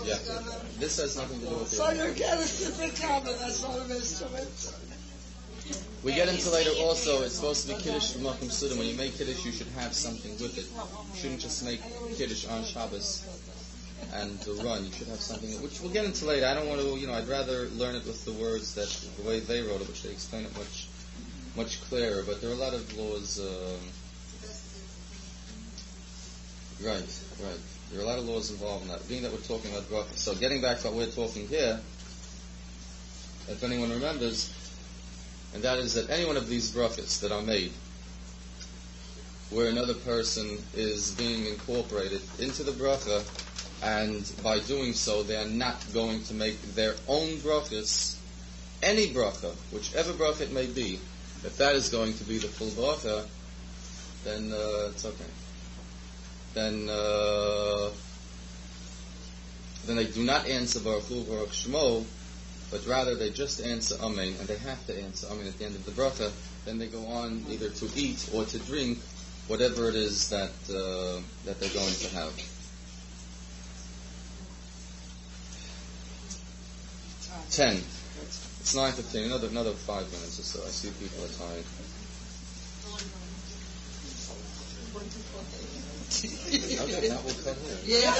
Yeah. This has nothing to do with it. So you get a different common, that's not an instrument. We get into later also, it's supposed to be Kiddush from Malkum Sudan. When you make Kiddush, you should have something with it. You shouldn't just make Kiddush on Shabbos and run. You should have something, which we'll get into later. I don't want to, I'd rather learn it with the words that, the way they wrote it, which they explain it much clearer. But there are a lot of laws, right. There are a lot of laws involved in that. Being that we're talking about bracha. So getting back to what we're talking here, if anyone remembers, and that is that any one of these brachas that are made where another person is being incorporated into the bracha, and by doing so they are not going to make their own brachas, any bracha, whichever bracha it may be, if that is going to be the full bracha, then it's okay. Then they do not answer Baruch Hu, Baruch Shmo, but rather they just answer Amen, and they have to answer Amen at the end of the bracha. Then they go on either to eat or to drink whatever it is that they're going to have. Ten. It's 9:15. Another 5 minutes or so. I see people are tired. Okay, that will cut here.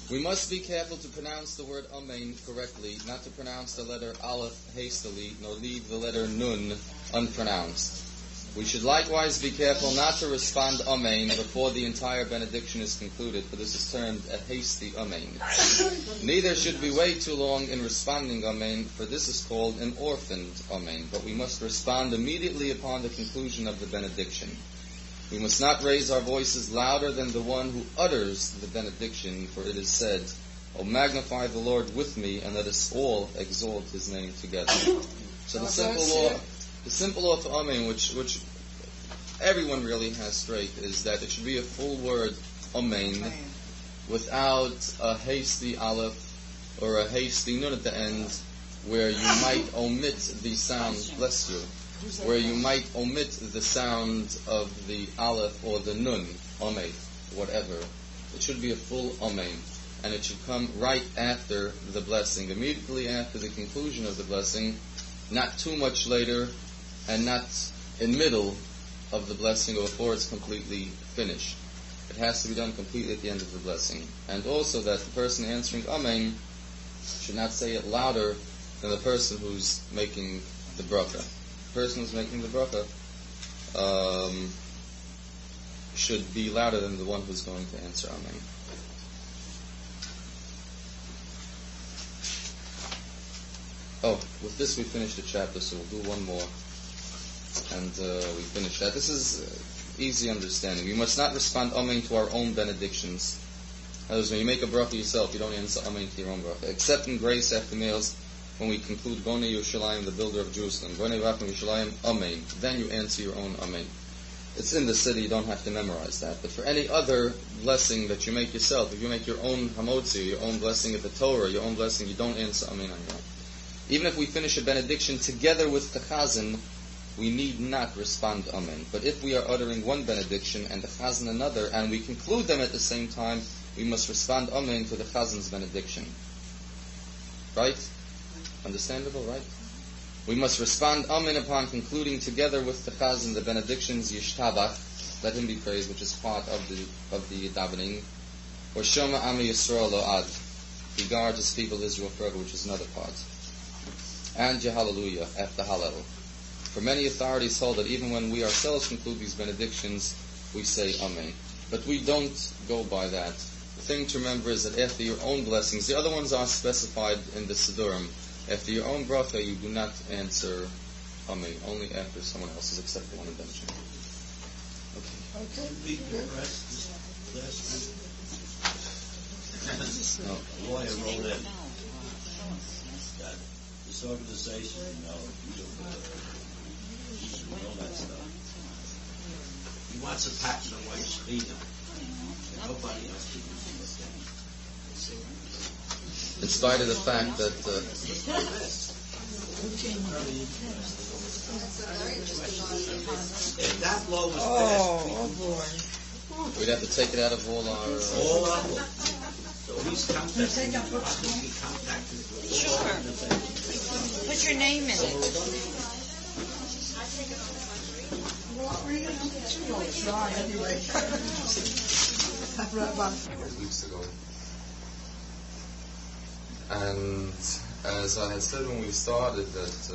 We must be careful to pronounce the word Amen correctly, not to pronounce the letter Aleph hastily, nor leave the letter Nun unpronounced. We should likewise be careful not to respond Amen before the entire benediction is concluded, for this is termed a hasty Amen. Neither should we wait too long in responding Amen, for this is called an orphaned Amen, but we must respond immediately upon the conclusion of the benediction. We must not raise our voices louder than the one who utters the benediction, for it is said, O magnify the Lord with me, and let us all exalt His name together. So the simple law for Amen, which everyone really has straight, is that it should be a full word Amen, without a hasty Aleph or a hasty Nun at the end, where you might omit the sound, bless you, where you might omit the sound of the Aleph or the Nun, Amen, whatever. It should be a full Amen, and it should come right after the blessing, immediately after the conclusion of the blessing, not too much later, and not in middle of the blessing or before it's completely finished. It has to be done completely at the end of the blessing. And also that the person answering Amen should not say it louder than the person who's making the bracha. The person who's making the bracha should be louder than the one who's going to answer Amen. Oh, with this we finished the chapter, so we'll do one more, and we finish that. This is easy understanding. We must not respond Amen to our own benedictions. In other words, when you make a bracha yourself, you don't answer Amen to your own bracha. Except in grace after meals, when we conclude Bonei Yerushalayim, the builder of Jerusalem, Bonei Rachim Yerushalayim, Amen. Then you answer your own Amen. It's in the city, you don't have to memorize that. But for any other blessing that you make yourself, if you make your own Hamotzi, your own blessing of the Torah, your own blessing, you don't answer Amen on your own. Even if we finish a benediction together with the Chazan, we need not respond Amen. But if we are uttering one benediction and the Chazan another, and we conclude them at the same time, we must respond Amen to the Chazan's benediction. Right? Understandable, right? We must respond Amen upon concluding together with the Chazan the benedictions Yishtabach, let him be praised, which is part of the davening, or Shema Ami Yisrael Lo'ad, he guards his people Israel forever, which is another part. And Hallelujah after Hallel. For many authorities hold that even when we ourselves conclude these benedictions, we say Amen. But we don't go by that. The thing to remember is that after your own blessings, the other ones are specified in the Siddurim. After your own bracha, you do not answer Amen, only after someone else's, except the one intention. Okay. No. A lawyer wrote in that this organization, you know that stuff. He wants a patent on why you speed him. Nobody else can do it. In spite of the fact that if that law was passed, we'd have to take it out of all our... all of them. Please contact me. I'll just be contacted. Sure. Put your name in it. Well, what are you going to do? Oh, it's dry anyway. Weeks ago. And as I had said when we started that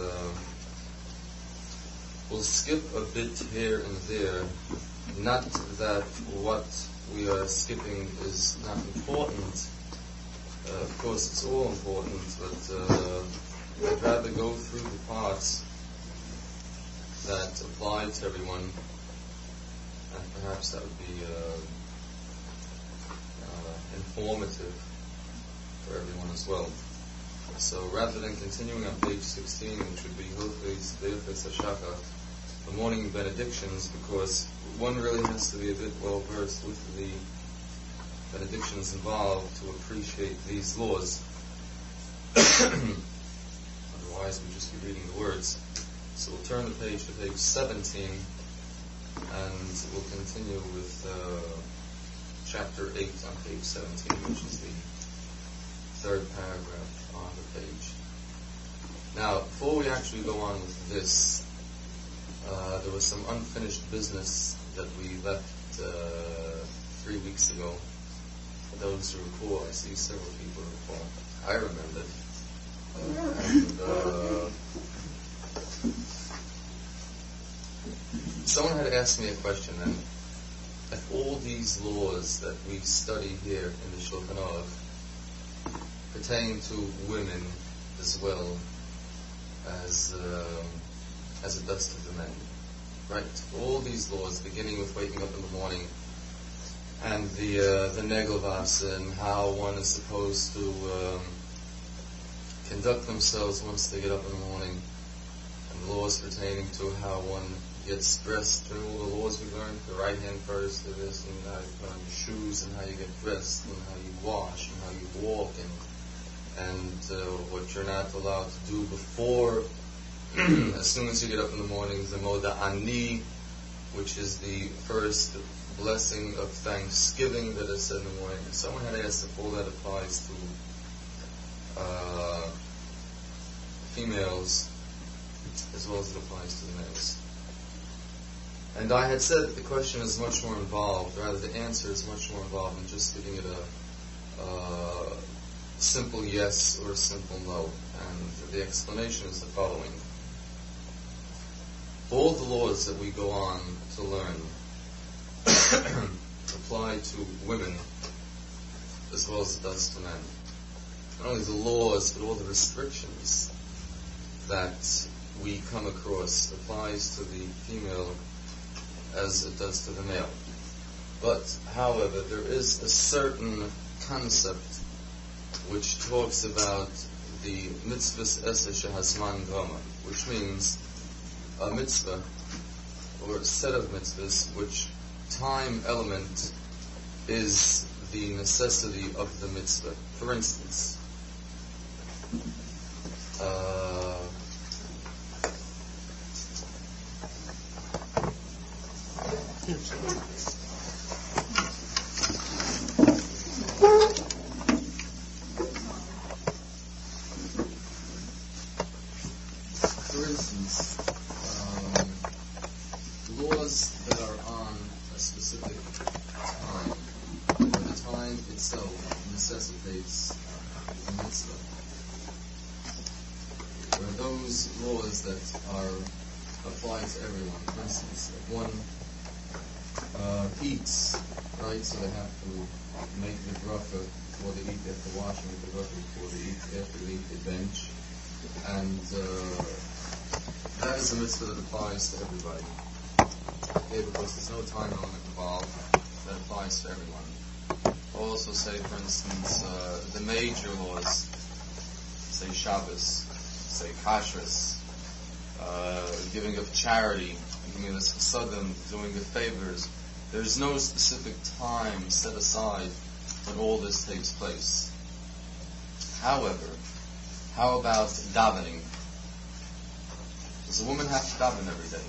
we'll skip a bit here and there, not that what we are skipping is not important. Of course it's all important, but I'd rather go through the parts that apply to everyone, and perhaps that would be informative for everyone as well. So rather than continuing on page 16, which would be the Morning Benedictions, because one really has to be a bit well versed with the benedictions involved to appreciate these laws. Otherwise we'd just be reading the words. So we'll turn the page to page 17, and we'll continue with chapter 8 on page 17, which is the third paragraph on the page. Now, before we actually go on with this, there was some unfinished business that we left 3 weeks ago. For those who recall, I see several people recall. I remembered. Someone had asked me a question, and if all these laws that we study here in the Shulchan Aruch pertain to women as well as it does to the men, right? All these laws, beginning with waking up in the morning, and the Negelvas, and how one is supposed to conduct themselves once they get up in the morning, and laws pertaining to how one gets dressed, and all the laws we learned, the right hand first, and this, and how you put on your shoes, and how you get dressed, and how you wash, and how you walk, and what you're not allowed to do before, as soon as you get up in the morning, the Moda Ani, which is the first blessing of thanksgiving that is said in the morning. Someone had asked if all that applies to females as well as it applies to the males. And I had said that the question is much more involved, rather the answer is much more involved than just giving it a simple yes or a simple no. And the explanation is the following. All the laws that we go on to learn apply to women as well as it does to men. Not only the laws, but all the restrictions that we come across applies to the female as it does to the male. But, however, there is a certain concept which talks about the mitzvahs esse shehazman gama, which means a mitzvah, or a set of mitzvahs, which time element is the necessity of the mitzvah. For instance, laws that are on a specific time, where the time itself necessitates a mitzvah, where those laws that are applied to everyone. For instance, if one eats, right, so they have to make the bracha before they eat, they have to wash and make the bracha before they eat, after they eat they bench, and that is a mitzvah that applies to everybody. Okay, because there's no time element involved, that applies to everyone. I'll also say, for instance, the major laws, say Shabbos, say Kashrus, giving of charity, giving of chasadim, doing of favors. There's no specific time set aside when all this takes place. However, how about davening? Does a woman have to daven every day?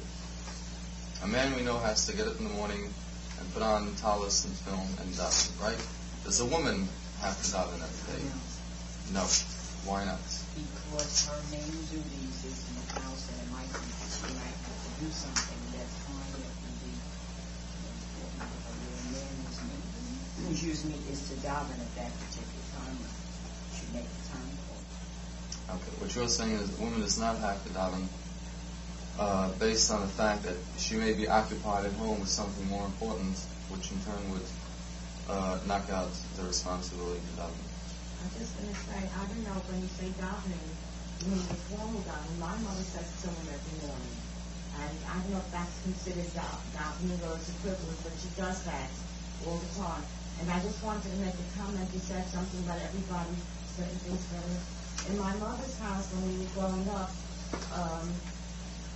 A man we know has to get up in the morning and put on talis and film and daven, right? Does a woman have to daven every day? No. Why not? Because her main duties is in the house, and it might be that she might have to do something that time that can be important. Her man's usually is to daven at that particular time. She make the time for it. Okay, what you're saying is a woman does not have to daven based on the fact that she may be occupied at home with something more important, which in turn would knock out the responsibility to daven. I'm just going to say, I don't know, when you say davening, you mean the formal davening. My mother says to him every morning. And I don't know if that's considered davening or it's equivalent, but she does that all the time. And I just wanted to make a comment. You said something about everybody certain things better. In my mother's house, when we were growing up,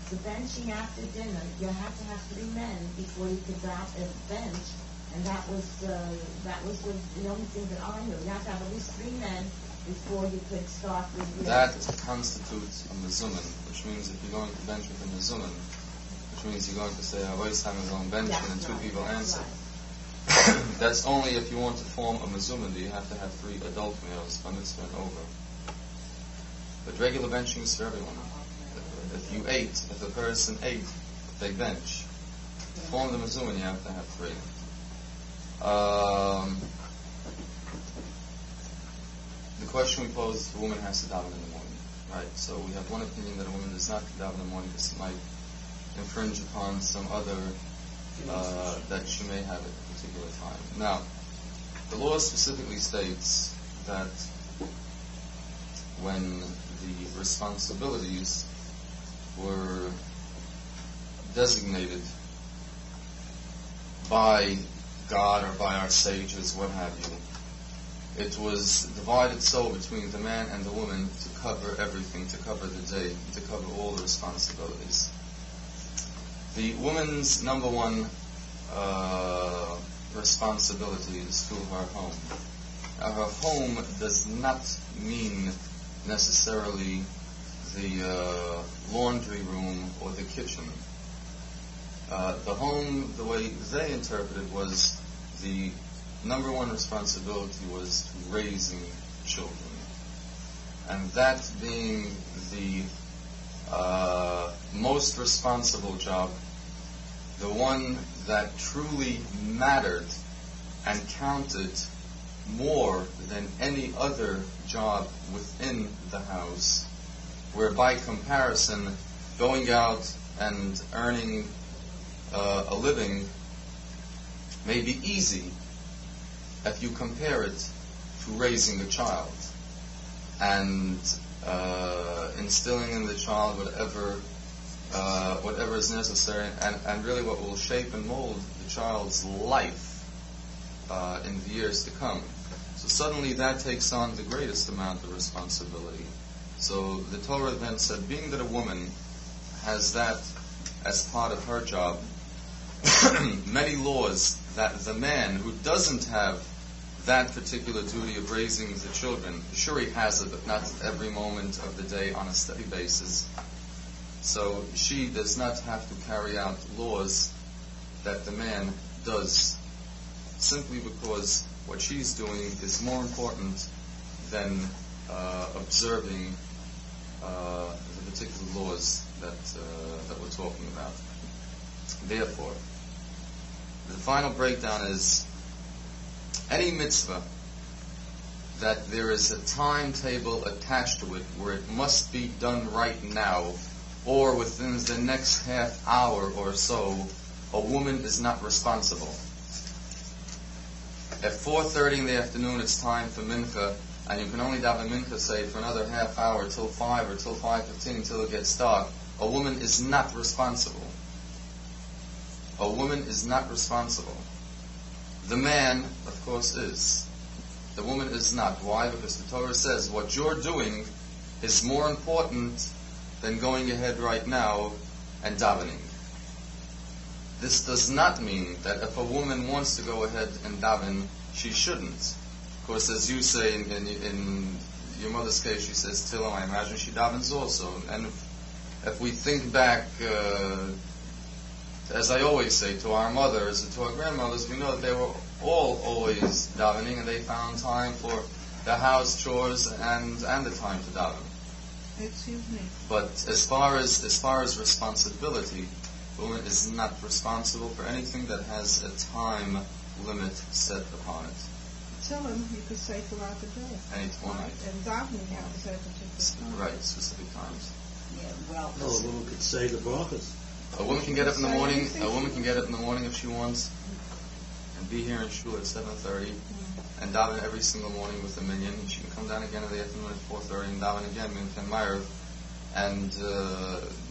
the benching after dinner, you had to have 3 men before you could bench. And that was the only thing that I knew. You have to have at least 3 men before you could start with your... That constitutes a mezuman, which means if you're going to bench with a mezuman, which means you're going to say, Waidenbaum is on bench, and then 2 people answer. Right. That's only if you want to form a mezuman, do you have to have 3 adult males, bar mitzvah and over. But regular benching is for everyone. If a person ate, they bench. To form the mezuman, you have to have 3. The question we pose is if a woman has to daven in the morning, right? So we have one opinion that a woman does not daven in the morning because it might infringe upon some other that she may have at a particular time. Now, the law specifically states that when the responsibilities were designated by God or by our sages, what have you, it was divided so between the man and the woman to cover everything, to cover the day, to cover all the responsibilities. The woman's number one responsibility is to her home. Now, her home does not mean necessarily the laundry room or the kitchen. The home, the way they interpreted, was the number one responsibility was to raising children. And that being the most responsible job, the one that truly mattered and counted more than any other job within the house, where by comparison, going out and earning a living may be easy if you compare it to raising a child and instilling in the child whatever is necessary and really what will shape and mold the child's life in the years to come. So suddenly that takes on the greatest amount of responsibility. So the Torah then said, being that a woman has that as part of her job, many laws that the man who doesn't have that particular duty of raising the children, sure he has it, but not every moment of the day on a steady basis. So she does not have to carry out laws that the man does, simply because what she's doing is more important than observing the particular laws that we're talking about. Therefore, the final breakdown is any mitzvah that there is a timetable attached to it where it must be done right now or within the next half hour or so, a woman is not responsible. At 4:30 in the afternoon it's time for mincha, and you can only daven mincha, say, for another half hour till 5 or till 5:15 until it gets dark, a woman is not responsible. A woman is not responsible. The man, of course, is. The woman is not. Why? Because the Torah says what you're doing is more important than going ahead right now and davening. This does not mean that if a woman wants to go ahead and daven, she shouldn't. Of course, as you say in your mother's case, she says Tillim, I imagine she davens also. And if we think back, as I always say, to our mothers and to our grandmothers, we know that they were all always davening, and they found time for the house chores and the time to daven. Excuse me. But as far as responsibility, the woman is not responsible for anything that has a time limit set upon it. Tell him you could say throughout the day. Any one night. And davening you have to say particular time. Right, specific times. Yeah, well, No, a woman could say the brachas. A woman can get up in the morning. A woman can get up in the morning if she wants, and be here in shul at 7:30, and daven every single morning with the minyan. And she can come down again in the afternoon at 4:30 and daven again minyan ma'ariv, and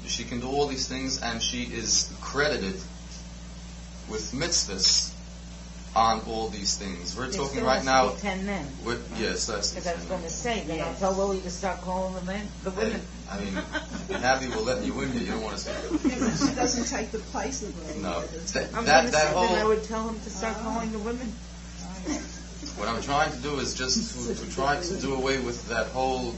she can do all these things, and she is credited with mitzvahs on all these things. We're talking right now. 10 men. Yes, that's Because I was going to say, then I'll tell Lily to start calling the men, the women. I mean, Abby will let you in here. You don't want to say that. She doesn't take the place of the No. I'm That going to say, whole. then I would tell him to start calling the women. What I'm trying to do is just to try to do away with that whole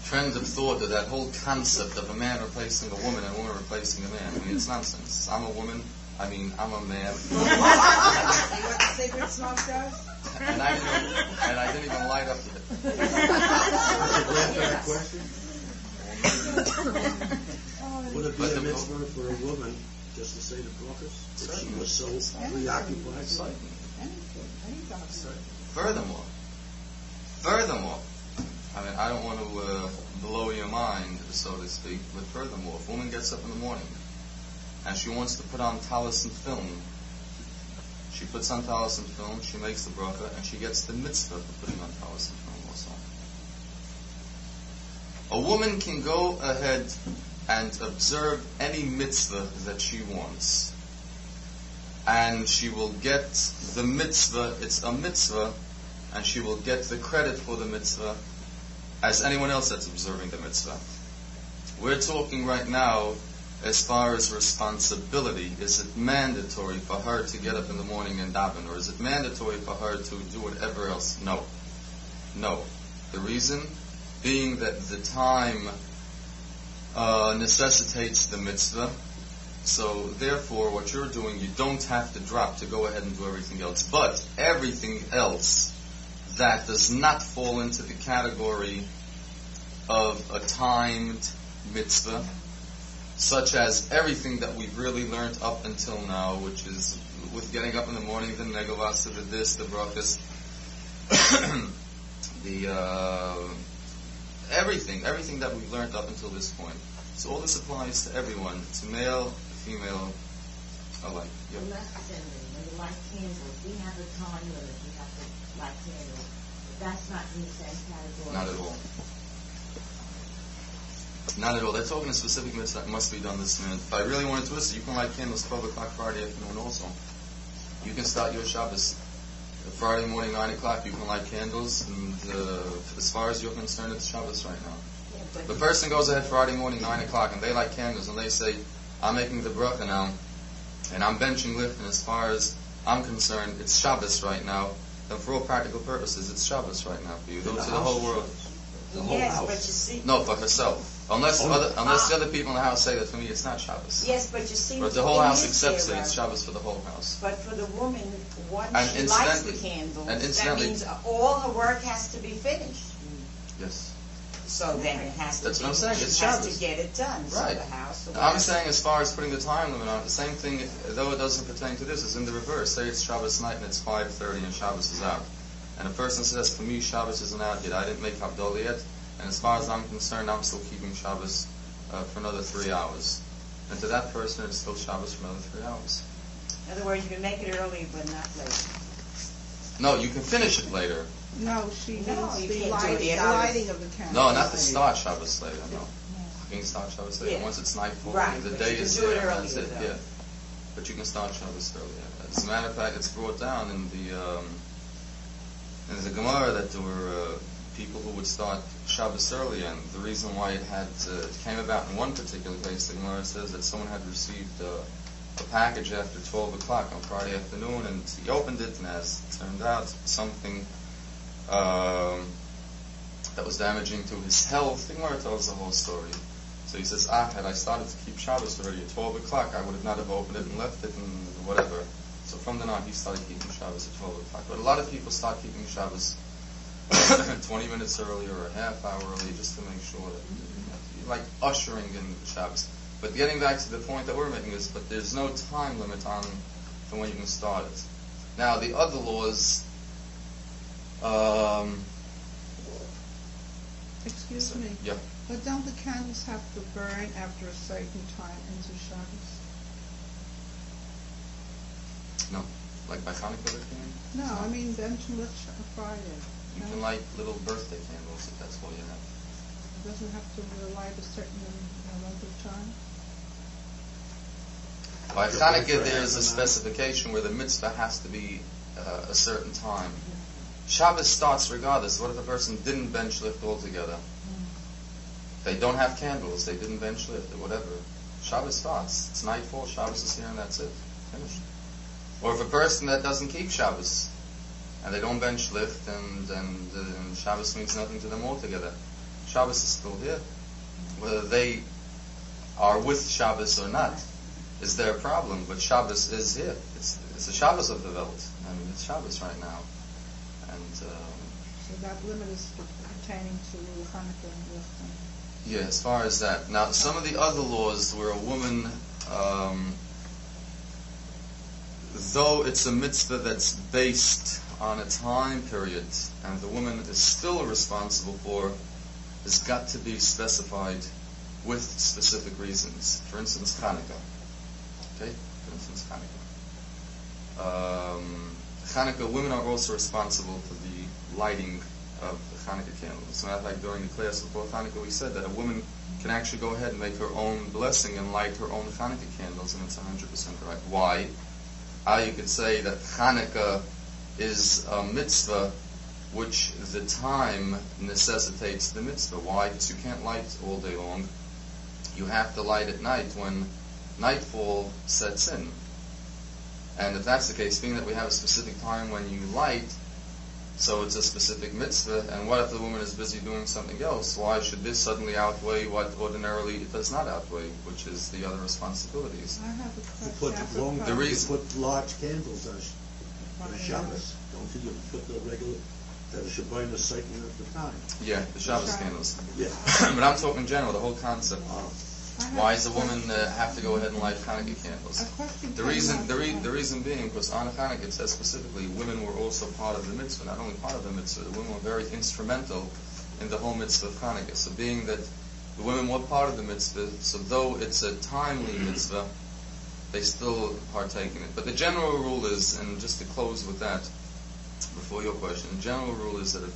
trend of thought, or that whole concept of a man replacing a woman and a woman replacing a man. I mean, it's nonsense. I'm a woman. I mean, I'm a man. You want the cigarette smoke does? and I didn't even light up to it. Question? Would it be a mitzvah for a woman just to say the brachas if she was so preoccupied? Furthermore, I mean, I don't want to blow your mind, so to speak, but furthermore, if a woman gets up in the morning and she wants to put on talus and film, she puts on talus and film, she makes the bracha, and she gets the mitzvah for putting on talus and film also. A woman can go ahead and observe any mitzvah that she wants, and she will get the mitzvah. It's a mitzvah, and she will get the credit for the mitzvah as anyone else that's observing the mitzvah. We're talking right now as far as responsibility. Is it mandatory for her to get up in the morning and daven, or is it mandatory for her to do whatever else? No. The reason being that the time necessitates the mitzvah. So therefore, what you're doing, you don't have to drop to go ahead and do everything else. But everything else that does not fall into the category of a timed mitzvah, such as everything that we've really learned up until now, which is with getting up in the morning, the negavasa, the this, the brachas, everything that we've learned up until this point. So all this applies to everyone, to male, female, alike. Yep. The lesson, when you light candles, we have a time limit. You have to light candles. That's not in the same category. Not at all. Not at all. They're talking a specific mitzvah that must be done this minute. If I really wanted to listen, you can light candles 12 o'clock Friday afternoon also. You can start your Shabbos. Friday morning, 9 o'clock, you can light candles, and as far as you're concerned, it's Shabbos right now. The person goes ahead Friday morning, 9 o'clock, and they light candles, and they say, I'm making the bracha now, and I'm benching lift, and as far as I'm concerned, it's Shabbos right now. Then for all practical purposes, it's Shabbos right now for you. Go to the whole world. The whole yes, house. but you see. No, for herself. Unless the other people in the house say that for me, it's not Shabbos. Yes, but you see. But the whole house in this accepts era, it. It's Shabbos for the whole house. But for the woman, once And she lights the incidentally- candles, and that incidentally- means all her work has to be finished. Yes. So then it has to That's be, what I'm saying, she it's has Shabbos. to get it done. Right. So the house. or I'm whatever. saying as far as putting the time limit on it, the same thing, though it doesn't pertain to this, is in the reverse. Say it's Shabbos night and it's 5:30 and Shabbos is out. And a person says, for me, Shabbos isn't out yet. I didn't make Havdalah yet. And as far as I'm concerned, I'm still keeping Shabbos for another 3 hours. And to that person, it's still Shabbos for another 3 hours. In other words, you can make it early, but not late. No, you can finish it later. No, she No, means you the can't do it. lighting of the candles. No, not to start Shabbos later, no. You can start Shabbos later. Yeah. Once it's nightfall, Right, the but day you can is do it there. That's earlier, it, though. yeah. But you can start Shabbos earlier. As a matter of fact, it's brought down in the Gemara that there were people who would start Shabbos early, and the reason why it came about in one particular case, the Gemara says that someone had received a package after 12 o'clock on Friday afternoon, and he opened it, and as it turned out, something that was damaging to his health. The Gemara tells the whole story. So he says, had I started to keep Shabbos already at 12 o'clock, I would have not have opened it and left it and whatever. So from then on, he started keeping Shabbos at 12 o'clock. But a lot of people start keeping Shabbos 20 minutes earlier or a half hour earlier just to make sure that, like ushering in the Shabbos. But getting back to the point that we're making is, but there's no time limit on from when you can start it. Now, the other laws, Excuse me. yeah. But don't the candles have to burn after a certain time into Shabbos? No, like by Hanukkah they can? No, I mean them to light Friday. You No? can light little birthday candles if that's all you have. It doesn't have to light a certain length of time? By Hanukkah there's a specification where the mitzvah has to be a certain time. Shabbos starts regardless. What if a person didn't bench lift altogether? They don't have candles, they didn't bench lift or whatever. Shabbos starts. It's nightfall, Shabbos is here and that's it. Finished. Or if a person that doesn't keep Shabbos and they don't bench lift and Shabbos means nothing to them altogether, Shabbos is still here. Whether they are with Shabbos or not is their problem, but Shabbos is here. It's a Shabbos of the Welt. I mean, it's Shabbos right now. And So that limit is pertaining to Hanukkah and lifting. yeah, as far as that. Now, some of the other laws where a woman, though it's a mitzvah that's based on a time period, and the woman is still responsible for, has got to be specified with specific reasons. For instance, Hanukkah. Okay? For instance, Hanukkah. Hanukkah, women are also responsible for the lighting of the Hanukkah candles. As a matter of fact, during the class before Hanukkah, we said that a woman can actually go ahead and make her own blessing and light her own Hanukkah candles, and it's 100% correct. Why? How you could say that Hanukkah is a mitzvah which the time necessitates the mitzvah. Why? Because you can't light all day long. You have to light at night when nightfall sets in. And if that's the case, being that we have a specific time when you light, so it's a specific mitzvah, and what if the woman is busy doing something else? Why should this suddenly outweigh what ordinarily it does not outweigh, which is the other responsibilities? I have a You question. put The reason- you put large candles on a Shabbos. Don't you put the regular that should burn a certain amount of time? Yeah, the Shabbos candles. Yeah. But I'm talking in general, the whole concept. I have Why a does a woman question. have to go ahead and light Hanukkah candles? A question The came reason, up, the reason being, because on Hanukkah it says specifically, women were also part of the mitzvah. Not only part of the mitzvah, the women were very instrumental in the whole mitzvah of Hanukkah. So being that the women were part of the mitzvah, so though it's a timely mitzvah, they still partake in it. But the general rule is, and just to close with that, before your question, the general rule is that if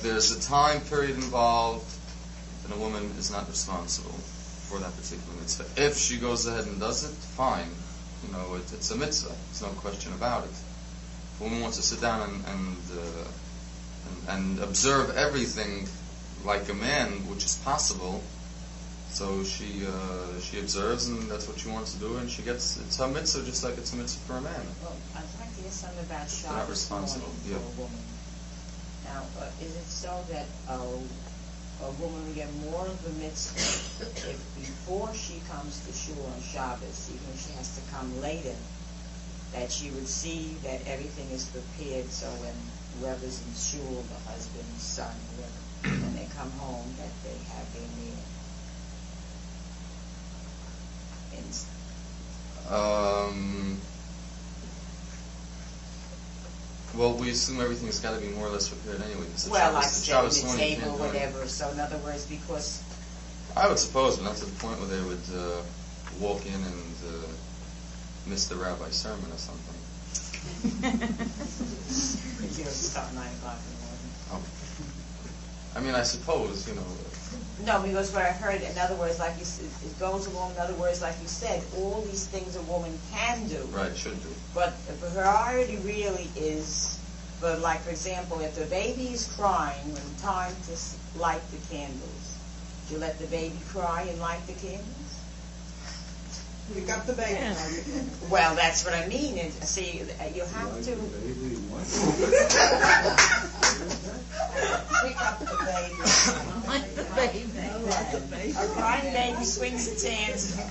there's a time period involved, then a woman is not responsible for that particular mitzvah. If she goes ahead and does it, fine. It's a mitzvah. There's no question about it. If a woman wants to sit down and observe everything like a man, which is possible, so she observes, and that's what she wants to do, and it's her mitzvah, just like it's a mitzvah for a man. Well, I'd like to ask something about They're not Shabbos responsible, morning for a woman. Now, is it so that a woman will get more of a mitzvah if before she comes to shul on Shabbos, even if she has to come later, that she would see that everything is prepared, so when whoever's in shul, the husband, son, whoever, when they come home, that they have their meal? Well, we assume everything's got to be more or less prepared anyway. Well, like Shabbos setting the morning, you table, can't do anything. whatever. So in other words, because I would suppose, but not to the point where they would walk in and miss the rabbi's sermon or something. you start 9 o'clock in the morning. I mean, I suppose, No, because what I heard, in other words, like you said, it goes along, in other words, like you said, all these things a woman can do. right, should do. But the priority really is, but like, for example, if the baby is crying when time to light the candles, do you let the baby cry and light the candles? Pick up the baby. Well, that's what I mean. And see, you have to pick up the baby. Like the baby. A crying baby swings its hands. Put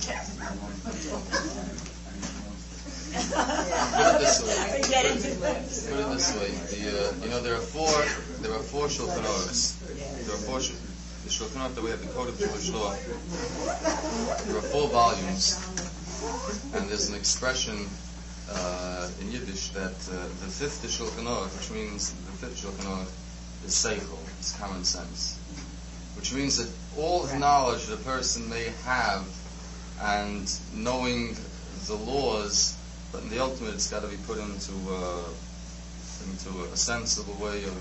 it this way. Get into lips. Put it this way. There are four Shulchan Aruchs. There are four. The Shulchan Aruch that we have, the Code of Jewish Law. There are 4 volumes, and there's an expression in Yiddish that the 5th Shulchan Aruch, which means the 5th Shulchan Aruch, is seichel, is common sense, which means that all the knowledge that a person may have and knowing the laws, but in the ultimate, it's got to be put into a sensible way of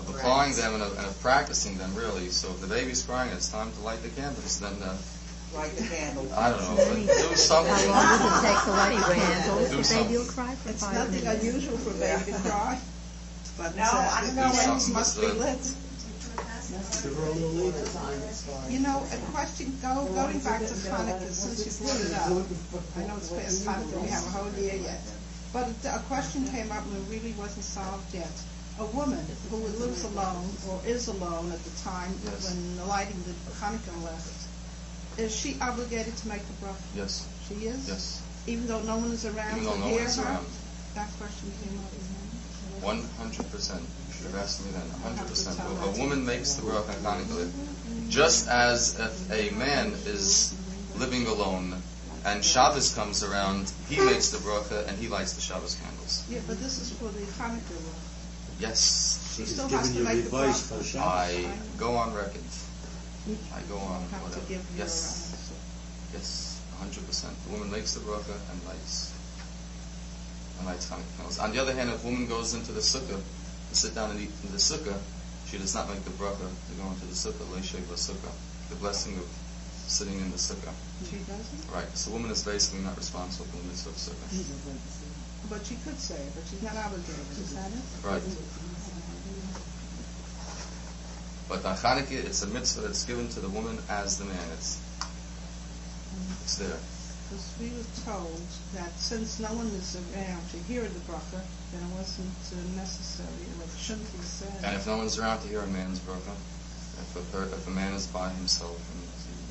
applying them and of practicing them, really. So if the baby's crying, it's time to light the candles. Then Light the candle. I don't know, but do something. How long does it take to light the candles? Do The something. baby will cry for It's 5 nothing minutes. unusual for a baby to cry. But No, I don't know the when- candles must be lit. You know, a question going back to Hanukkah, since you brought it up. I know it's past Hanukkah, we have a whole year yet. But a question came up and it really wasn't solved yet. A woman who lives alone or is alone at the time when lighting the Hanukkah lamp, is she obligated to make the bracha? Yes. She is? Yes. Even though no one is around Even to though no hear one is her? around. That question came up. 100%. You should have asked me then. 100%. A woman makes the bracha on Hanukkah, just as if a man is living alone and Shabbos comes around, he makes the bracha and he lights the Shabbos candles. Yeah, but this is for the Hanukkah one. Yes. She still has to make the bracha. I go on record. I go on You have to whatever. give your Yes. answer. Yes. 100%. The woman makes the bracha and lights Hanukkah candles. On the other hand, if a woman goes into the sukkah to sit down and eat in the sukkah, she does not make the bracha to go into the sukkah, leishev sukkah, the blessing of sitting in the sukkah. She doesn't? Right. So, a woman is basically not responsible for the mitzvah of sukkah. But she could say it, but she's not obligated. Is that it? Right. But on Hanukkah, it's a mitzvah that's given to the woman as the man. It's there. Because we were told that since no one is around to hear the bracha, then it wasn't necessary, or it shouldn't be said. And if no one's around to hear a man's bracha, if a man is by himself and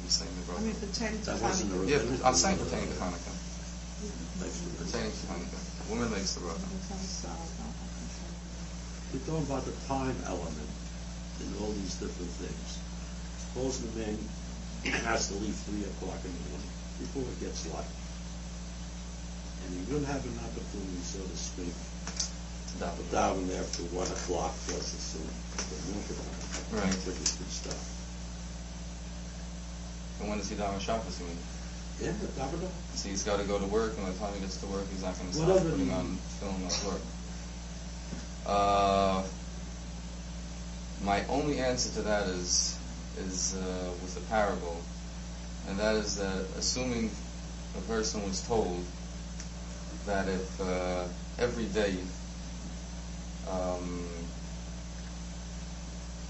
he's saying the I mean, bracha. pertaining to That wasn't Hanukkah. Yeah, I'm saying pertaining to Hanukkah. Pertaining to Hanukkah. The woman makes the bracha. We're talking about the time element in all these different things. Suppose the man has to leave 3 o'clock in the morning before it gets light. And he will have an opportunity, so to speak, to daven there after 1 o'clock plus the Right. which is good stuff. And when does he daven Shabbos? You mean? Yeah, the daven. So he's got to go to work, and by the time he gets to work, he's not going to stop Whatever putting he- on film at work. My only answer to that is with the parable, and that is that assuming a person was told that if every day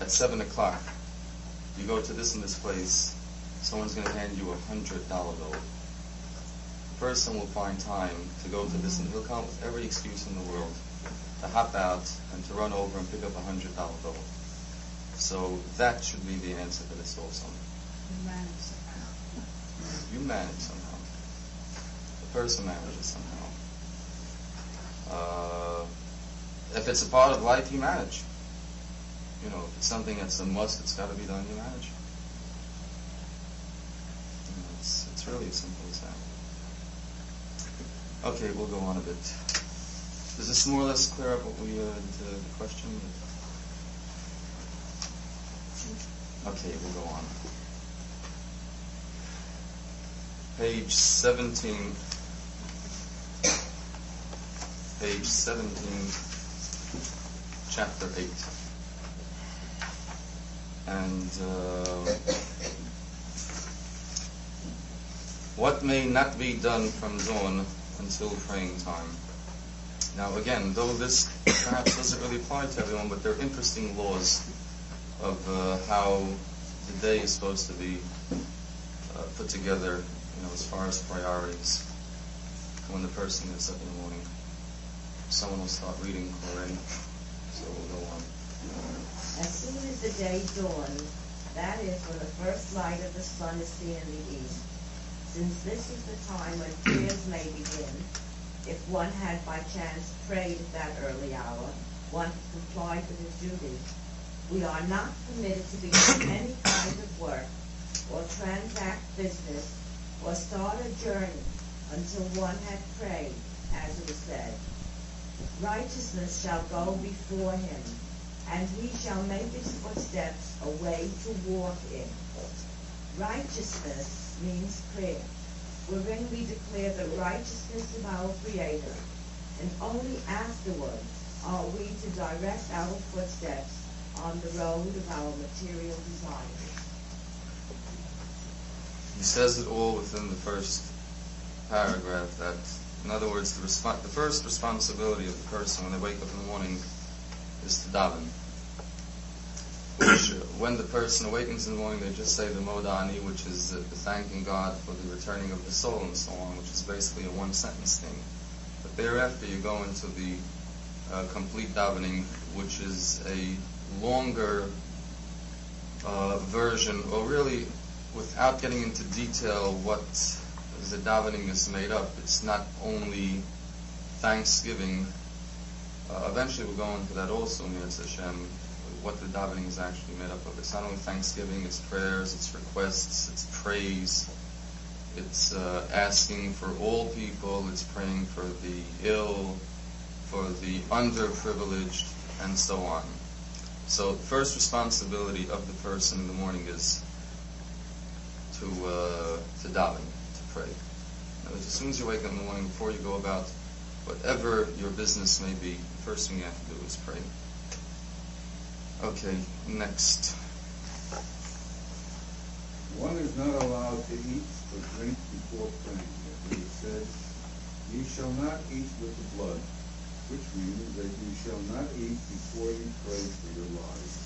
at 7 o'clock you go to this and this place, someone's going to hand you $100 bill. The person will find time to go to this, and he'll come with every excuse in the world to hop out and to run over and pick up $100 bill. So that should be the answer to this also. You manage somehow. The person manages somehow. If it's a part of life, you manage. You know, if it's something that's a must, it's got to be done, you manage. You know, it's really as simple as that. Okay, we'll go on a bit. Does this more or less clear up what we the question? Okay, we'll go on. Page 17. Page 17, chapter 8. And what may not be done from dawn until praying time. Now again, though this perhaps doesn't really apply to everyone, but there are interesting laws of how the day is supposed to be put together as far as priorities. When the person gets up in the morning, someone will start reading already, so we'll go on. As soon as the day dawns, that is when the first light of the sun is seen in the east. Since this is the time when prayers may begin, if one had by chance prayed at that early hour, one had complied with his duty. We are not permitted to begin any kind of work, or transact business, or start a journey until one had prayed, as it is said. Righteousness shall go before him, and he shall make his footsteps a way to walk in. Righteousness means prayer, wherein we declare the righteousness of our Creator, and only afterwards are we to direct our footsteps on the road of our material desires. He says it all within the first paragraph, that, in other words, the first responsibility of the person when they wake up in the morning is to daven. Which, when the person awakens in the morning, they just say the Modani, which is the thanking God for the returning of the soul and so on, which is basically a one-sentence thing. But thereafter you go into the complete davening, which is a longer version, or really, without getting into detail what the davening is made up. It's not only thanksgiving. Eventually we'll go into that also, Mirz Hashem, what the davening is actually made up of. It's not only thanksgiving, it's prayers, it's requests, it's praise, it's asking for all people, it's praying for the ill, for the underprivileged, and so on. So the first responsibility of the person in the morning is to daven, to pray. Now, as soon as you wake up in the morning, before you go about whatever your business may be, the first thing you have to do is pray. Okay, next. One is not allowed to eat or drink before praying. It says, "You shall not eat with the blood," which means that you shall not eat before you pray for your lives.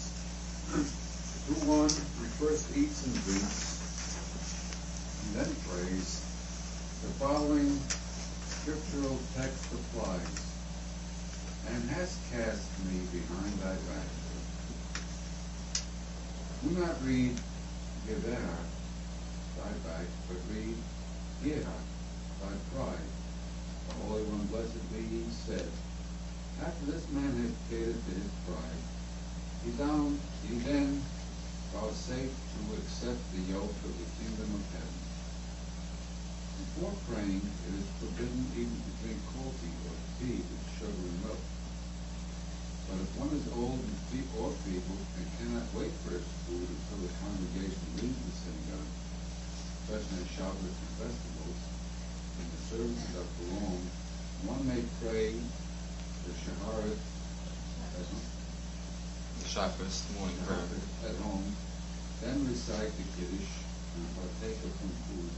To one who first eats and drinks and then prays, the following scriptural text applies: "And hast cast me behind thy back." Do not read Geveha, thy back, but read Yeha, thy pride. The Holy One, blessed be he, said, "After this man had catered to his pride, he then vouchsafed to accept the yoke of the kingdom of heaven." Before praying, it is forbidden even to drink coffee or tea with sugar and milk. But if one is old or feeble and cannot wait for his food until the congregation leaves the synagogue, especially on Shabbos and festivals, when the services are prolonged, one may pray the Shaharit The Shacharis, morning prayer. at home, then recite the Kiddush and partake of some food.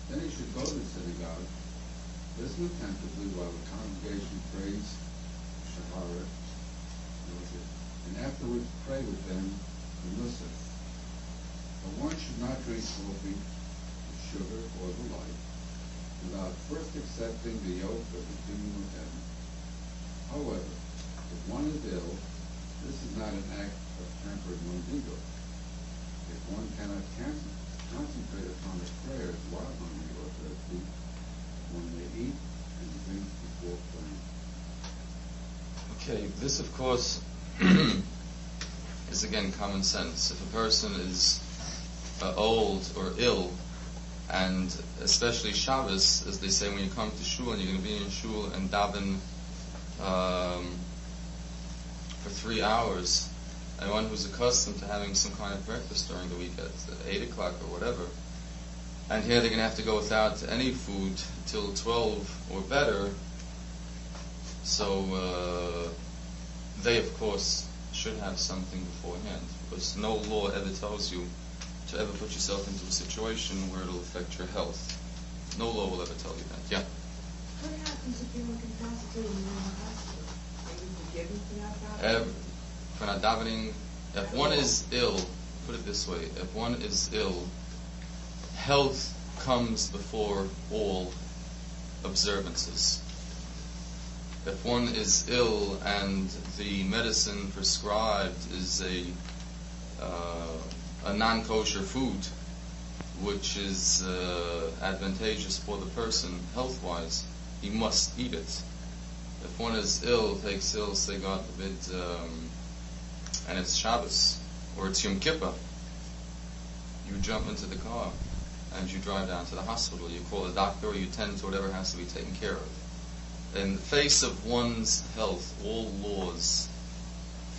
Then he should go to the synagogue, listen attentively while the congregation prays Shaharit, and afterwards pray with them the Nuta. But one should not drink coffee, sugar, or the like, without first accepting the yoke of the kingdom of heaven. However, if one is ill, this is not an act of tempered non-ego. If one cannot concentrate upon his prayers while hungry or thirsty, one may eat and drink before praying. Okay, this of course is again common sense. If a person is old or ill, and especially Shabbos, as they say, when you come to shul and you're going to be in shul and daven for 3 hours, and one who's accustomed to having some kind of breakfast during the week at 8 o'clock or whatever, and here they're going to have to go without any food till 12 or better, so they of course should have something beforehand, because no law ever tells you to ever put yourself into a situation where it'll affect your health. No law will ever tell you that. Yeah? What happens if you're incapacitated in the hospital? Are you forgiven for that? For not davening, if one is ill, put it this way, if one is ill, health comes before all observances. If one is ill and the medicine prescribed is a non-kosher food, which is advantageous for the person health-wise, he must eat it. If one is ill, takes ill, say God forbid, and it's Shabbos, or it's Yom Kippur, you jump into the car and you drive down to the hospital, you call the doctor, or you tend to whatever has to be taken care of. In the face of one's health, all laws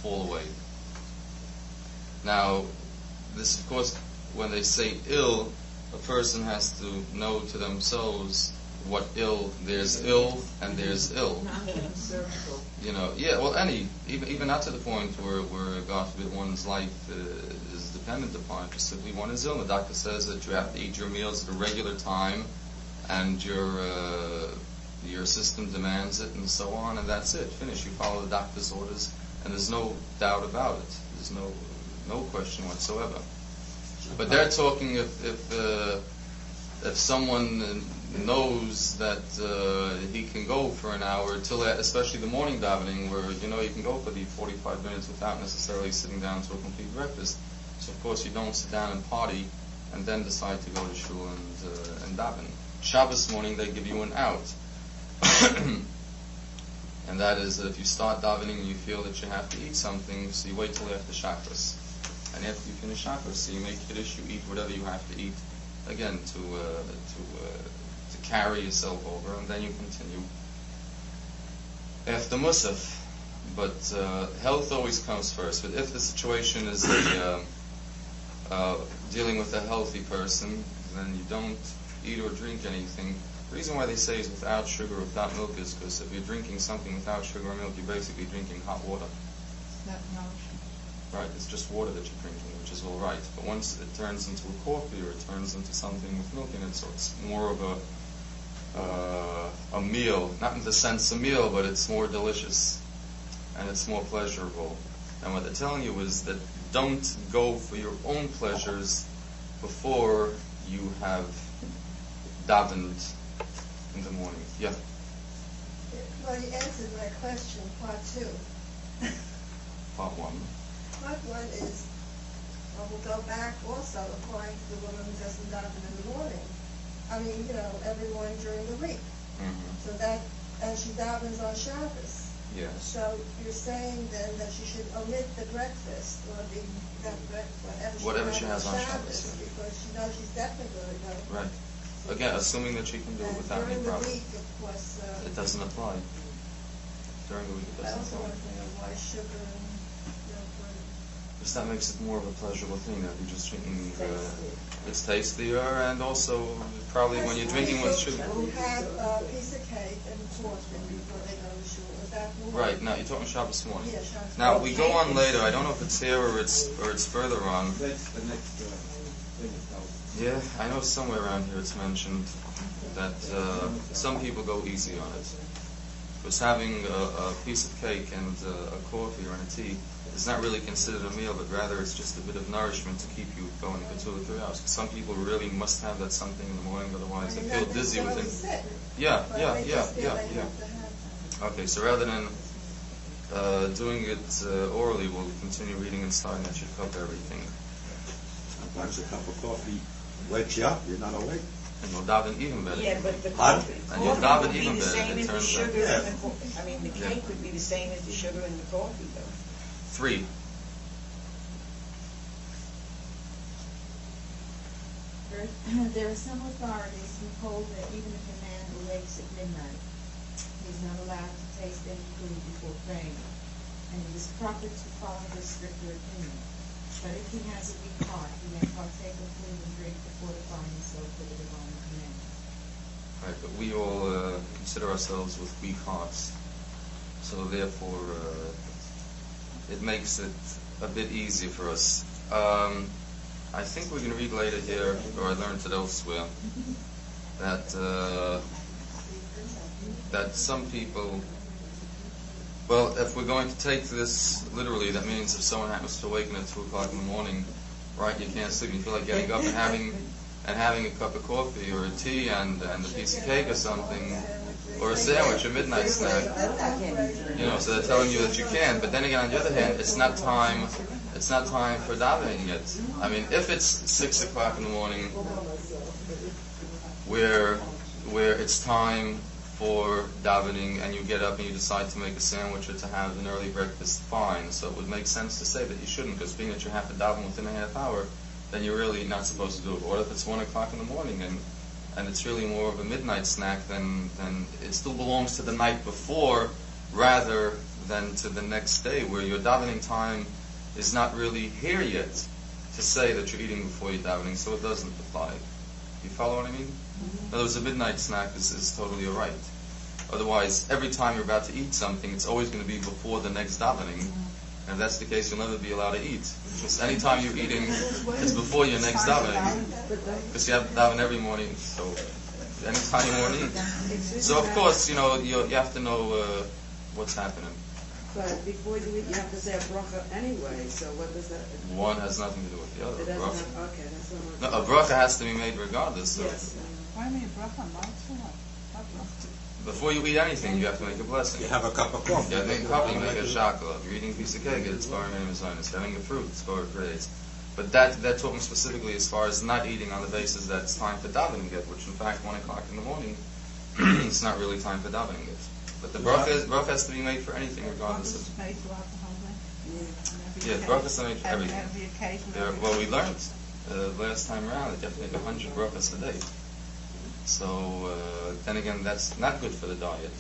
fall away. Now, this, of course, when they say ill, a person has to know to themselves what ill. There's ill and there's ill. You know, yeah. Well, even not to the point where God forbid one's life is dependent upon it. Just simply one is ill. The doctor says that you have to eat your meals at a regular time, and your system demands it, and so on, and that's it. Finish. You follow the doctor's orders, and there's no doubt about it. There's no question whatsoever. But they're talking if someone knows that he can go for an hour till, especially the morning davening, where you can go for the 45 minutes without necessarily sitting down to a complete breakfast. So of course you don't sit down and party and then decide to go to shul and daven. Shabbos morning they give you an out. And that is that if you start davening and you feel that you have to eat something, so you wait till after Shabbos. And after you finish Shabbos, so you make Kiddush, you eat whatever you have to eat, again, to carry yourself over, and then you continue after Musaf. But health always comes first. But if the situation is dealing with a healthy person, then you don't eat or drink anything. The reason why they say is without sugar, without milk, is because if you're drinking something without sugar or milk, you're basically drinking hot water. It's not nourishing. Right, it's just water that you're drinking, which is all right. But once it turns into a coffee or it turns into something with milk in it, so it's more of a meal, not in the sense of meal, but it's more delicious and it's more pleasurable. And what they're telling you is that don't go for your own pleasures before you have davened in the morning. Yeah. Well, you answered my question, part 2. Part 1. Part 1 is, we'll go back also according to the woman who doesn't daven in the morning. I mean, every morning during the week. Mm-hmm. So that, and she davens on Shabbos. Yes. So you're saying then that she should omit the breakfast or whatever she has on Shabbos, yeah. Because she knows she's definitely going to go. Right. Again, assuming that she can do it without any problem. During the week, of course. It doesn't apply. During the week, it I doesn't also apply. want to know why sugar and Because that makes it more of a pleasurable thing that you're just drinking. It's tastier, and also probably when you're drinking with sugar. Who have a piece of cake and portion before they go to shul. Is that more? Right. Now you're talking Shabbos morning. Yeah, Shabbos Now morning. we go on later. I don't know if it's here or it's further on. That's the next thing. Yeah, I know somewhere around here it's mentioned that some people go easy on it. Because having a piece of cake and a coffee or a tea is not really considered a meal, but rather it's just a bit of nourishment to keep you going for 2 or 3 hours. Some people really must have that something in the morning, otherwise they feel dizzy within. Yeah. Okay, so rather than doing it orally, we'll continue reading inside, and that should cover everything. Sometimes a cup of coffee wakes you up, you're not awake. And you'll daven even better. Yeah, but the Hot? coffee And you'll daven would be even the better, same it as the turns out. sugar Yeah. and the the cake would be the same as the sugar and the coffee, though. 3. There are some authorities who hold that even if a man awakes at midnight, he's not allowed to taste any food before praying, and it is proper to follow this stricter opinion. But if he has a weak heart, he may partake of food and drink to fortify himself for the divine command. Right, but we all consider ourselves with weak hearts, so therefore it makes it a bit easier for us. I think we can read later here, or I learned it elsewhere, that some people, well, if we're going to take this literally, that means if someone happens to awaken at 2 o'clock in the morning, right, you can't sleep, you feel like getting up and and having a cup of coffee or a tea and a piece of cake or something, or a sandwich, a midnight snack. So they're telling you that you can. But then again, on the other hand, it's not time for davening yet. I mean, if it's 6 o'clock in the morning, where it's time for davening, and you get up and you decide to make a sandwich or to have an early breakfast, fine. So it would make sense to say that you shouldn't, because being that you have to daven within a half hour, then you're really not supposed to do it. Or if it's 1 o'clock in the morning and it's really more of a midnight snack, then it still belongs to the night before rather than to the next day, where your davening time is not really here yet to say that you're eating before you're davening, so it doesn't apply. You follow what I mean? In other words, a midnight snack is totally alright. Otherwise, every time you're about to eat something, it's always going to be before the next davening. And if that's the case, you'll never be allowed to eat. Because any time you're eating, it's before your next davening. Because you have to daven every morning, so any time you want to eat. So of course, you have to know what's happening. But before you eat, you have to say a bracha anyway, so what does that... One has nothing to do with the other. It doesn't have, okay, that's what No, a bracha has to be made regardless. So. Yes. Why do you mean bracha? What? Before you eat anything, you have to make a blessing. You have a cup of coffee. You have to make a coffee, you make a shakla. If you're eating a piece of cake, it's Torah and Mitzvah. Having a fruit, it's Torah praise. But that talking specifically as far as not eating on the basis that it's time for davening yet, which in fact 1 o'clock in the morning, it's not really time for davening yet. But the bracha has to be made for anything, regardless of. Made throughout the whole day. Yeah, brachas are made for everything. Every occasion. Well, we learned last time around that you have to make 100 brachas a day. So then again, that's not good for the diet,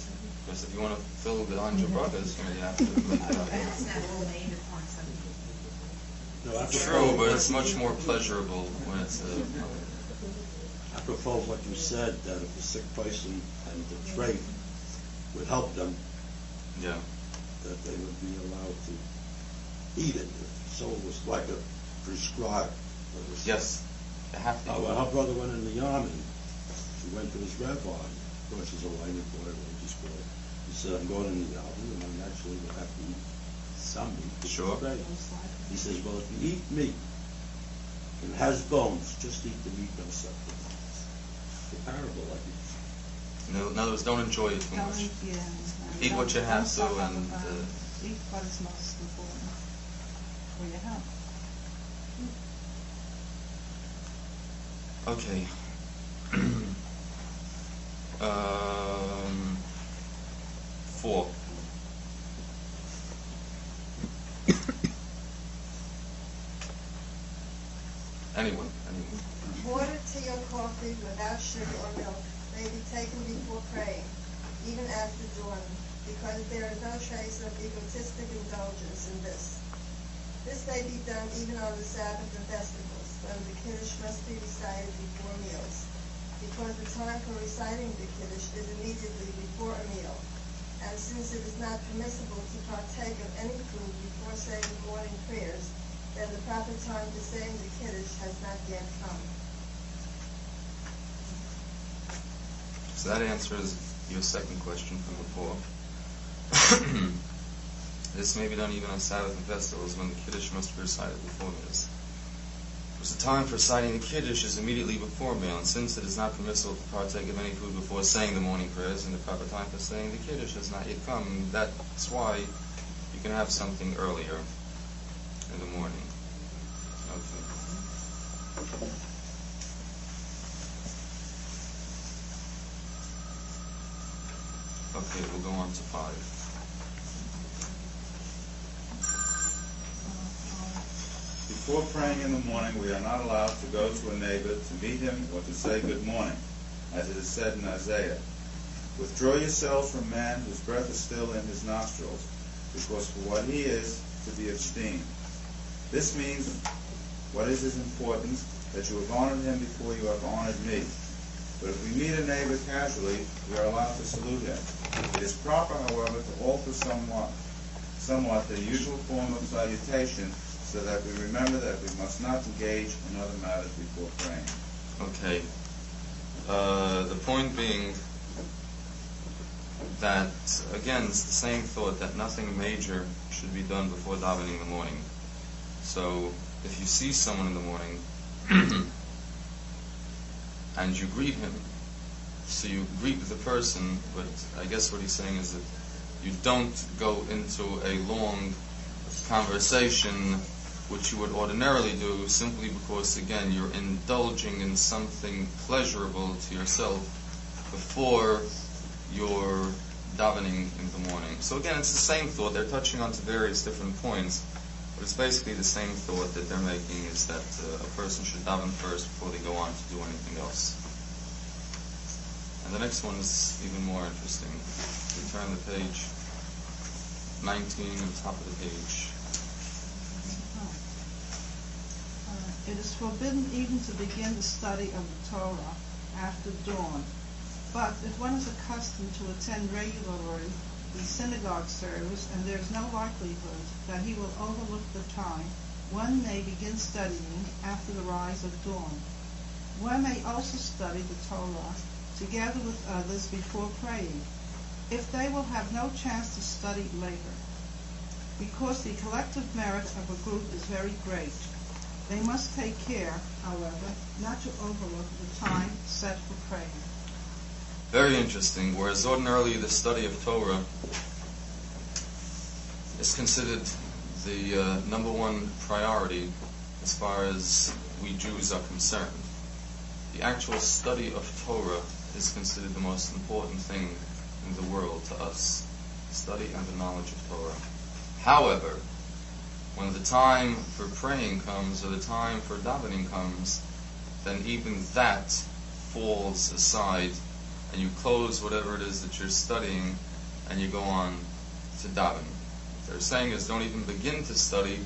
because if you want to fill the 100 brachas, you have to make it up. True, but it's much more pleasurable when it's. Apropos what you said, that if a sick person and the tray would help them, Yeah. that they would be allowed to eat it. So it was like a prescribed. Yes. You have to. Her brother went in the army. He went to his rabbi. Of course, he's a white boy, religious boy. He said, "I'm going in the army, and I naturally will have to eat some meat." Sure. He says, "Well, if you eat meat and has bones, just eat the meat, no substance." It's a parable, like it. In other words, don't enjoy it too much. Eat what you have to, and eat what is most important for your health. Okay. 4. Anyone. Water, tea, or coffee without sugar or milk may be taken before praying, even after dawning, because there is no trace of egotistic indulgence in this. This may be done even on the Sabbath and festivals, when the Kiddush must be recited before meals, because the time for reciting the Kiddush is immediately before a meal, and since it is not permissible to partake of any food before saying the morning prayers, then the proper time for saying the Kiddush has not yet come. So that answers your second question from before. This may be done even on Sabbath and festivals, when the Kiddush must be recited before meals. Because the time for reciting the Kiddush is immediately before meal, and since it is not permissible to partake of any food before saying the morning prayers, and the proper time for saying the Kiddush has not yet come, that's why you can have something earlier in the morning. Okay. Okay, we'll go on to 5. Before praying in the morning, we are not allowed to go to a neighbor to meet him or to say good morning, as it is said in Isaiah. Withdraw yourselves from man whose breath is still in his nostrils, because for what he is to be esteemed. This means what is his importance, that you have honored him before you have honored me. But if we meet a neighbor casually, we are allowed to salute him. It is proper, however, to alter somewhat the usual form of salutation, so that we remember that we must not engage in other matters before praying. Okay. The point being that, again, it's the same thought, that nothing major should be done before davening in the morning. So, if you see someone in the morning, and you greet him. So you greet the person, but I guess what he's saying is that you don't go into a long conversation, which you would ordinarily do, simply because, again, you're indulging in something pleasurable to yourself before your davening in the morning. So again, it's the same thought. They're touching on to various different points, but it's basically the same thought that they're making, is that a person should daven first before they go on to do anything else. And the next one is even more interesting. We turn the page 19 on the top of the page. It is forbidden even to begin the study of the Torah after dawn. But if one is accustomed to attend regularly the synagogue service, and there is no likelihood that he will overlook the time, one may begin studying after the rise of dawn. One may also study the Torah together with others before praying, if they will have no chance to study later, because the collective merit of a group is very great. They must take care, however, not to overlook the time set for praying. Very interesting. Whereas ordinarily the study of Torah is considered the number one priority as far as we Jews are concerned, the actual study of Torah is considered the most important thing in the world to us, the study and the knowledge of Torah. However, when the time for praying comes, or the time for davening comes, then even that falls aside, and you close whatever it is that you're studying, and you go on to daven. What they're saying is, don't even begin to study,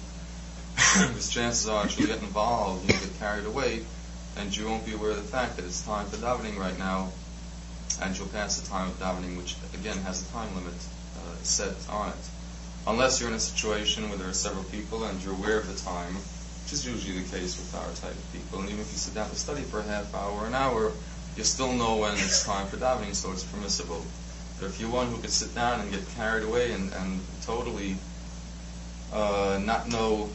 because chances are you'll get involved, you'll get carried away, and you won't be aware of the fact that it's time for davening right now, and you'll pass the time of davening, which again has a time limit set on it. Unless you're in a situation where there are several people and you're aware of the time, which is usually the case with our type of people. And even if you sit down to study for a half hour or an hour, you still know when it's time for davening, so it's permissible. But if you're one who could sit down and get carried away and totally not know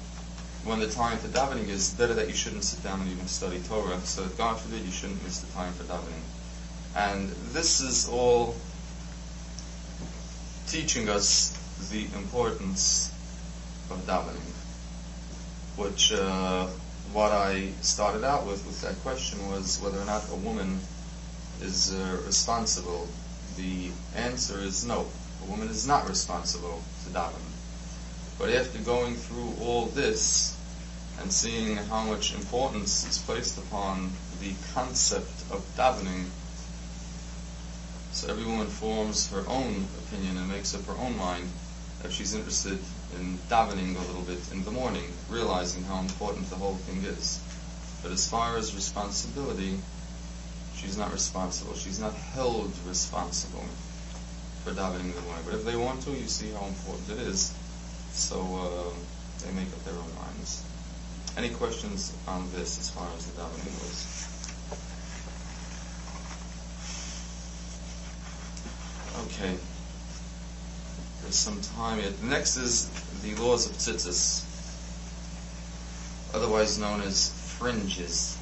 when the time for davening is, better that you shouldn't sit down and even study Torah, so that God forbid you shouldn't miss the time for davening. And this is all teaching us the importance of davening, which what I started out with that question was whether or not a woman is responsible. The answer is no. A woman is not responsible to daven. But after going through all this and seeing how much importance is placed upon the concept of davening, so every woman forms her own opinion and makes up her own mind if she's interested in davening a little bit in the morning, realizing how important the whole thing is. But as far as responsibility, she's not responsible. She's not held responsible for davening in the morning. But if they want to, you see how important it is. So they make up their own minds. Any questions on this as far as the davening goes? Okay. There's some time yet. The next is the laws of tzitzis, otherwise known as fringes,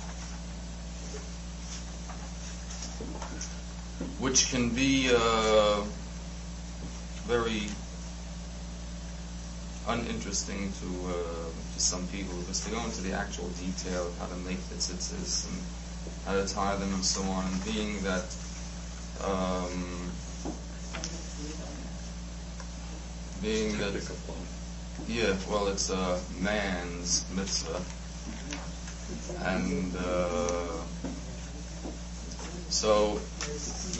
which can be very uninteresting to some people, because they go into the actual detail of how to make the tzitzis and how to tie them and so on, and being that yeah, well, it's a man's mitzvah, and so,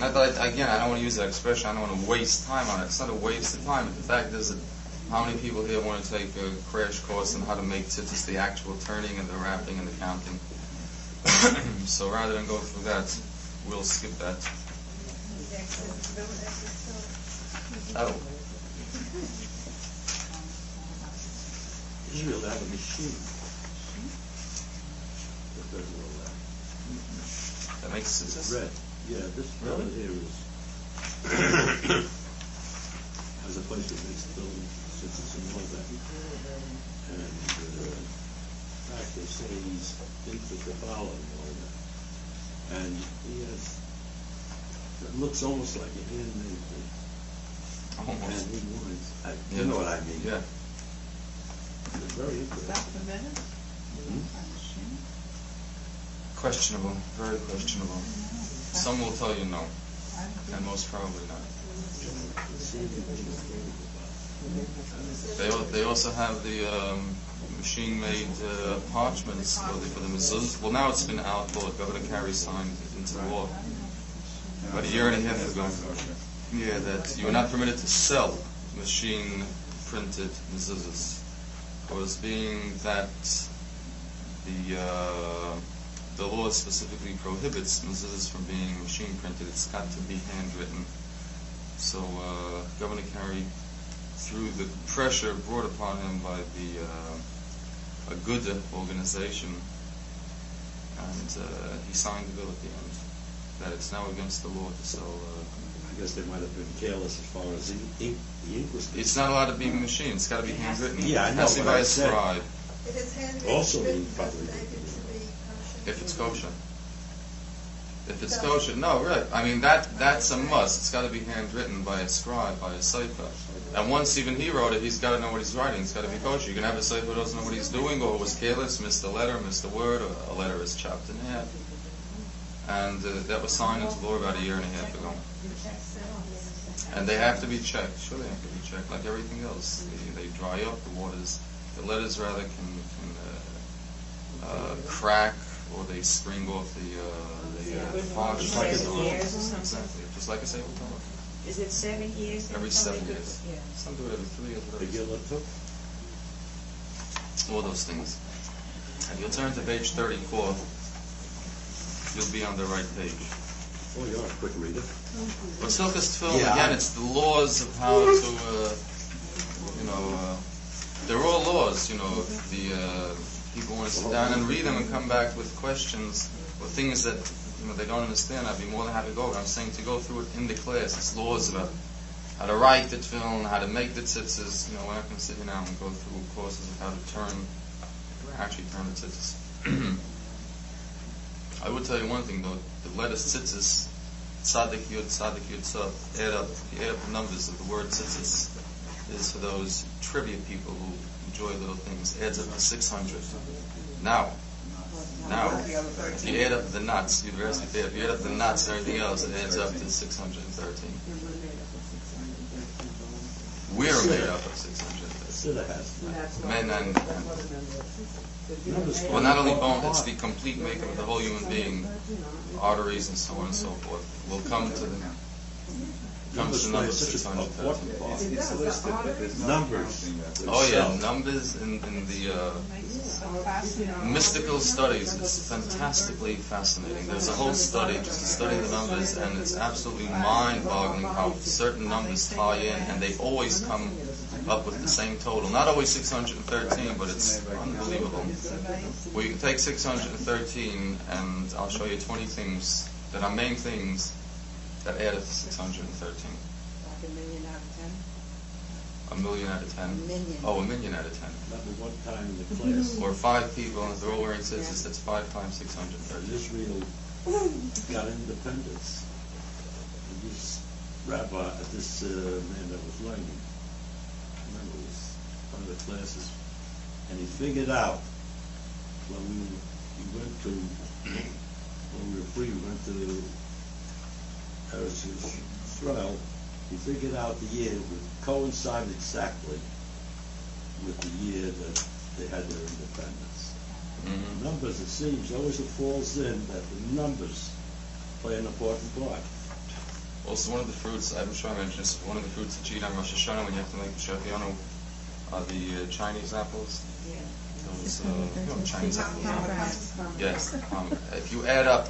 not that I don't want to use that expression, I don't want to waste time on it. It's not a waste of time, but the fact is that how many people here want to take a crash course on how to make tzitzis, the actual turning and the wrapping and the counting? So rather than go through that, we'll skip that. Oh. Israel have a machine that does all that. That makes sense. Red. Yeah, this fellow here is has a place that makes building cities and all that. And in fact, they say he's into Kabbalah and all that. and he has, it looks almost like a handmade thing. Almost. And he wants, you know what I mean? Yeah. It's very interesting. Is that permitted? Questionable, very questionable. Some will tell you no, and most probably not. They also have the machine-made parchments for the mezuzahs. Well, now it's been outlawed. Governor Carey signed it into law about a year and a half ago. Yeah, that you are not permitted to sell machine-printed mezuzahs, because being that the law specifically prohibits mezuzahs from being machine-printed. It's got to be handwritten. So Governor Carey, through the pressure brought upon him by the Aguda organization, and he signed the bill at the end, that it's now against the law to sell. I guess they might have been careless as far as the ink was concerned. It's not allowed to be machine. It's got to be handwritten. Yeah, I know, It has to be but by I a said- scribe. If it's handwritten, Also it's mean probably. taken to be kosher. If it's kosher. If it's kosher, no, right. I mean, that's a must. It's got to be handwritten by a scribe, by a sefer. And once even he wrote it, he's got to know what he's writing. It's got to be kosher. You can have a sefer who doesn't know what he's doing, or was careless, missed a letter, missed a word, or a letter is chopped in half. And that was signed into law about a year and a half ago. And they have to be checked. Sure, they have to be checked, like everything else. They dry up. The letters rather can crack, or they spring off the parchment. Just like 7 years or something? Exactly, just like I say with Torah. Is it 7 years? Every 7 years. Yeah. Some do it every 3 years. The Gila took. All those things. And you'll turn to page 34. You'll be on the right page. Oh, you're a quick reader. But Silkas Tefillin, Yeah. again, it's the laws of how to, they're all laws, the people want to sit down and read them and come back with questions or things that, they don't understand. I'd be more than happy to go. I'm saying to go through it in the class. It's laws about how to write the tefillin, how to make the tzitzis. We're not going to sit here now and go through courses of how to actually turn the tzitzis. I would tell you one thing though, the letters tzitzis, tzadik yud, tzad, add up the numbers of the word tzitzis is for those trivia people who enjoy little things, adds up to 600. Now, if you add up the nuts, if you add up the nuts and everything else, it adds up to 613. We're made up of 613. Men and well, not only bone, it's the complete makeup of the whole human being, arteries and so on and so forth. We'll come to the number 613. It's listed, but there's no Numbers. Oh yeah, numbers in the mystical studies is fantastically fascinating. There's a whole study just to study the numbers, and it's absolutely mind-boggling how certain numbers tie in, and they always come up with the same total. Not always 613, but it's unbelievable. Well, you can take 613, and I'll show you 20 things that are main things that add up to 613. Like a million out of 10? A million out of 10? Oh, a million out of 10. Remember one time in the class, Or 5 people, and if they're all wearing tzitzis, that's 5 times 613. Israel got independence. And this rabbi, this man that was learning, I remember it was one of the classes, and he figured out when we were free, we went to Eretz Yisrael, he figured out the year would coincide exactly with the year that they had their independence. Mm-hmm. Numbers, it seems, always it falls in that the numbers play an important part. Also, one of the fruits, I'm sure I mentioned this, one of the fruits that you eat on Rosh Hashanah when you have to make the shachianu are the Chinese apples. Those, Chinese apples. Yes. If you add up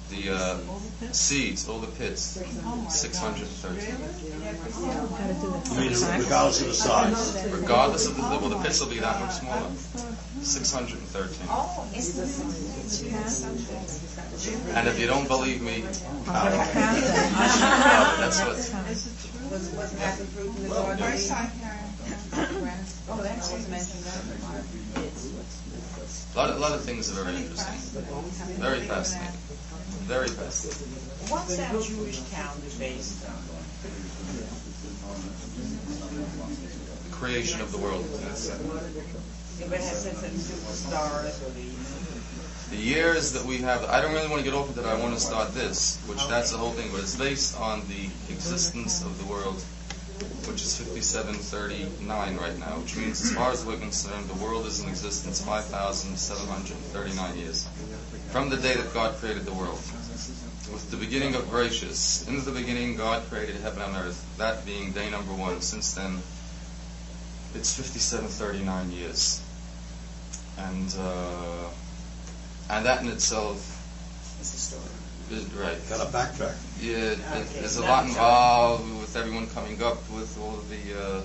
the seeds, all the pits, 613. You mean regardless of the size? Regardless of the pits will be that much smaller. 613. And if you don't believe me, that's what. Wasn't that the fruit in the garden? Oh, that's what's mentioned. A lot of things are very interesting, very fascinating. very best. What's that Jewish calendar based on? The creation of the world. Yes. If it has something to do with stars or the years that we have, I don't really want to get off into that. I want to start this, which that's the whole thing, but it's based on the existence of the world, which is 5739 right now, which means as far as we're concerned, the world is in existence 5,739 years. From the day that God created the world. With the beginning of gracious. In the beginning, God created heaven and earth, that being day number 1. Since then, it's 5739 years. And that in itself it's a story. Right. Got to backtrack. Yeah, there's a lot involved with everyone coming up with all of the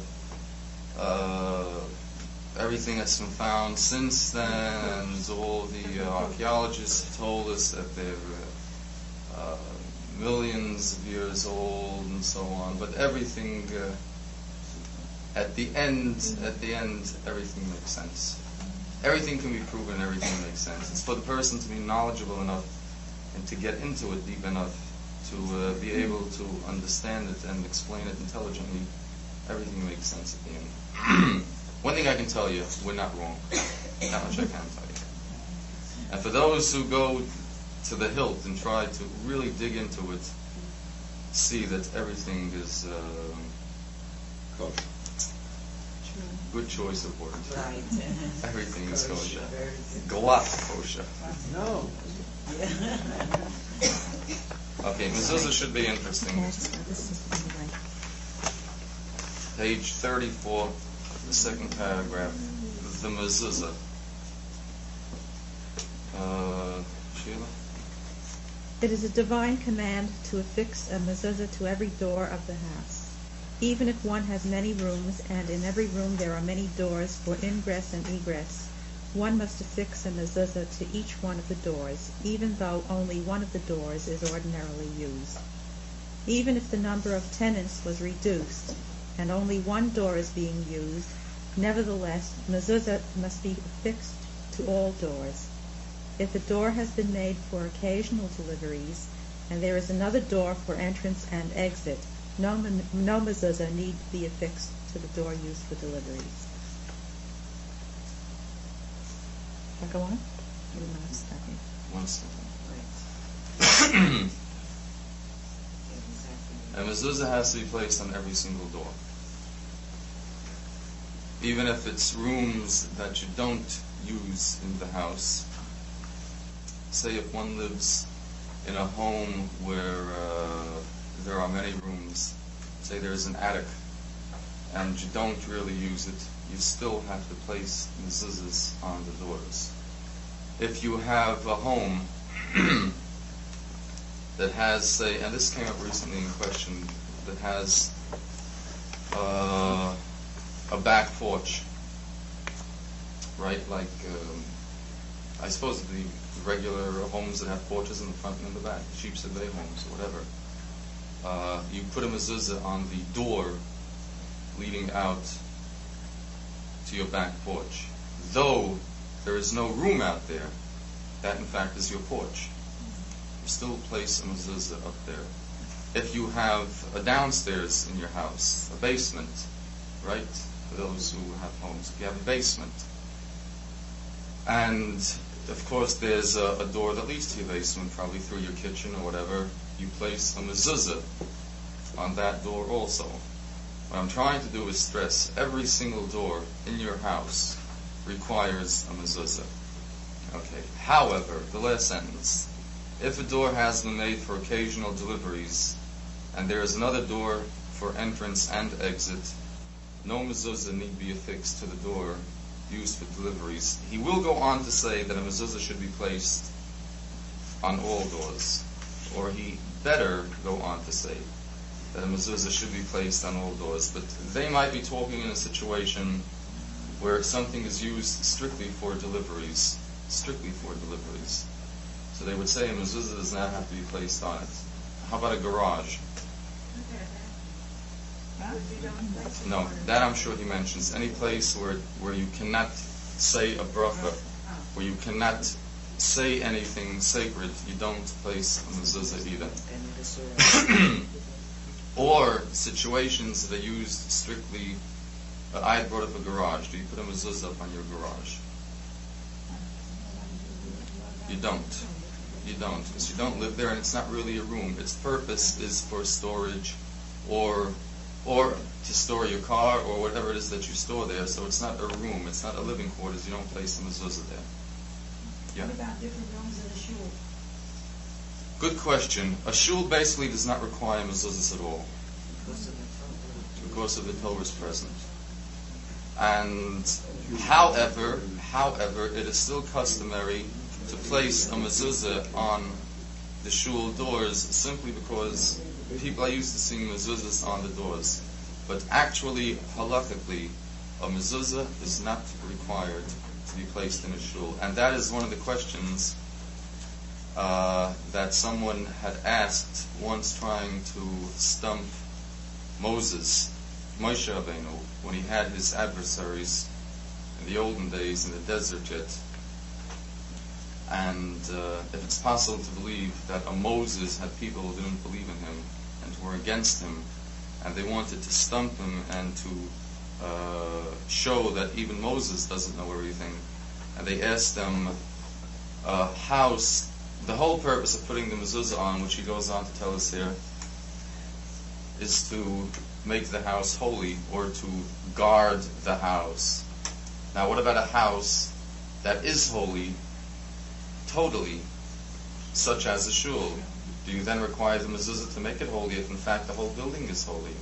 everything that's been found since then. All the archaeologists have told us that they're millions of years old and so on. But everything at the end, everything makes sense. Everything can be proven. Everything makes sense. It's for the person to be knowledgeable enough and to get into it deep enough to be able to understand it and explain it intelligently. Everything makes sense at the end. One thing I can tell you, we're not wrong. That much I can tell you. And for those who go to the hilt and try to really dig into it, see that everything is Kosher. good choice of words. Right. Everything is kosher. Glatt kosher. No. Okay, mezuzah should be interesting. Page 34, the second paragraph. The mezuzah. Sheila? It is a divine command to affix a mezuzah to every door of the house. Even if one has many rooms, and in every room there are many doors for ingress and egress, one must affix a mezuzah to each one of the doors, even though only one of the doors is ordinarily used. Even if the number of tenants was reduced, and only one door is being used, nevertheless, mezuzah must be affixed to all doors. If a door has been made for occasional deliveries, and there is another door for entrance and exit, no mezuzah need be affixed to the door used for deliveries. Shall I go on? One second. A mezuzah has to be placed on every single door. Even if it's rooms that you don't use in the house. Say if one lives in a home where there are many rooms, say there's an attic, and you don't really use it, you still have to place mezuzahs on the doors. If you have a home that has, say, and this came up recently in question, that has a back porch, right? Like, I suppose the regular homes that have porches in the front and in the back, sheep's and bay homes, or whatever. You put a mezuzah on the door leading out to your back porch. Though there is no room out there, that in fact is your porch. You still place a mezuzah up there. If you have a downstairs in your house, a basement, right? For those who have homes, if you have a basement, and of course there's a door that leads to your basement, probably through your kitchen or whatever, you place a mezuzah on that door also. What I'm trying to do is stress every single door in your house requires a mezuzah. Okay. However, the last sentence, if a door has been made for occasional deliveries, and there is another door for entrance and exit, no mezuzah need be affixed to the door used for deliveries. He will go on to say that a mezuzah should be placed on all doors, or he better go on to say that a mezuzah should be placed on all doors. But they might be talking in a situation where something is used strictly for deliveries. So they would say a mezuzah does not have to be placed on it. How about a garage? No, that I'm sure he mentions. Any place where you cannot say a bracha, where you cannot say anything sacred, you don't place a mezuzah either. Or situations that are used strictly. I had brought up a garage. Do you put a mezuzah up on your garage? You don't. You don't, because you don't live there, and it's not really a room. Its purpose is for storage, or to store your car, or whatever it is that you store there. So it's not a room. It's not a living quarters. You don't place a mezuzah there. Yeah. What about different rooms in the shul? Good question. A shul basically does not require mezuzahs at all, because of the Torah's present. And however, it is still customary to place a mezuzah on the shul doors, simply because people are used to seeing mezuzahs on the doors. But actually, halakhically, a mezuzah is not required to be placed in a shul. And that is one of the questions that someone had asked once, trying to stump Moses, Moshe Rabbeinu, when he had his adversaries in the olden days in the desert yet. And if it's possible to believe that a Moses had people who didn't believe in him and who were against him, and they wanted to stump him and to show that even Moses doesn't know everything, and they asked him the whole purpose of putting the mezuzah on, which he goes on to tell us here, is to make the house holy, or to guard the house. Now, what about a house that is holy totally, such as a shul? Do you then require the mezuzah to make it holy if in fact the whole building is holy?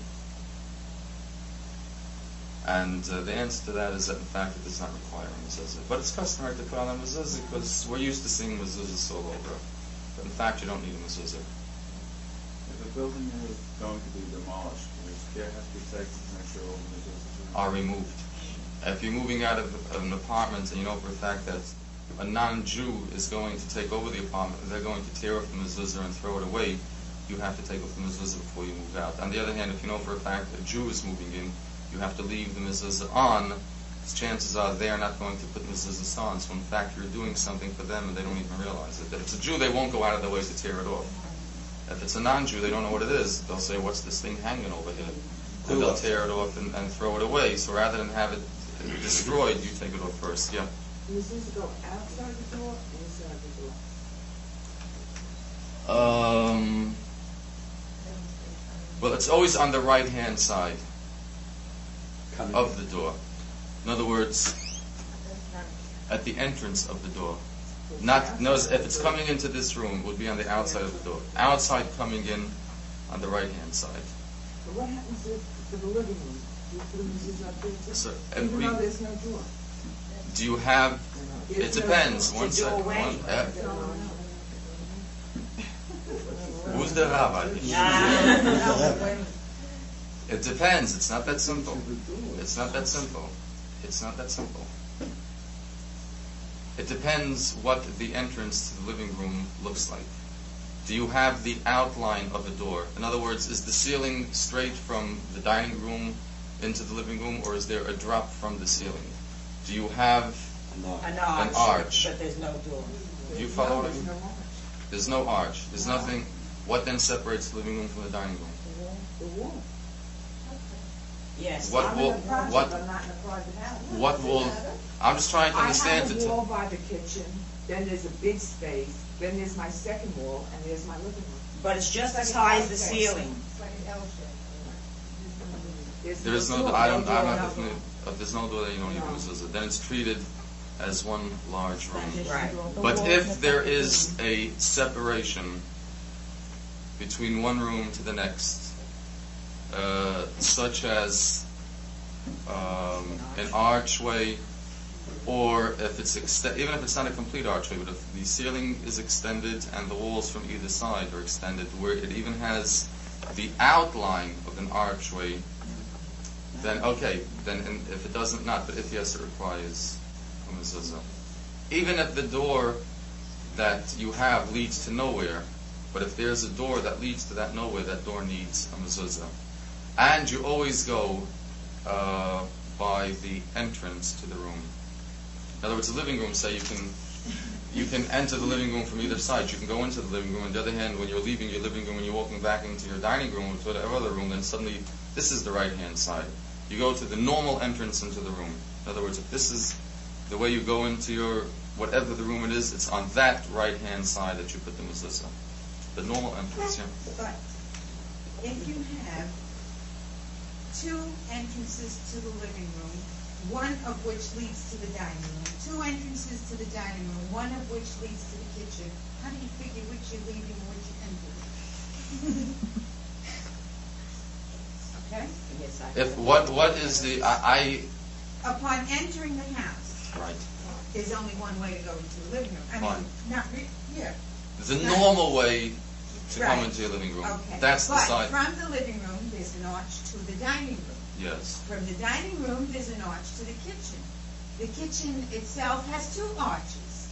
And the answer to that is that in fact it does not require a mezuzah. But it's customary to put on a mezuzah because we're used to seeing mezuzahs all over. But in fact you don't need a mezuzah. If a building is going to be demolished, does care have to be taken to make sure all the mezuzahs are removed. If you're moving out of an apartment and you know for a fact that a non-Jew is going to take over the apartment, they're going to tear off the mezuzah and throw it away, you have to take off the mezuzah before you move out. On the other hand, if you know for a fact a Jew is moving in, you have to leave the mezuzah on, because chances are they are not going to put mezuzahs on, so in fact you're doing something for them and they don't even realize it. If it's a Jew, they won't go out of their way to tear it off. If it's a non-Jew, they don't know what it is. They'll say, what's this thing hanging over here? And they'll tear it off and throw it away. So rather than have it destroyed, you take it off first. Yeah? Does this go outside the door or inside the door? Well, it's always on the right-hand side of the door. In other words, at the entrance of the door. If it's coming into this room, it would be on the outside of the door. Outside coming in on the right-hand side. But what happens to the living room? Do you put mezuzah up there too? So, even though there's no door? Do you have... It depends. One second. Who's the rabbi? It depends. It's not that simple. It's not that simple. It's not that simple. It depends what the entrance to the living room looks like. Do you have the outline of a door? In other words, is the ceiling straight from the dining room into the living room, or is there a drop from the ceiling? Do you have an arch? But there's no door. Do you follow me? There's no arch. There's nothing. What then separates the living room from the dining room? The wall. Yes. What wall? What wall? I'm just trying to understand I have a wall by the kitchen, then there's a big space, then there's my second wall, and there's my living room. But it's just as high as the ceiling. It's like an L shape. There is no. I'm not definitely. If there's no door, then you don't need a mezuzah. Then it's treated as one large room. Right. But if there is a separation between one room to the next, such as an archway, or if it's even if it's not a complete archway, but if the ceiling is extended and the walls from either side are extended, where it even has the outline of an archway, then okay, then if it doesn't not, but if yes, it requires a mezuzah. Even if the door that you have leads to nowhere, but if there's a door that leads to that nowhere, that door needs a mezuzah. And you always go by the entrance to the room. In other words, the living room, say you can you can enter the living room from either side. You can go into the living room. On the other hand, when you're leaving your living room, when you're walking back into your dining room or to whatever other room, then suddenly this is the right-hand side. You go to the normal entrance into the room. In other words, if this is the way you go into your, whatever the room it is, it's on that right-hand side that you put the mezuzah. The normal entrance, yeah. But if you have two entrances to the living room, one of which leads to the dining room, two entrances to the dining room, one of which leads to the kitchen, how do you figure which you're leaving and which you're entering? Okay? Yes, If what is the Upon entering the house, right? there's only one way to go into the living room. I Fine. mean, not yeah. The normal way to come into your living room. Okay. That's the but side. from the living room, there's an arch to the dining room. Yes. From the dining room, there's an arch to the kitchen. The kitchen itself has two arches.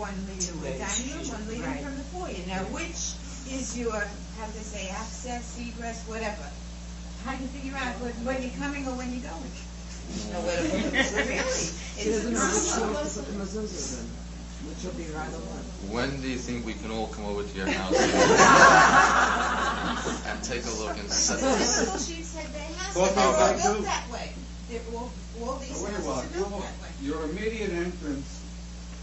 One leading from the dining room, one leading from the foyer. Now, which is your, how do they say, access, egress, whatever? How do you figure out when you're coming or when you're going? No, where to put the mezuzah. Which will be right away. When do you think we can all come over to your house and take a look and set this? She said they have Well, they're all I built do. that way. They're all these Wait a houses while. are built that way. Your immediate entrance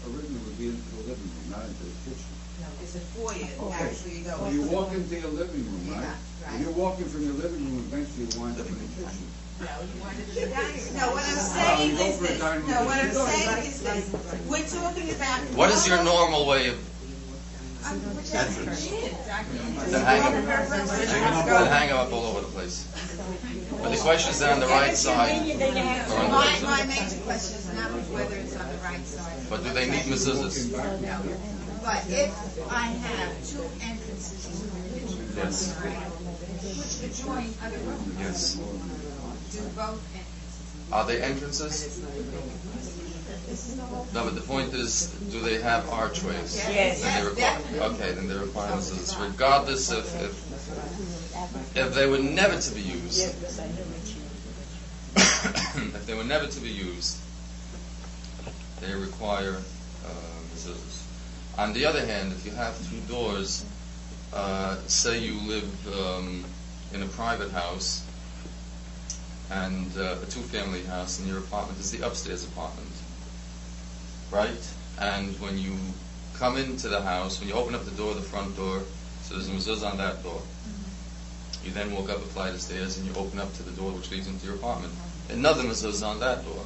originally would be into the living room, not into the kitchen. No, it's a foyer, Okay. actually, you go. Well, you walk into your living room, right? Yeah, right. When you're walking from your living room, eventually you wind up in the kitchen. No, you want to do the dining room. No, what I'm saying is this. No, what I'm saying is this. We're talking about. What is your normal way of entrance? then hang up all over the place? But the question is, on the right side or on the left side? My major question is not whether it's on the right side. But do they need mezuzahs? No. But if I have two entrances to the kitchen, Yes. which adjoin other rooms, Yes. do both entrances. Are they entrances? No, but the point is, do they have archways? Yes. Then they require, okay, then they require mezuzahs, regardless if they were never to be used. If they were never to be used, they require mezuzahs. On the other hand, if you have two doors, say you live in a private house and a two-family house, and your apartment is the upstairs apartment, right? And when you come into the house, when you open up the door, the front door, so there's a mezuzah on that door. You then walk up a flight of stairs and you open up to the door which leads into your apartment. Another mezuzah on that door.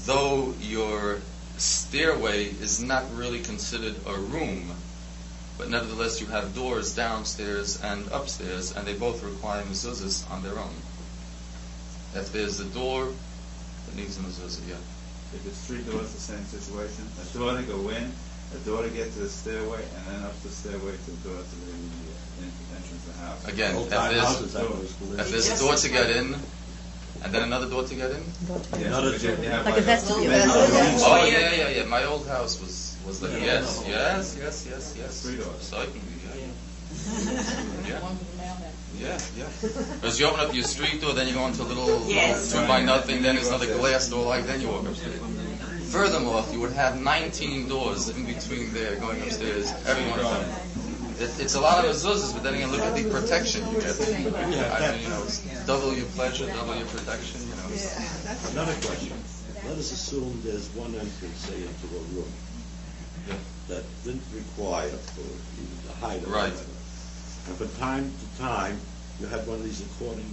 Though your stairway is not really considered a room, but nevertheless you have doors downstairs and upstairs, and they both require mezuzahs on their own. If there's a door that needs a mezuzah, yeah. If it's three doors, the same situation. A door to go in, a door to get to the stairway, and then up the stairway to the door to the entrance of the house. Again, if there's a door to get in, and then another door to get in? Another door. Like a vestibule. Oh, yeah. My old house was like, yes. Three doors. Certainly, yeah. Because you open up your street door, then you go into a little 2x0, then there's another glass door like then you walk upstairs. Furthermore, you would have 19 doors in between there going upstairs, every one of them. It's a lot of mezuzahs, but then again, look at the protection you get. I mean, it's double your pleasure, double your protection, Another question. Let us assume there's one entrance, say, into a room that didn't require for the height of Right. it. And from time to time, you have one of these according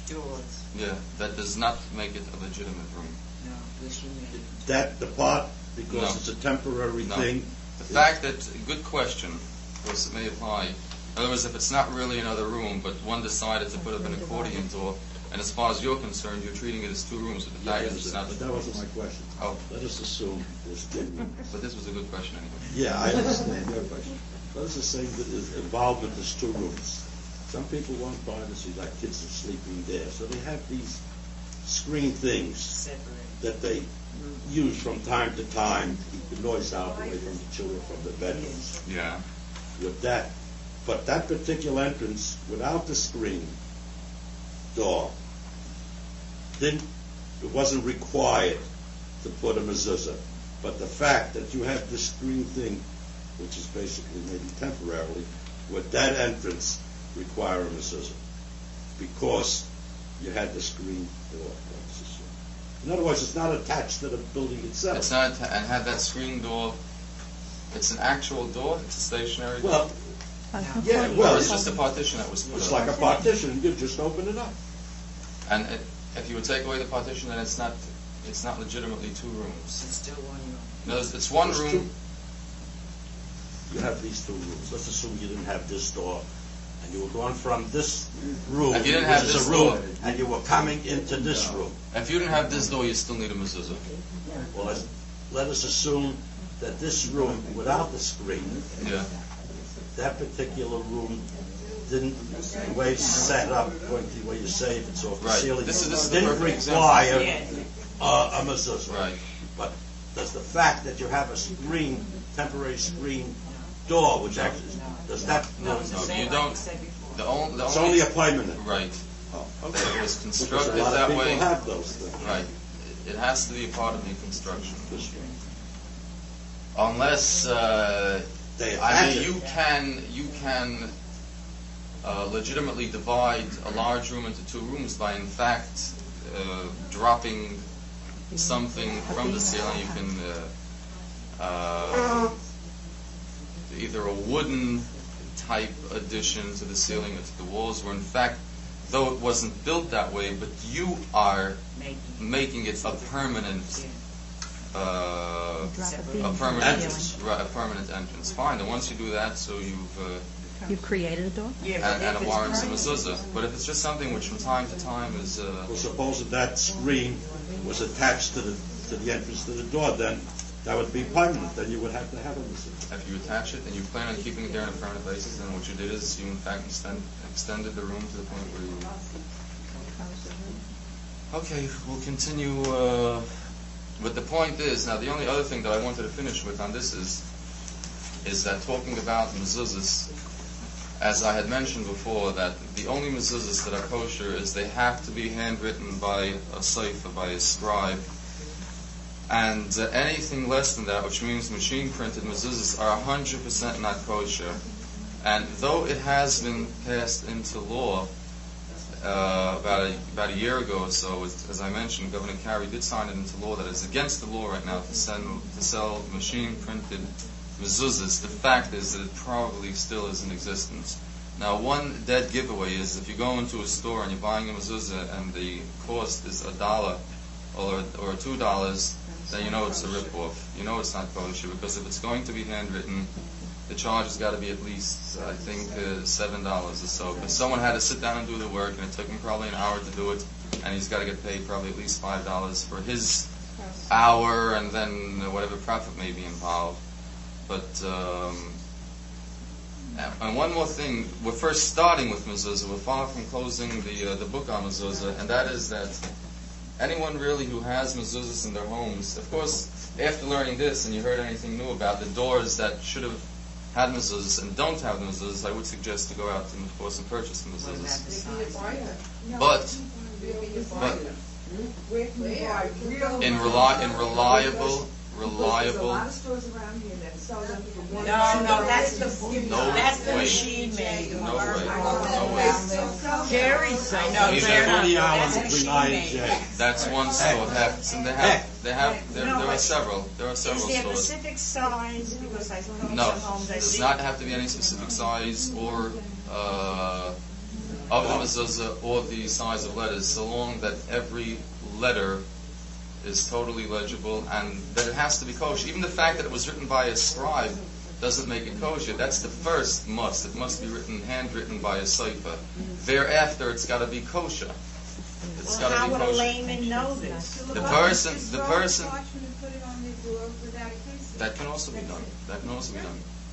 Doors. Yeah, that does not make it a legitimate room. No, this you made. that depart because No. it's a temporary No. thing. The fact that, good question, of course it may apply. In other words, if it's not really another room, but one decided to put up an accordion door, and as far as you're concerned, you're treating it as two rooms, but the fact is it's not. But that wasn't my question. Oh. Let us assume there's two rooms. But this was a good question anyway. Yeah, I understand your question. Let us assume that the involvement is two rooms. Some people want privacy, like kids are sleeping there, so they have these screen things Separate. that they use from time to time, keep the noise out away from the children from the bedrooms. Yeah. With that, but that particular entrance, without the screen door, then it wasn't required to put a mezuzah. But the fact that you have this screen thing, which is basically maybe temporarily, would that entrance require a mezuzah? Because you had the screen door. In other words, it's not attached to the building itself. It's not, and had that screen door. It's an actual door. It's a stationary door. Well, yeah, well, it's just a partition that was put it's up. like a partition. You just open it up. And if you would take away the partition, then it's not legitimately 2 rooms. It's still 1 room. No, it's 1 room. You have these 2 rooms. Let's assume you didn't have this door, and you were going from this room, If you didn't have which this is a room, door, and you were coming into this room. If you didn't have this door, you still need a mezuzah. Well, let us assume that this room, without the screen, Yeah. that particular room didn't, the way it's set up, according to the way you say if it's off the Right. ceiling, This is the didn't perfect require example. a mezuzah. Right. But does the fact that you have a screen, temporary screen door, which actually, does that? No, you don't. It's only a permanent. Right. Oh, It was constructed because a lot that of people way. have those things. Right. It has to be a part of the construction. Unless, you can legitimately divide a large room into 2 rooms by, in fact, dropping something from the ceiling. You can either a wooden type addition to the ceiling or to the walls, where in fact, though it wasn't built that way, but you are making it a permanent entrance. Fine. And once you do that, so You've created a door? and it warrants a mezuzah. But if it's just something which from time to time is Well, suppose that screen was attached to the entrance to the door, then that would be permanent. Then you would have to have a mezuzah. if you attach it and you plan on keeping it there on a permanent basis, then what you did is you in fact extended the room to the point where you. Okay, we'll continue. But the point is, now the only other thing that I wanted to finish with on this is that talking about mezuzahs, as I had mentioned before, that the only mezuzahs that are kosher is they have to be handwritten by a sefer, by a scribe. And anything less than that, which means machine-printed mezuzahs, are 100% not kosher. And though it has been passed into law about a year ago or so, as I mentioned, Governor Carey did sign it into law that it's against the law right now to sell machine-printed mezuzahs. The fact is that it probably still is in existence. Now, one dead giveaway is if you go into a store and you're buying a mezuzah and the cost is $1 or $2, then you know it's a rip-off. You know it's not kosher, because if it's going to be handwritten, the charge has got to be at least, I think, $7 or so. Because someone had to sit down and do the work, and it took him probably an hour to do it, and he's got to get paid probably at least $5 for his hour, and then whatever profit may be involved. But, and one more thing, we're first starting with mezuzah. We're far from closing the book on mezuzah, and that is that anyone really who has mezuzahs in their homes, of course, after learning this and you heard anything new about the doors that should have had mezuzahs and don't have the mezuzahs, I would suggest to go out and, of course, and purchase the mezuzahs. But in reliable. There's a lot of stores around here that sell them for $1. No, that's the way. machine made. No way. Jerry's. I know. These are 20 hours between I and J. That's one store. There are several. There are several Is there stores. specific size? Because I know No, some homes I does see. not have to be any specific size or of the mezuzah or the size of letters, so long that every letter is totally legible and that it has to be kosher. Even the fact that it was written by a scribe doesn't make it kosher. That's the first must. It must be handwritten by a sefer. Thereafter, it's got to be kosher. It's got to How be would a kosher. layman know this? The person. That can also be done.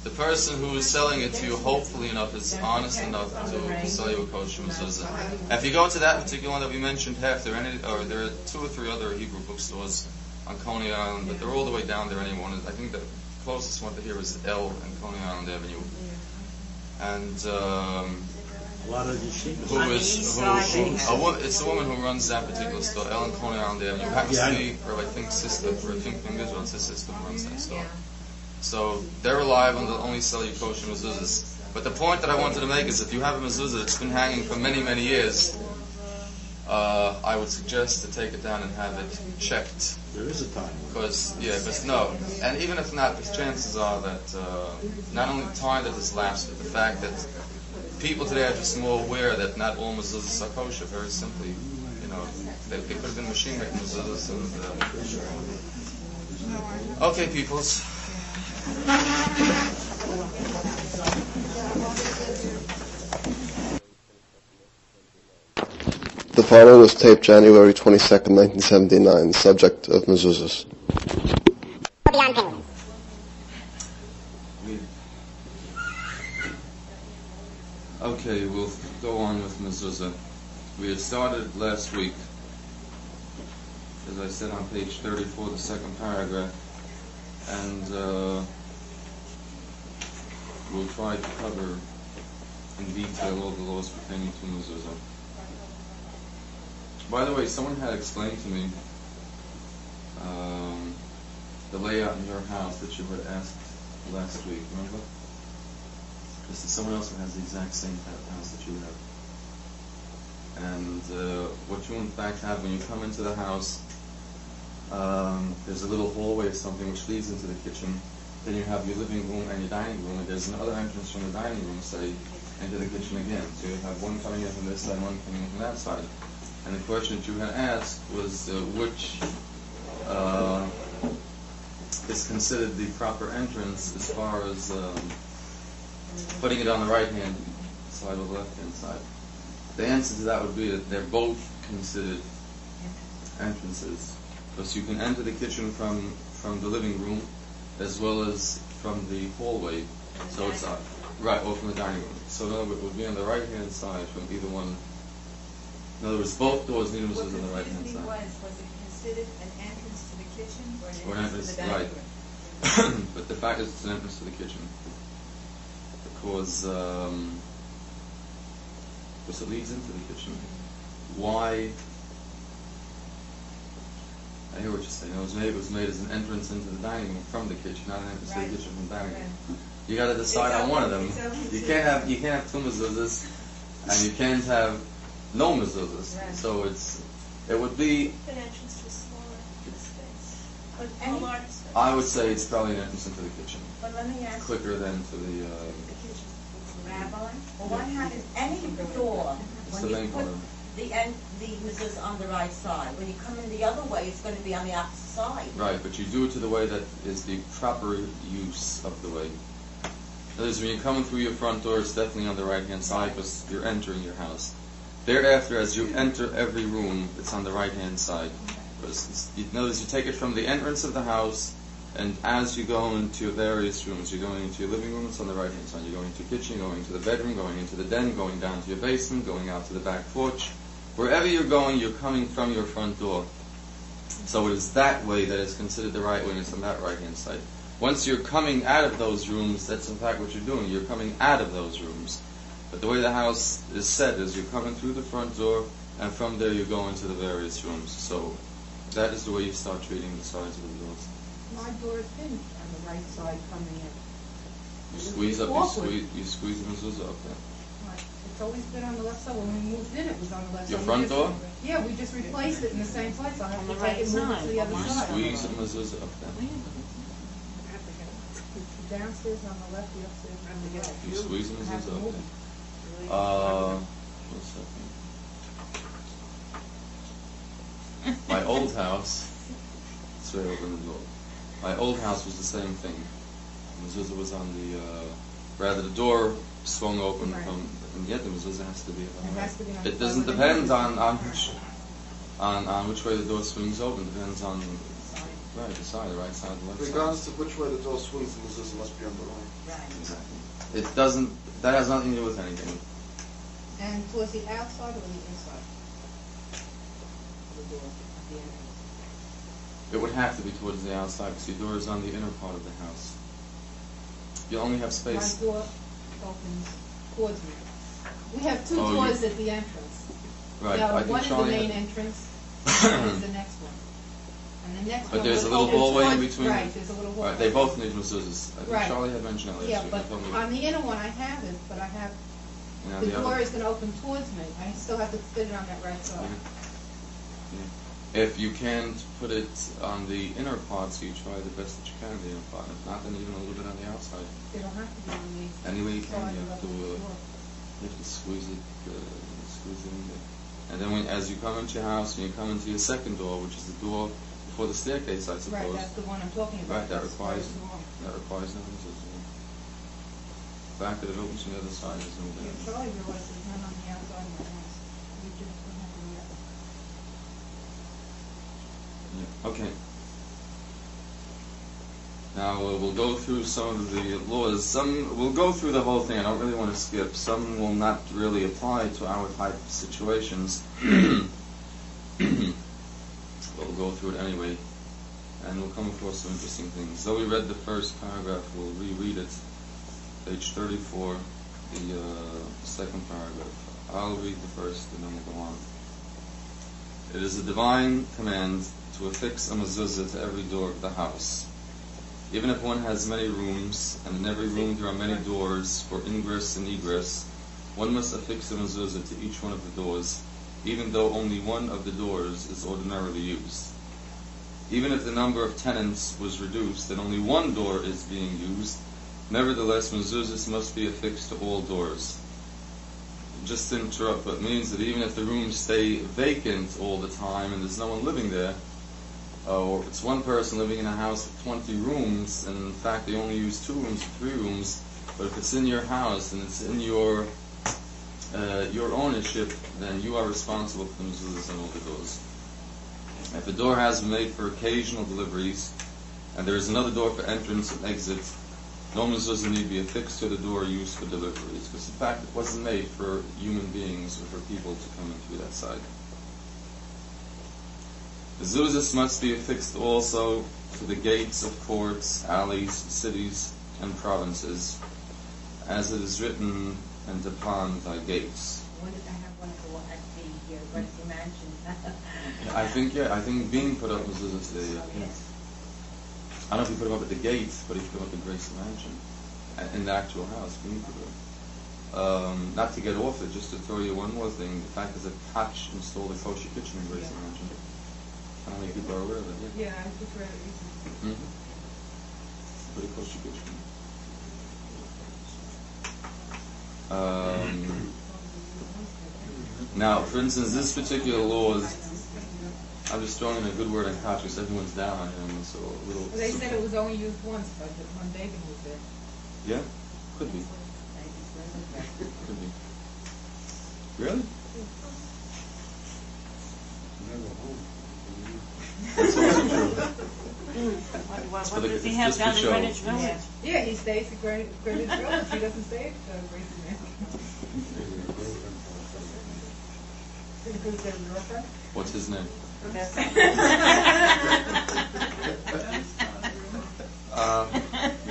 The person who is selling it to you, hopefully enough, is honest enough to sell you a kosher mezuzah. If you go to that particular one that we mentioned, there are 2 or 3 other Hebrew bookstores on Coney Island, but they're all the way down there. Anyone, I think the closest one to here is L and Coney Island Avenue. And A lot of yeshivas. It's a woman who runs that particular store, Ellen Coney Island Avenue. It happens to be her, I think, sister, or I think in Israel, it's his sister who runs that store. So they're reliable and they'll only sell you kosher mezuzahs. But the point that I wanted to make is if you have a mezuzah that's been hanging for many, many years, I would suggest to take it down and have it checked. There is a time. Because and even if not, the chances are that not only time that has lapsed, but the fact that people today are just more aware that not all mezuzahs are kosher. Very simply, they could have been machine-made mezuzahs. Okay, peoples. The following was taped January 22nd, 1979, subject of mezuzahs. Okay, we'll go on with mezuzah. We had started last week, as I said, on page 34, the second paragraph, and we'll try to cover in detail all the laws pertaining to mezuzah. By the way, someone had explained to me the layout in your house that you had asked last week, remember? Because there's someone else who has the exact same type of house that you have. And what you in fact have when you come into the house, there's a little hallway or something which leads into the kitchen. Then you have your living room and your dining room, and there's another entrance from the dining room, say, into the kitchen again. So you have one coming in from this side and one coming in from that side. And the question that you had asked was which is considered the proper entrance as far as putting it on the right-hand side or the left-hand side. The answer to that would be that they're both considered entrances, because you can enter the kitchen from the living room as well as from the hallway. So it's right, or from the dining room. So in other words, it would be on the right-hand side from either one. In other words, both doors need mezuzah on the right-hand side. Was it considered an entrance to the kitchen or an entrance to the right. dining room? But the fact is it's an entrance to the kitchen. Because it leads into the kitchen. Why? I hear what you're saying. It was made as an entrance into the dining room from the kitchen, not an entrance to the kitchen from the dining room. You got to decide on one of them. You can't have two mezuzahs, and you can't have no mezuzahs. So it would be. An entrance to a smaller space. A larger space. I would say it's probably an entrance into the kitchen. But let me ask quicker than to the kitchen. Rabbi, well, what happens? Any door when you put the mezuzah on the right side. When you come in the other way, it's going to be on the opposite side. Right, but you do it to the way that is the proper use of the way. In other words, when you're coming through your front door, it's definitely on the right-hand side because you're entering your house. Thereafter, as you enter every room, it's on the right-hand side. In other words, you take it from the entrance of the house, and as you go into your various rooms, you're going into your living room, it's on the right-hand side. You're going into your kitchen, going into the bedroom, going into the den, going down to your basement, going out to the back porch. Wherever you're going, you're coming from your front door. So it is that way that is considered the right way, and it's on that right-hand side. Once you're coming out of those rooms, that's in fact what you're doing. You're coming out of those rooms. But the way the house is set is you're coming through the front door, and from there you go into the various rooms. So that is the way you start treating the sides of the doors. My door's been on the right side coming in. You squeeze the mezuzah up there. It's always been on the left side. When we moved in, it was on the left Your side. front door? Yeah, we just replaced it in the same place. I have to right take it and move it to the other You side. squeeze the mezuzah up there. Downstairs on the left, the upstairs on the right. You squeeze the I have to mezuzah up move there. it. 1 second. My old house, straight open the door. My old house was the same thing. The mezuzah was on the, the door swung open from, and yet the mezuzah has to be on the right. It doesn't depend on which way the door swings open. It depends on the right side, the right side, the left side. Regardless of which way the door swings, the mezuzah must be on the right. Right. Exactly. It doesn't. That has nothing to do with anything. And towards the outside or the inside? The door at the entrance. It would have to be towards the outside because the door is on the inner part of the house. You only have space. My door opens towards me. We have two Oh, doors at the entrance. Right. So I think one is the Charlie main had- entrance, and is the next one. And the next But one there's a would little open hallway in towards- between. Right, there's a little hallway. Right, they both need mezuzahs. I think Right. Charlie had mentioned that last Yeah, week. but He told me. on the inner one I haven't, but I have, And on the the door other- is gonna open towards me. I still have to fit it on that right side. Yeah. If you can't put it on the inner part, so you try the best that you can the inner part. If not, then even a little bit on the outside. They don't have to be on the. Any way you can, side you of have the to door. squeeze it in there. And then as you come into your house, and you come into your second door, which is the door before the staircase, I suppose. Right, that's the one I'm talking about. Right, that That's requires the door. no mezuzah. The fact that it opens from the other side is no Yeah, difference. Charlie realized there's none on the outside of my house. We just don't have to yet. Yeah. Okay. Now we'll go through some of the laws. Some we'll go through the whole thing. I don't really want to skip. Some will not really apply to our type of situations. We'll go through it anyway, and we'll come across some interesting things. Though we read the first paragraph, we'll reread it. Page 34, the second paragraph. I'll read the first, and then we'll go on. It is a divine command to affix a mezuzah to every door of the house. Even if one has many rooms, and in every room there are many doors for ingress and egress, one must affix a mezuzah to each one of the doors, even though only one of the doors is ordinarily used. Even if the number of tenants was reduced and only one door is being used, nevertheless mezuzahs must be affixed to all doors. Just to interrupt, but it means that even if the rooms stay vacant all the time and there's no one living there, or if it's one person living in a house with 20 rooms, and in fact they only use 2 rooms or 3 rooms, but if it's in your house and it's in your ownership, then you are responsible for the mezuzahs on all the doors. If a door has been made for occasional deliveries, and there is another door for entrance and exit, no mezuzah need be affixed to the door used for deliveries, because in fact it wasn't made for human beings or for people to come in through that side. Mezuzahs must be affixed also to the gates of courts, alleys, cities, and provinces, as it is written, and upon thy gates. When did I have one for at the Gracie Mansion? I think being put up mezuzahs today. Yeah. I don't know if you put them up at the gate, but if you put them up at Gracie Mansion, in the actual house, being put up. Not to get off it, just to throw you one more thing. The fact is that Koch installed a kosher kitchen in Gracie Mansion. How many people are aware of it? Yeah, I just read it recently. Put a kosher kitchen. Now, for instance, this particular law is, I'm just throwing in a good word on Koch because everyone's down on him, so a little... Well, they said it was only used once, but when David was there. Yeah? Could be. Could be. Really? That's also true. What does he have down in Greenwich Village? Yeah, he stays at Greenwich Village. He doesn't stay at Gracie Mansion. What's his name?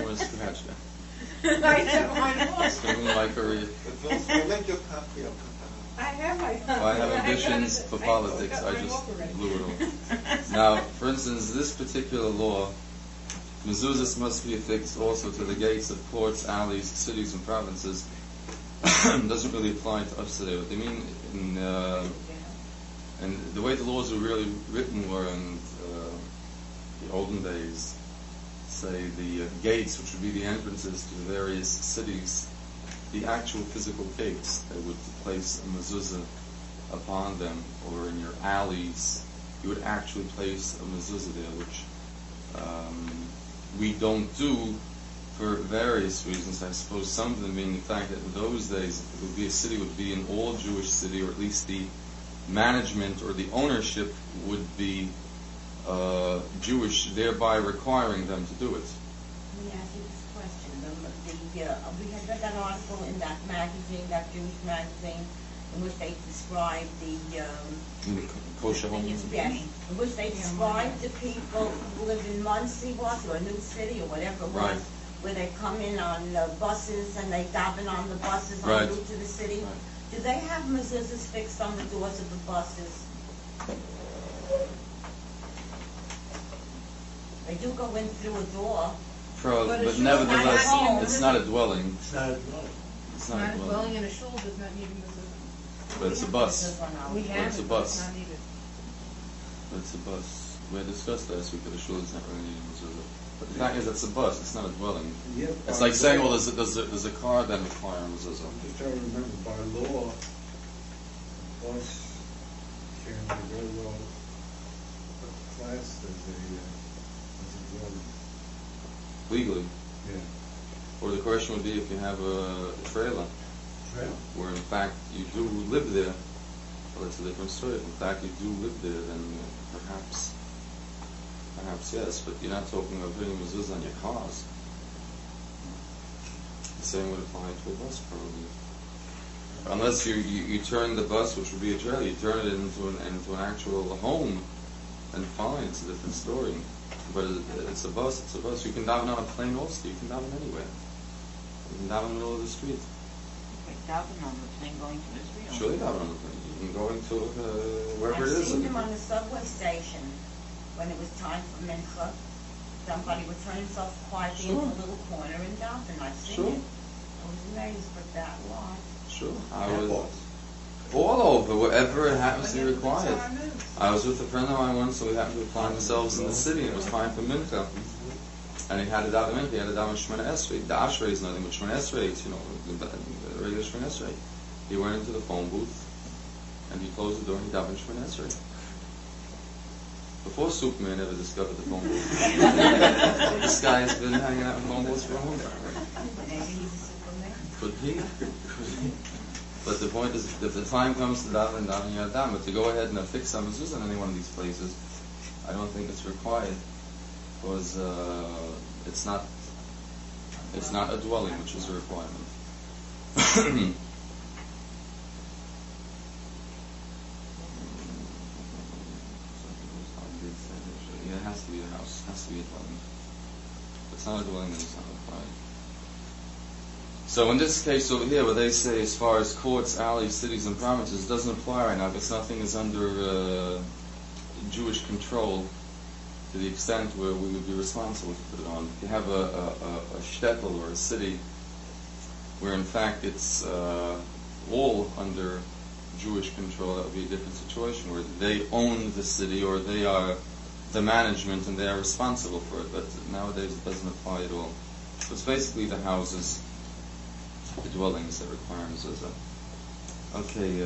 What is scratch there? My career. I have my I have ambitions for politics. I just blew it all. Now, for instance, this particular law, mezuzahs must be affixed also to the gates of courts, alleys, cities, and provinces. Doesn't really apply to us today. What they mean and the way the laws were really written were in the olden days, say the gates, which would be the entrances to the various cities, the actual physical gates, they would place a mezuzah upon them, or in your alleys, you would actually place a mezuzah there, which we don't do for various reasons. I suppose some of them being the fact that in those days, if it would be a city, would be an all-Jewish city, or at least the management or the ownership would be Jewish, thereby requiring them to do it. Let me ask you this question. We had read that article in that magazine, that Jewish magazine, in which they described the kosher homes. Yes, in which they described the people who live in Muncie, or New City, or whatever it was, Right. where they come in on buses and they daven on the buses Right. en route to the city. Do they have mezuzahs fixed on the doors of the buses? They do go in through a door. But nevertheless, it's not a dwelling. It's not a dwelling. It's not a dwelling. in a shul does not need a mezuzah. But it's a bus. We But have it's a it, but bus. it's not needed. But it's a bus. We had discussed last week that a shul is not really needing mezuzah. But the fact is, it's a bus. It's not a dwelling. Yeah, It's by like saying, law- well, there's a car that requires a mezuzah. I'm just trying to remember, by law, bus can be very well classed as a dwelling. Legally. Yeah. Or the question would be if you have a trailer, where in fact you do live there. Well, it's a different story. If in fact you do live there, then perhaps yes, but you're not talking about putting mezuzah on your cars. The same would apply to a bus, probably. Unless you turn the bus, which would be a trailer, you turn it into an actual home, then fine, it's a different story. But it's a bus. You can daven on a plane also. You can daven anywhere. You can daven in the middle of the street. Daven on the plane going to Israel. Surely daven on the plane. You can go into wherever it is. I've seen them on the subway station when it was time for Mincha. Somebody would turn himself quietly into a little corner and daven. I've seen it. I was amazed, but that lot. Sure. I was all over, wherever it happens to be required. I was with a friend of mine once, so we happened to find ourselves in the city, and it was time for Mincha. And he had a daven Mincha, he had a daven Shemona Esrei. The Ashrei is nothing but Shemona Esrei, it's, the regular Shemona Esrei. He went into the phone booth, and he closed the door, and he davened Shemona Esrei. Before Superman ever discovered the phone booth. This guy has been hanging out in phone booths for a long time. Maybe he's a Superman. Could be. But the point is, if the time comes to daven, you have daven. But to go ahead and affix a mezuzah in any one of these places, I don't think it's required, because it's not a dwelling, which is a requirement. Yeah, it has to be a house. It has to be a dwelling. If it's not a dwelling, then it's not required. So in this case over here, where they say as far as courts, alleys, cities, and provinces, it doesn't apply right now because nothing is under Jewish control to the extent where we would be responsible to put it on. If you have a shtetl or a city where in fact it's all under Jewish control, that would be a different situation where they own the city or they are the management and they are responsible for it. But nowadays it doesn't apply at all. So it's basically the houses, the dwellings that require mezuzah. Okay,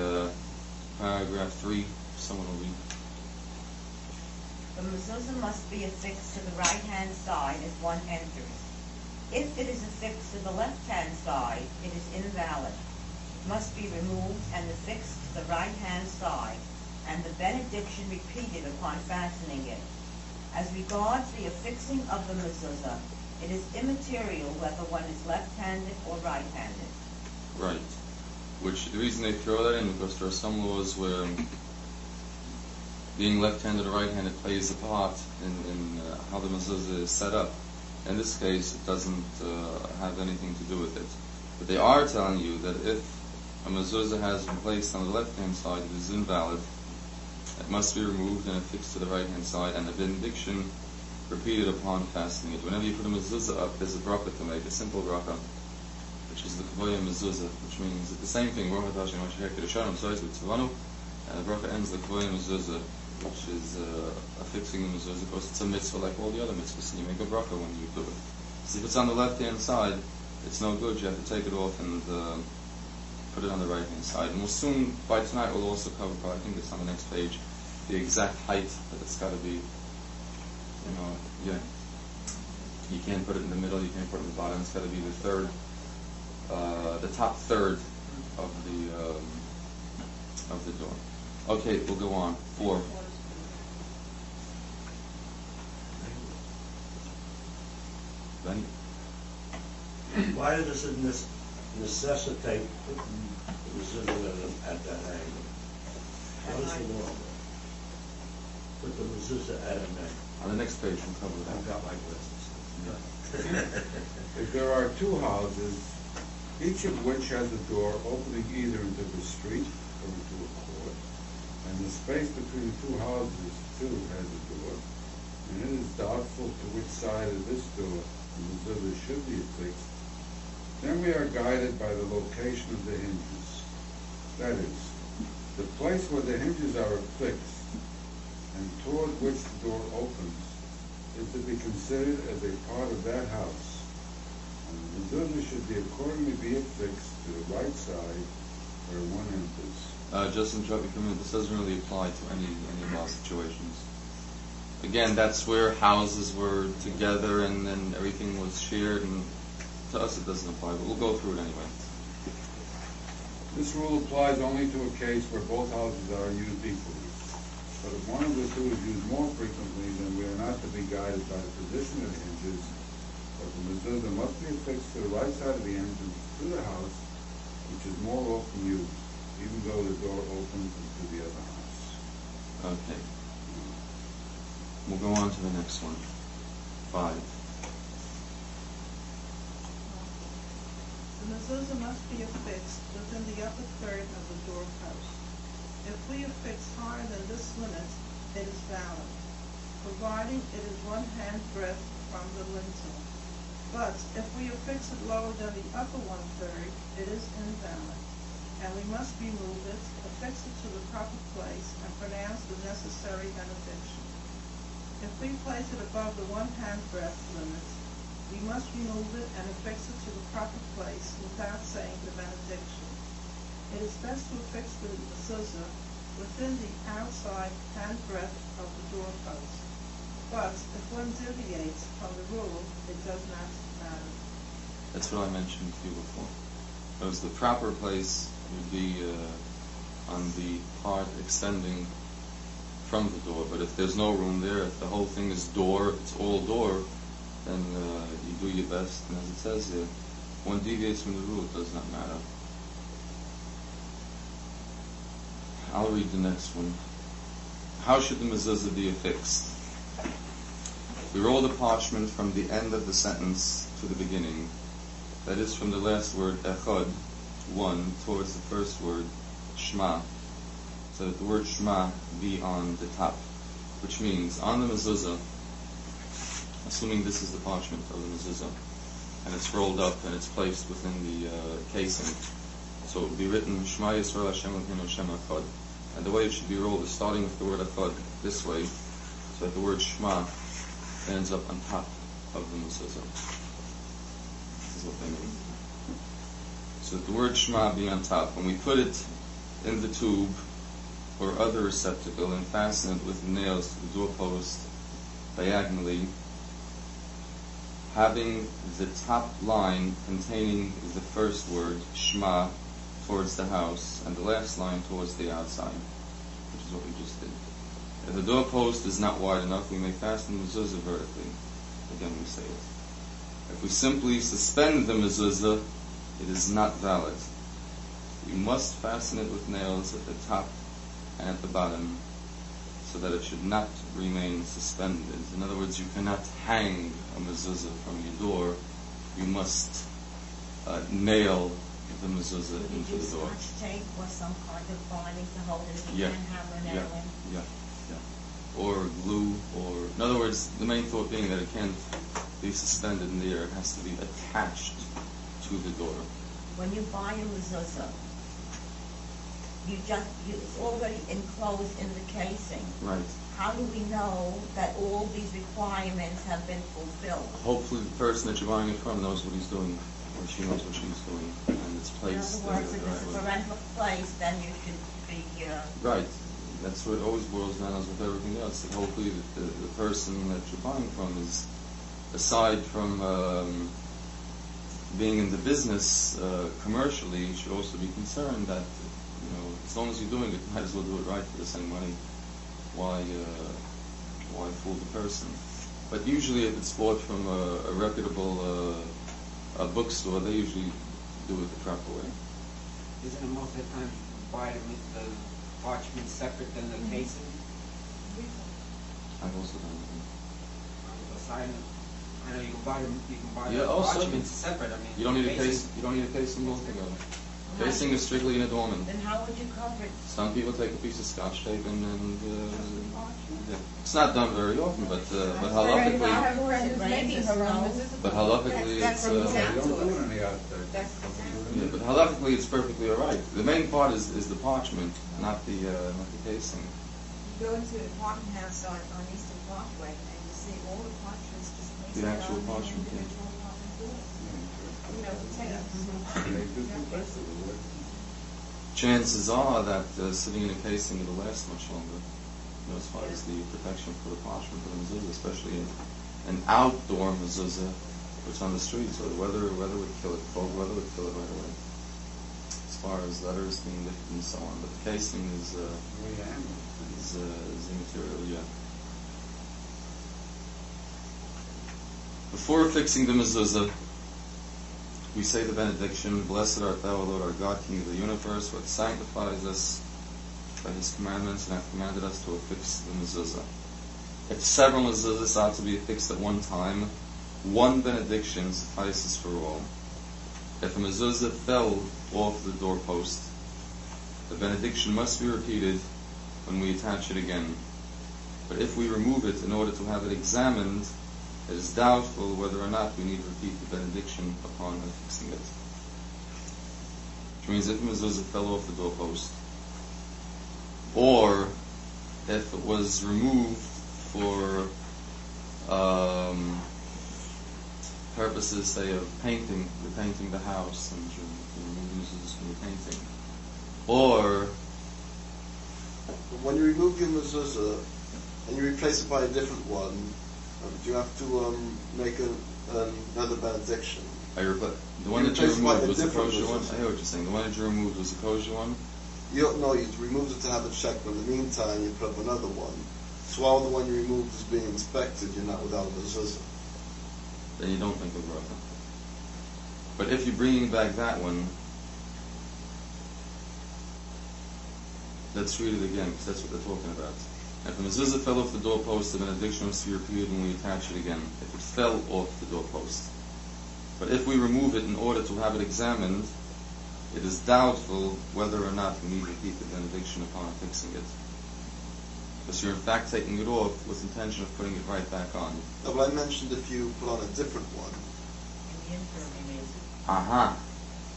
paragraph 3, someone will read. The mezuzah must be affixed to the right-hand side as one enters. If it is affixed to the left-hand side, it is invalid. It must be removed and affixed to the right-hand side, and the benediction repeated upon fastening it. As regards the affixing of the mezuzah, it is immaterial whether one is left-handed or right-handed. Right. Which, the reason they throw that in, because there are some laws where being left-handed or right-handed plays a part in how the mezuzah is set up. In this case, it doesn't have anything to do with it. But they are telling you that if a mezuzah has been placed on the left-hand side, it is invalid. It must be removed and affixed to the right-hand side, and the benediction repeated upon fastening it. Whenever you put a mezuzah up, there's a bracha to make, a simple bracha, which is the kavoya mezuzah, which means the same thing. And the bracha ends the kavoya mezuzah, which is affixing the mezuzah, because it's a mitzvah like all the other mitzvahs, and you make a bracha when you do it. So if it's on the left-hand side, it's no good. You have to take it off and put it on the right-hand side. And we'll soon, by tonight, we'll also cover, I think it's on the next page, the exact height that it's got to be. You can't put it in the middle, you can't put it in the bottom, it's got to be the third, the top third of the door. Okay, we'll go on. 4. Benny? Why does it necessitate putting the mezuzah at that angle? What is the law? Put the mezuzah at an angle. On the next page, we'll cover that. I've got my glasses. If there are two houses each of which has a door opening either into the street or into a court, and the space between the two houses too has a door, and it is doubtful to which side of this door the mezuzah should be affixed, then we are guided by the location of the hinges. That is, the place where the hinges are affixed and toward which the door opens is to be considered as a part of that house, and the mezuzah should be accordingly be affixed to the right side where one enters. Just interrupt you for a minute. This doesn't really apply to any of our situations. Again, that's where houses were together and then everything was shared, and to us it doesn't apply, but we'll go through it anyway. This rule applies only to a case where both houses are used equally. But if one of the two is used more frequently, then we are not to be guided by the position of the hinges, but the mezuzah must be affixed to the right side of the entrance to the house, which is more often used, even though the door opens into the other house. Okay. We'll go on to the next one. 5. The mezuzah must be affixed within the upper third of the door post. If we affix higher than this limit, it is valid, providing it is 1 hand breadth from the lintel. But if we affix it lower than the upper 1/3, it is invalid, and we must remove it, affix it to the proper place, and pronounce the necessary benediction. If we place it above the 1 hand breadth limit, we must remove it and affix it to the proper place without saying the benediction. It is best to affix the mezuzah within the outside hand breadth of the doorpost. But if one deviates from the rule, it does not matter. That's what I mentioned to you before. Because the proper place would be on the part extending from the door. But if there's no room there, if the whole thing is door, it's all door, then you do your best. And as it says here, one deviates from the rule, it does not matter. I'll read the next one. How should the mezuzah be affixed? We roll the parchment from the end of the sentence to the beginning. That is, from the last word, echad, 1, towards the first word, shema, so that the word shema be on the top, which means on the mezuzah, assuming this is the parchment of the mezuzah, and it's rolled up and it's placed within the casing, so it would be written Shema Yisrael Hashem Eloheinu Hashem Echad, and the way it should be rolled is starting with the word echad this way, so that the word shema ends up on top of the mezuzah. This is what they mean. So that the word shema be on top. When we put it in the tube or other receptacle and fasten it with nails to the doorpost diagonally, having the top line containing the first word, Shema, towards the house, and the last line towards the outside, which is what we just did. If the doorpost is not wide enough, we may fasten the mezuzah vertically. Again, we say it. If we simply suspend the mezuzah, it is not valid. We must fasten it with nails at the top and at the bottom, so that it should not remain suspended. In other words, you cannot hang a mezuzah from your door. You must nail the mezuzah into the door. Scotch tape or some kind of binding to hold it if you Yeah. can't hammer it Yeah. out in. Yeah. Or glue, or in other words, the main thought being that it can't be suspended in the air. It has to be attached to the door. When you buy a mezuzah, it's already enclosed in the casing. Right. How do we know that all these requirements have been fulfilled? Hopefully the person that you're buying it from knows what he's doing, or she knows what she's doing, and it's placed In other words, if the it's right a way. parental place, then you should be... Right. That's what it always boils down as with everything else. That hopefully the person that you're buying from is, aside from being in the business commercially, should also be concerned that, as long as you're doing it, you might as well do it right for the same money. Why fool the person? But usually if it's bought from a reputable a bookstore, they usually do it the proper way. Isn't it most of the time buy the parchment separate than the casing? I've also done Because I I know you can buy them. You can buy Yeah, the also, parchments separate. I mean, you don't need a basically- case. You don't need a casing altogether. Casing is strictly an adornment. Then how would you cover it? Some people take a piece of scotch tape and yeah. It's not done very often, but halakhically, That's it's That's yeah, but halakhically it's perfectly all right. The main part is the parchment, not the casing. You go into the apartment house on Eastern Parkway and you see all the parchments just placed The actual on parchment, the yeah. individual apartment doors. You know, the tapes. Chances are that sitting in a casing it'll last much longer. You know, as far as the protection for the parchment of the mezuzah, especially an outdoor mezuzah, which on the street, so the weather would kill it, cold weather would kill it right away. As far as letters being lifted and so on, but the casing is immaterial, yeah. Before affixing the mezuzah, we say the benediction, Blessed art thou, O Lord our God, King of the universe, who sanctifies us by his commandments and hath commanded us to affix the mezuzah. If several mezuzahs ought to be affixed at one time, one benediction suffices for all. If a mezuzah fell off the doorpost, the benediction must be repeated when we attach it again. But if we remove it in order to have it examined, it is doubtful whether or not we need to repeat the benediction upon affixing it. Which means if a mezuzah fell off the doorpost, or if it was removed for purposes, say, of repainting the house, and remove mezuzahs from the painting, or when you remove your mezuzah and you replace it by a different one, do you have to make another benediction? The one that you removed was the kosher one? I hear what you're saying. The one that you removed was the kosher one? You removed it to have it checked, but in the meantime you put up another one. So while the one you removed is being inspected, you're not without a mezuzah. Then you don't think of bracha. But if you're bringing back that one, let's read it again, because that's what they're talking about. If the mezuzah fell off the doorpost, the benediction must be repeated when we attach it again. If it fell off the doorpost. But if we remove it in order to have it examined, it is doubtful whether or not we need to repeat the benediction upon affixing it. Because you're in fact taking it off with intention of putting it right back on. No, but I mentioned if you put on a different one. Aha.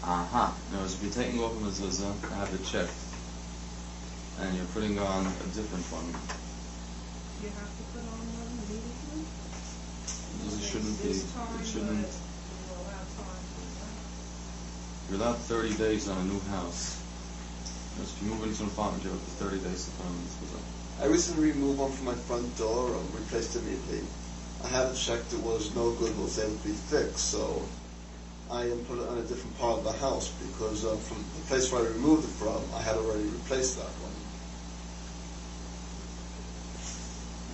Now, if you're taking off a mezuzah, have it checked, and you're putting on a different one. You have to put on one immediately? It shouldn't be. It shouldn't. You're allowed 30 days on a new house. If you move into an apartment, you have 30 days to put on this mezuzah. I recently removed one from my front door and replaced it immediately. I had it checked, it was no good, it was able to be fixed, so I put it on a different part of the house because from the place where I removed it from, I had already replaced that one.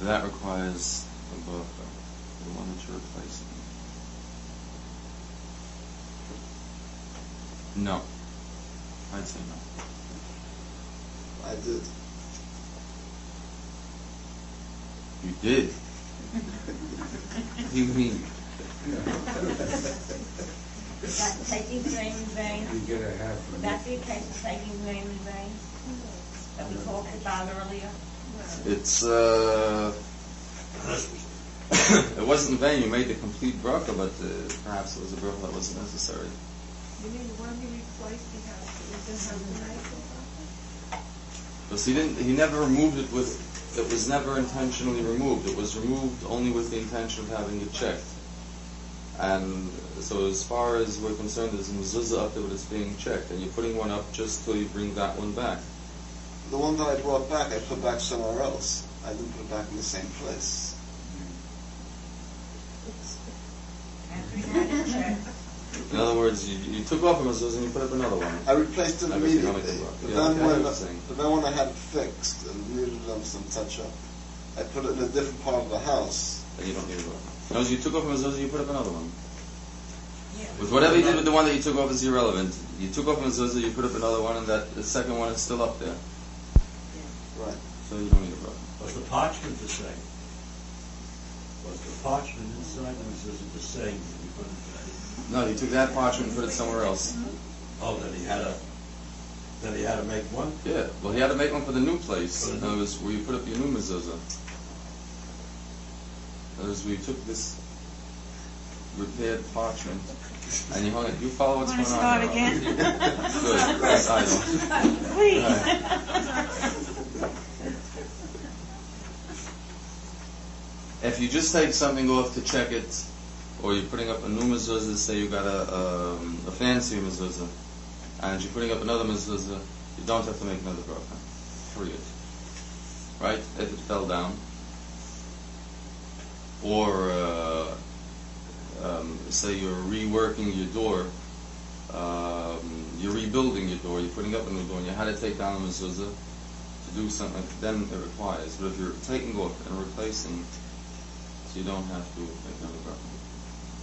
That requires a bracha, the one that you're replacing. No. I'd say no. I did. You did? What do you mean? Is that taking the name in vain? You get a half Would that be a case of taking the name in vain? That we talked about earlier? It's, it wasn't in vain. You made the complete bracha, but perhaps it was a bracha that wasn't necessary. You mean the one you replaced, you didn't have to make it? Because he never removed it it was never intentionally removed. It was removed only with the intention of having it checked. And so as far as we're concerned, there's a mezuzah up there but it's being checked, and you're putting one up just till you bring that one back. The one that I brought back, I put back somewhere else. I didn't put it back in the same place. In other words, you took off a mezuzah and you put up another one. I replaced it immediately. But then when I had it fixed and needed some touch-up, I put it in a different part of the house. Then you don't need it. No, you took off a mezuzah, you put up another one. With whatever you did with the one that you took off is irrelevant. You took off a mezuzah, you put up another one, and the second one is still up there. Right. So you don't need a bracha. What's the parchment the same? Was the parchment inside the mezuzah the same when you put it back? No, he took that parchment and put it somewhere else. Oh, then he had to make one? Yeah, well, he had to make one for the new place. In other words, where you put up your new mezuzah. In other words, we took this repaired parchment and you hung it. You follow what's going on? Start again? Good. Yes, I don't. Please. If you just take something off to check it, or you're putting up a new mezuzah, say you got a fancy mezuzah, and you're putting up another mezuzah, you don't have to make another bracha. Period. Right? If it fell down. Or say you're reworking your door, you're rebuilding your door, you're putting up a new door, and you had to take down a mezuzah to do something, then it requires. But if you're taking off and replacing, so you don't have to make another bracha.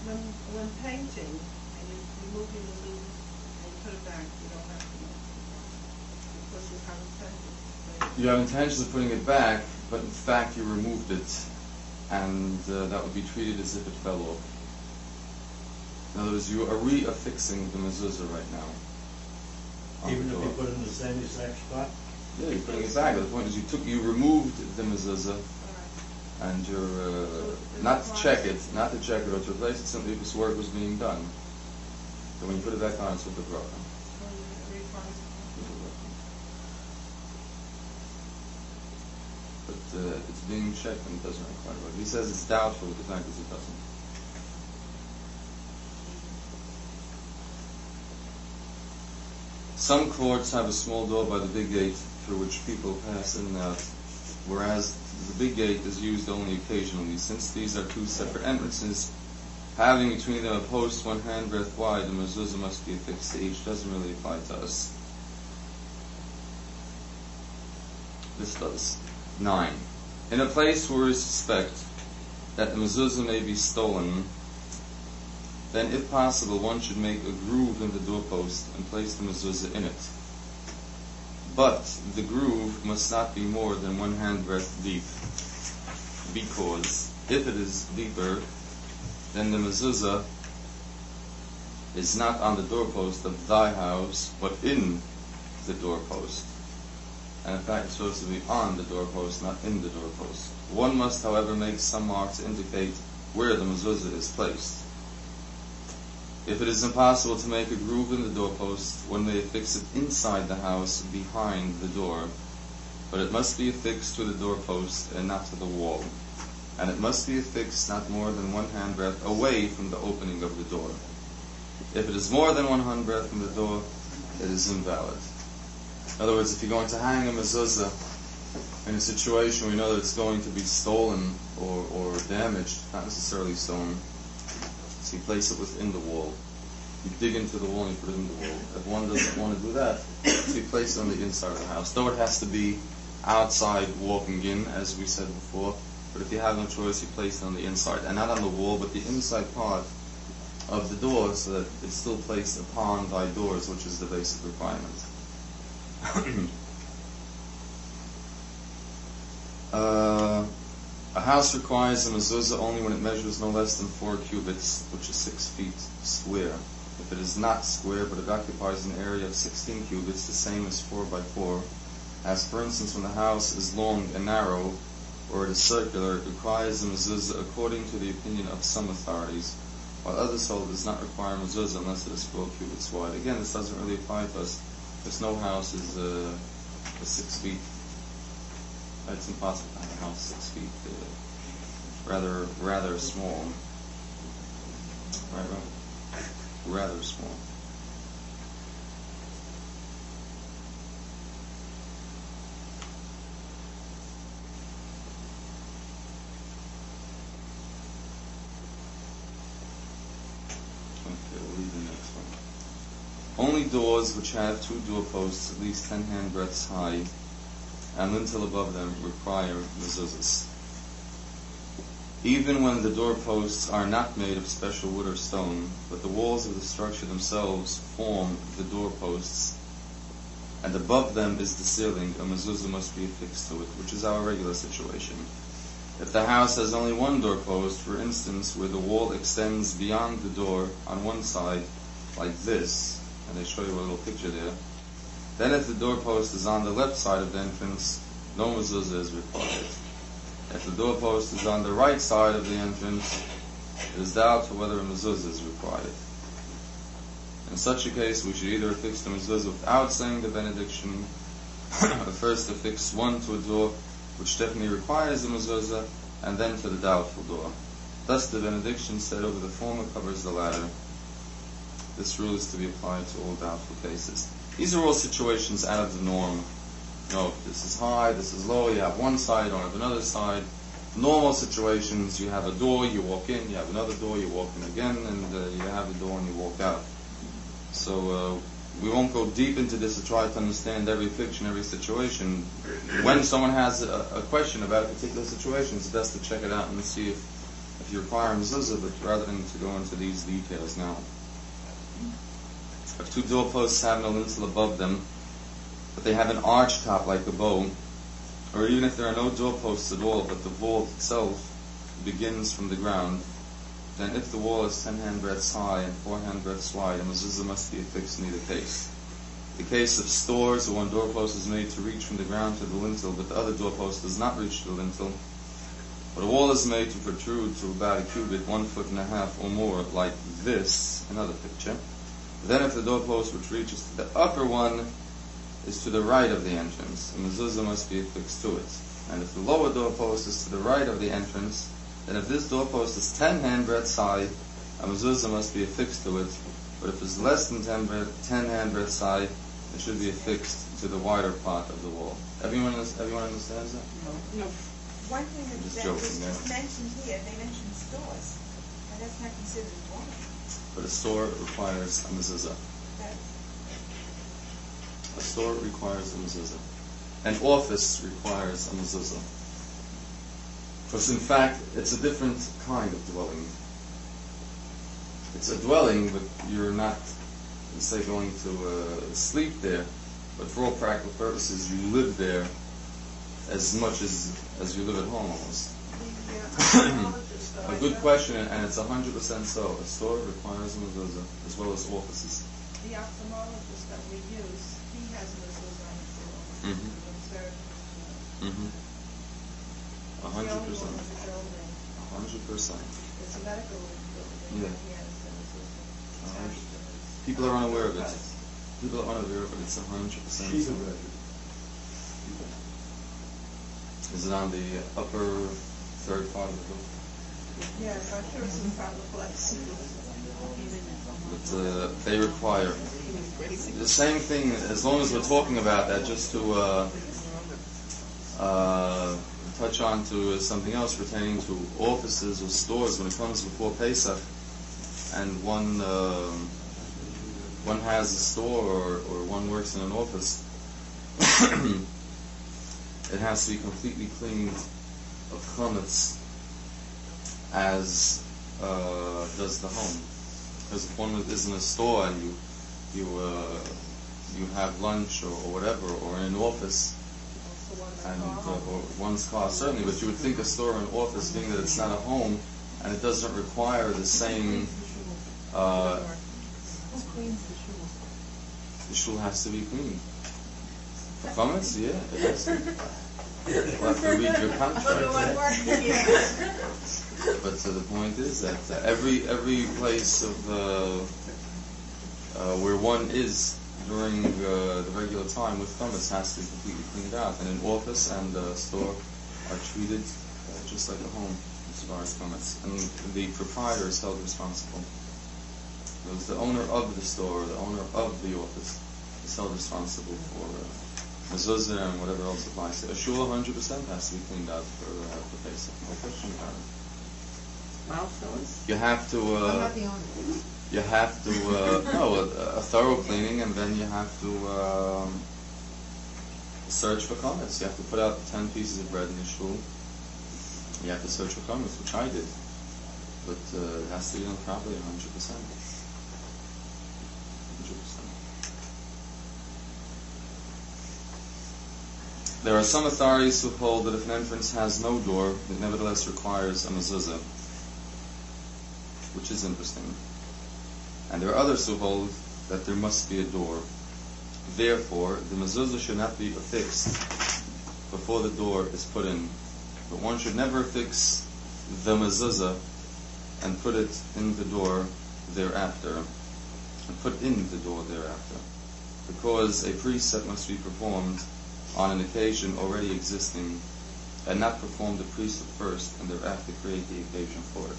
When painting, and you're removing the glue and you put it back, you don't have to, because you have intended. You have intentions of putting it back, but in fact you removed it, and that would be treated as if it fell off. In other words, you are reaffixing the mezuzah right now. Even if you put it in the same exact spot? Yeah, you're putting it back. The point is you removed the mezuzah, and you're not to check it or to replace it simply because work was being done. So when you put it back on, it's with the bracha. But it's being checked and it doesn't require it. He says it's doubtful, but the fact is it doesn't. Some courts have a small door by the big gate through which people pass in and out, whereas the big gate is used only occasionally. Since these are two separate entrances, having between them a post 1 handbreadth wide, the mezuzah must be affixed to each. Doesn't really apply to us. This does. 9. In a place where we suspect that the mezuzah may be stolen, then if possible one should make a groove in the doorpost and place the mezuzah in it. But the groove must not be more than 1 handbreadth deep, because if it is deeper, then the mezuzah is not on the doorpost of thy house, but in the doorpost. And in fact, it's supposed to be on the doorpost, not in the doorpost. One must, however, make some mark to indicate where the mezuzah is placed. If it is impossible to make a groove in the doorpost, one may affix it inside the house behind the door, but it must be affixed to the doorpost and not to the wall. And it must be affixed not more than 1 handbreadth away from the opening of the door. If it is more than 1 handbreadth from the door, it is invalid. In other words, if you're going to hang a mezuzah in a situation where you know that it's going to be stolen or damaged, not necessarily stolen, so you place it within the wall. You dig into the wall and you put it in the wall. If one doesn't want to do that, so you place it on the inside of the house. Though it has to be outside walking in, as we said before, but if you have no choice, you place it on the inside. And not on the wall, but the inside part of the door, so that it's still placed upon thy doors, which is the basic requirement. A house requires a mezuzah only when it measures no less than 4 cubits, which is 6 feet square. If it is not square, but it occupies an area of 16 cubits, the same as 4 by 4, as for instance when the house is long and narrow, or it is circular, it requires a mezuzah according to the opinion of some authorities, while others hold it does not require a mezuzah unless it is 4 cubits wide. Again, this doesn't really apply to us, because no house is 6 feet. It's impossible to have a house 6 feet. Rather small. Right. Rather small. Okay, we'll read the next one. Only doors which have 2 doorposts at least 10 handbreadths high and lintel above them require mezuzahs. Even when the doorposts are not made of special wood or stone, but the walls of the structure themselves form the doorposts, and above them is the ceiling, a mezuzah must be affixed to it, which is our regular situation. If the house has only one doorpost, for instance, where the wall extends beyond the door on one side, like this, and they show you a little picture there, then if the doorpost is on the left side of the entrance, no mezuzah is required. If the doorpost is on the right side of the entrance, it is doubtful whether a mezuzah is required. In such a case, we should either affix the mezuzah without saying the benediction, or first affix one to a door which definitely requires the mezuzah, and then to the doubtful door. Thus the benediction said over the former covers the latter. This rule is to be applied to all doubtful cases. These are all situations out of the norm. This is high, this is low, you have one side, you don't have another side. Normal situations, you have a door, you walk in, you have another door, you walk in again, and you have a door and you walk out. So we won't go deep into this to try to understand every fiction, every situation. When someone has a question about a particular situation, it's best to check it out and see if you require a mezuzah, but rather than to go into these details now. If two doorposts have no lintel above them, but they have an arch top like a bow, or even if there are no doorposts at all, but the vault itself begins from the ground, then if the wall is 10 handbreadths high and 4 handbreadths wide, a mezuzah must be affixed in either case. In the case of stores, where one doorpost is made to reach from the ground to the lintel, but the other doorpost does not reach to the lintel, but a wall is made to protrude to about a cubit, 1.5 feet or more, like this, another picture. Then if the doorpost which reaches to the upper one is to the right of the entrance, a mezuzah must be affixed to it. And if the lower doorpost is to the right of the entrance, then if this doorpost is 10 handbreadths high, a mezuzah must be affixed to it. But if it's less than 10 handbreadths high, it should be affixed to the wider part of the wall. Everyone understands that? No. One thing that was yeah. mentioned here, they mentioned stores, and that's not considered one. But a store requires a mezuzah. A store requires a mezuzah. An office requires a mezuzah. Because in fact, it's a different kind of dwelling. It's a dwelling, but you're not, say, going to sleep there. But for all practical purposes, you live there as much as you live at home almost. A good question, and it's 100% so. A store requires a mezuzah, as well as offices. The ophthalmologist that we use, he has a mezuzah on the floor. 100%. 100%. It's a medical building. Yeah. People are unaware of it. People are unaware of it. It's 100%. She's a resident. Is it on the upper third part of the building? Yes, I'm sure it's in front of the place. But they require the same thing. As long as we're talking about that, just to touch on to something else pertaining to offices or stores. When it comes before Pesach, and one has a store or one works in an office, it has to be completely cleaned of chametz, as does the home. Because if one is in a store and you have lunch or whatever, or in an office, and or one's car certainly, but you would think a store or an office, being that it's not a home and it doesn't require the same. The shul has to be clean. For chametz, yeah, it has to. You'll have to read your contract. But the point is that every place of where one is during the regular time with chametz has to be completely cleaned out, and an office and a store are treated just like a home as far as chametz, and the proprietor is held responsible. Because the owner of the store, the owner of the office, is held responsible for mezuzah and whatever else applies to a shul. 100% has to be cleaned out for Pesach. No question about it. Milestones? You have to. I'm not the owner. You have to a thorough cleaning, and then you have to search for chametz. You have to put out 10 pieces of bread in the shul. You have to search for chametz, which I did, but it has to be done properly, 100%. 100%. There are some authorities who hold that if an entrance has no door, it nevertheless requires a mezuzah, which is interesting. And there are others who hold that there must be a door. Therefore, the mezuzah should not be affixed before the door is put in. But one should never fix the mezuzah and put it in the door thereafter. Because a precept must be performed on an occasion already existing, and not perform the precept first and thereafter create the occasion for it.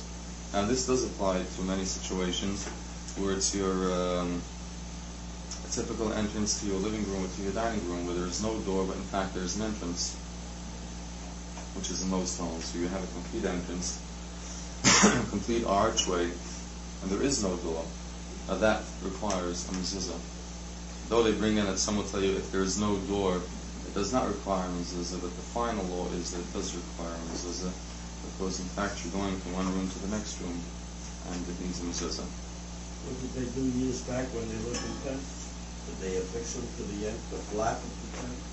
Now this does apply to many situations where it's your a typical entrance to your living room or to your dining room where there is no door, but in fact there is an entrance, which is in most homes. So you have a complete entrance, a complete archway, and there is no door. Now that requires a mezuzah. Though they bring in that some will tell you if there is no door, it does not require a mezuzah, but the final law is that it does require a mezuzah, because in fact you're going from one room to the next room, and it needs a mezuzah. What did they do years back when they lived in tents? Did they affix them to the end, the flap of the tent?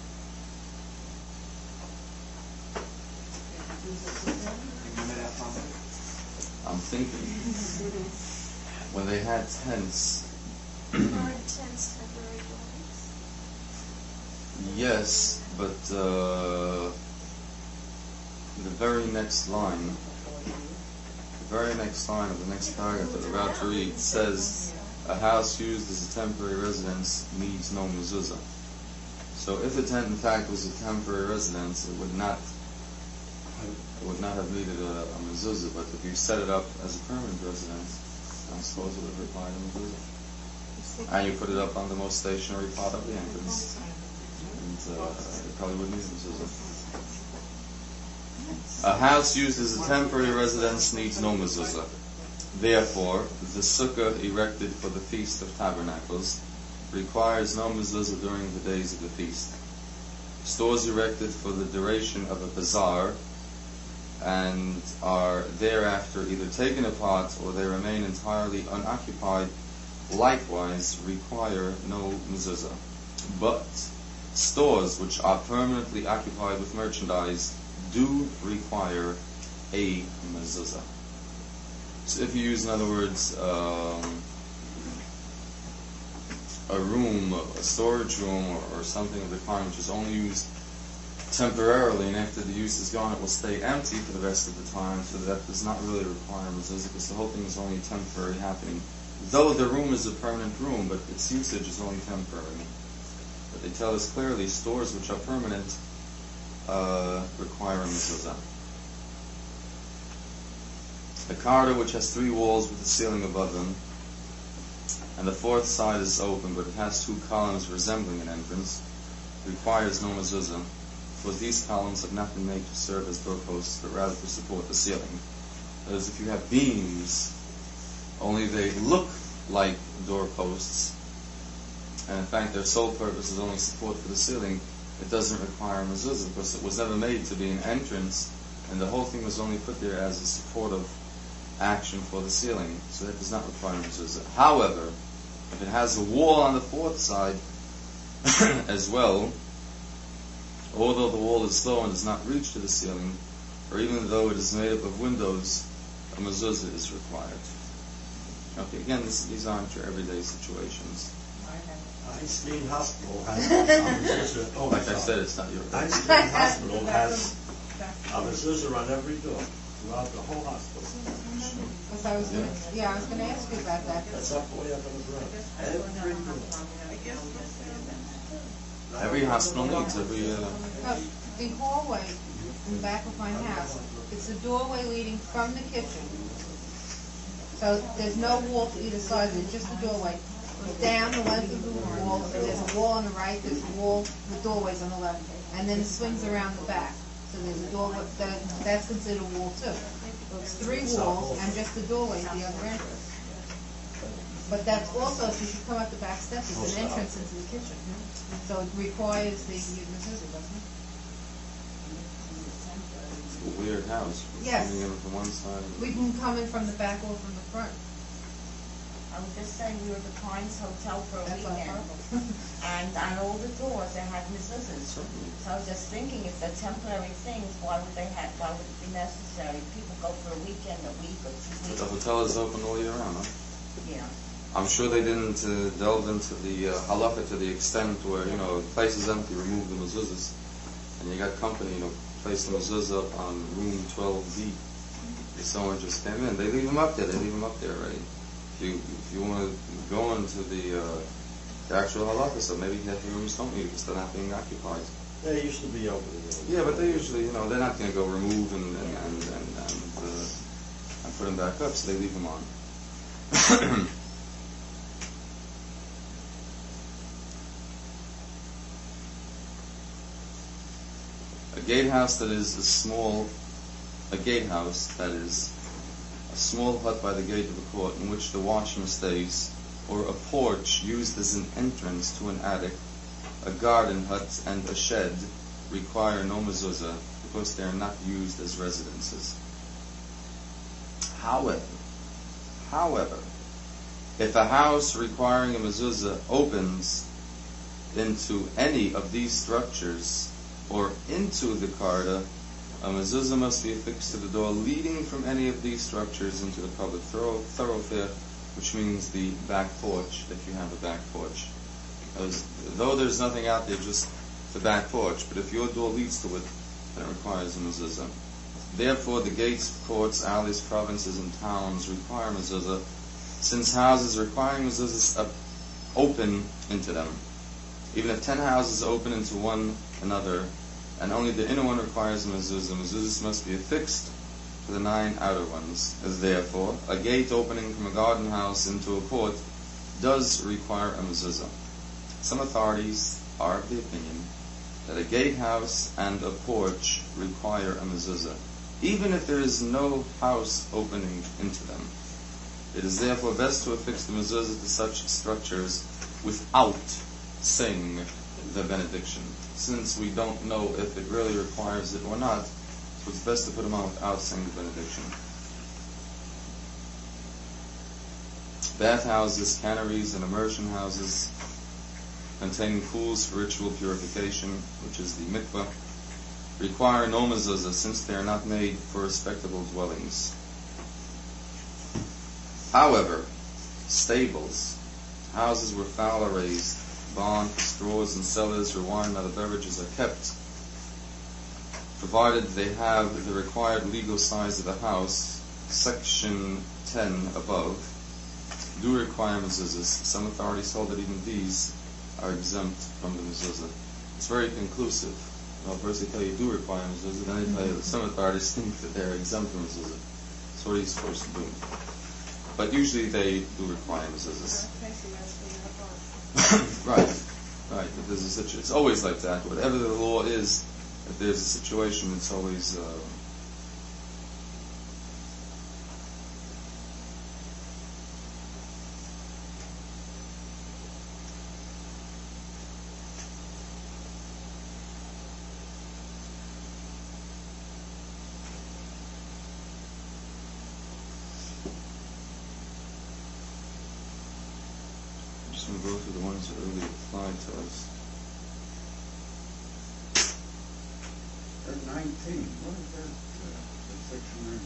I'm thinking, when they had tents, yes, but the very next line of the next paragraph that we're about to read says, a house used as a temporary residence needs no mezuzah. So if the tent in fact was a temporary residence, it would not have needed a mezuzah, but if you set it up as a permanent residence, I suppose it would require a mezuzah. And you put it up on the most stationary part of the entrance, and it probably wouldn't need a mezuzah. A house used as a temporary residence needs no mezuzah. Therefore, the sukkah erected for the Feast of Tabernacles requires no mezuzah during the days of the feast. Stores erected for the duration of a bazaar and are thereafter either taken apart or they remain entirely unoccupied likewise require no mezuzah. But stores which are permanently occupied with merchandise do require a mezuzah. So if you use, in other words, a room, a storage room, or something of the kind which is only used temporarily, and after the use is gone, it will stay empty for the rest of the time, so that does not really require mezuzah, because the whole thing is only temporary happening. Though the room is a permanent room, but its usage is only temporary. But they tell us clearly, stores which are permanent require a mezuzah. A corridor which has 3 walls with a ceiling above them, and the 4th side is open, but it has 2 columns resembling an entrance, requires no mezuzah, because these columns have not been made to serve as doorposts, but rather to support the ceiling. That is, if you have beams, only they look like doorposts, and in fact their sole purpose is only support for the ceiling, it doesn't require a mezuzah, because it was never made to be an entrance, and the whole thing was only put there as a supportive action for the ceiling, so that does not require a mezuzah. However, if it has a wall on the 4th side as well, although the wall is low and does not reach to the ceiling, or even though it is made up of windows, a mezuzah is required. Okay, again, these aren't your everyday situations. Einstein Hospital has a mezuzah. Like I said, it's not your Einstein Hospital has a mezuzah on every door throughout the whole hospital. I was going to ask you about that. That's up way up on the ground. Every door. Every hospital needs every. The hallway in the back of my house, it's a doorway leading from the kitchen. So there's no wall to either side of it, just a doorway. Goes down the length of the wall, and there's a wall on the right, there's a wall with doorways on the left, and then it swings around the back. So there's a doorway, that's considered a wall too. So it's 3 walls and just the doorway at the other entrance. But that's also, if you should come up the back steps, it's an entrance into the kitchen. So it requires the mezuzah, doesn't it? It's a weird house. Yes. Coming in from one side. We can come in from the back or from the front. I was just saying, we were at the Pines Hotel for a weekend, and on all the doors they had mezuzahs. So I was just thinking, if they're temporary things, why would it be necessary? People go for a weekend, a week or 2 weeks. But the hotel is open all year round, huh? Yeah. I'm sure they didn't delve into the halakha to the extent where, the place is empty, remove the mezuzahs. And you got company, place the mezuzah on room 12B. If someone just came in, they leave them up there. Right? If you want to go into the actual halakha, so maybe half the rooms don't need because they're not being occupied. They used to be open. Yeah, but they usually, they're not going to go remove and put them back up, so they leave them on. A gatehouse that is a small hut by the gate of a court in which the watchman stays, or a porch used as an entrance to an attic, a garden hut, and a shed require no mezuzah because they are not used as residences. However, if a house requiring a mezuzah opens into any of these structures or into the karda, a mezuzah must be affixed to the door leading from any of these structures into the public thoroughfare, which means the back porch, if you have a back porch. Though there's nothing out there, just the back porch, but if your door leads to it, then it requires a mezuzah. Therefore, the gates, courts, alleys, provinces, and towns require mezuzah, since houses requiring mezuzahs open into them. Even if 10 houses open into one another, and only the inner one requires a mezuzah, mezuzahs must be affixed to the 9 outer ones. As therefore, a gate opening from a garden house into a court does require a mezuzah. Some authorities are of the opinion that a gatehouse and a porch require a mezuzah, even if there is no house opening into them. It is therefore best to affix the mezuzah to such structures without saying the benediction, since we don't know if it really requires it or not, so it's best to put them on without saying the benediction. Bathhouses, canneries, and immersion houses containing pools for ritual purification, which is the mikvah, require no mezuzah, since they are not made for respectable dwellings. However, stables, houses where fowl are raised, barns, straws, and cellars where wine and other beverages are kept, provided they have the required legal size of the house, section 10 above, do require mezuzahs. Some authorities hold that even these are exempt from the mezuzah. It's very conclusive. First they tell you do require mezuzah, then they tell you that some authorities think that they're exempt from mezuzah. So what are you supposed to do? But usually they do require mezuzahs. Right. But there's it's always like that. Whatever the law is, if there's a situation, it's always I'm going to go through the ones that really apply to us. At 19, what is that? Section 19.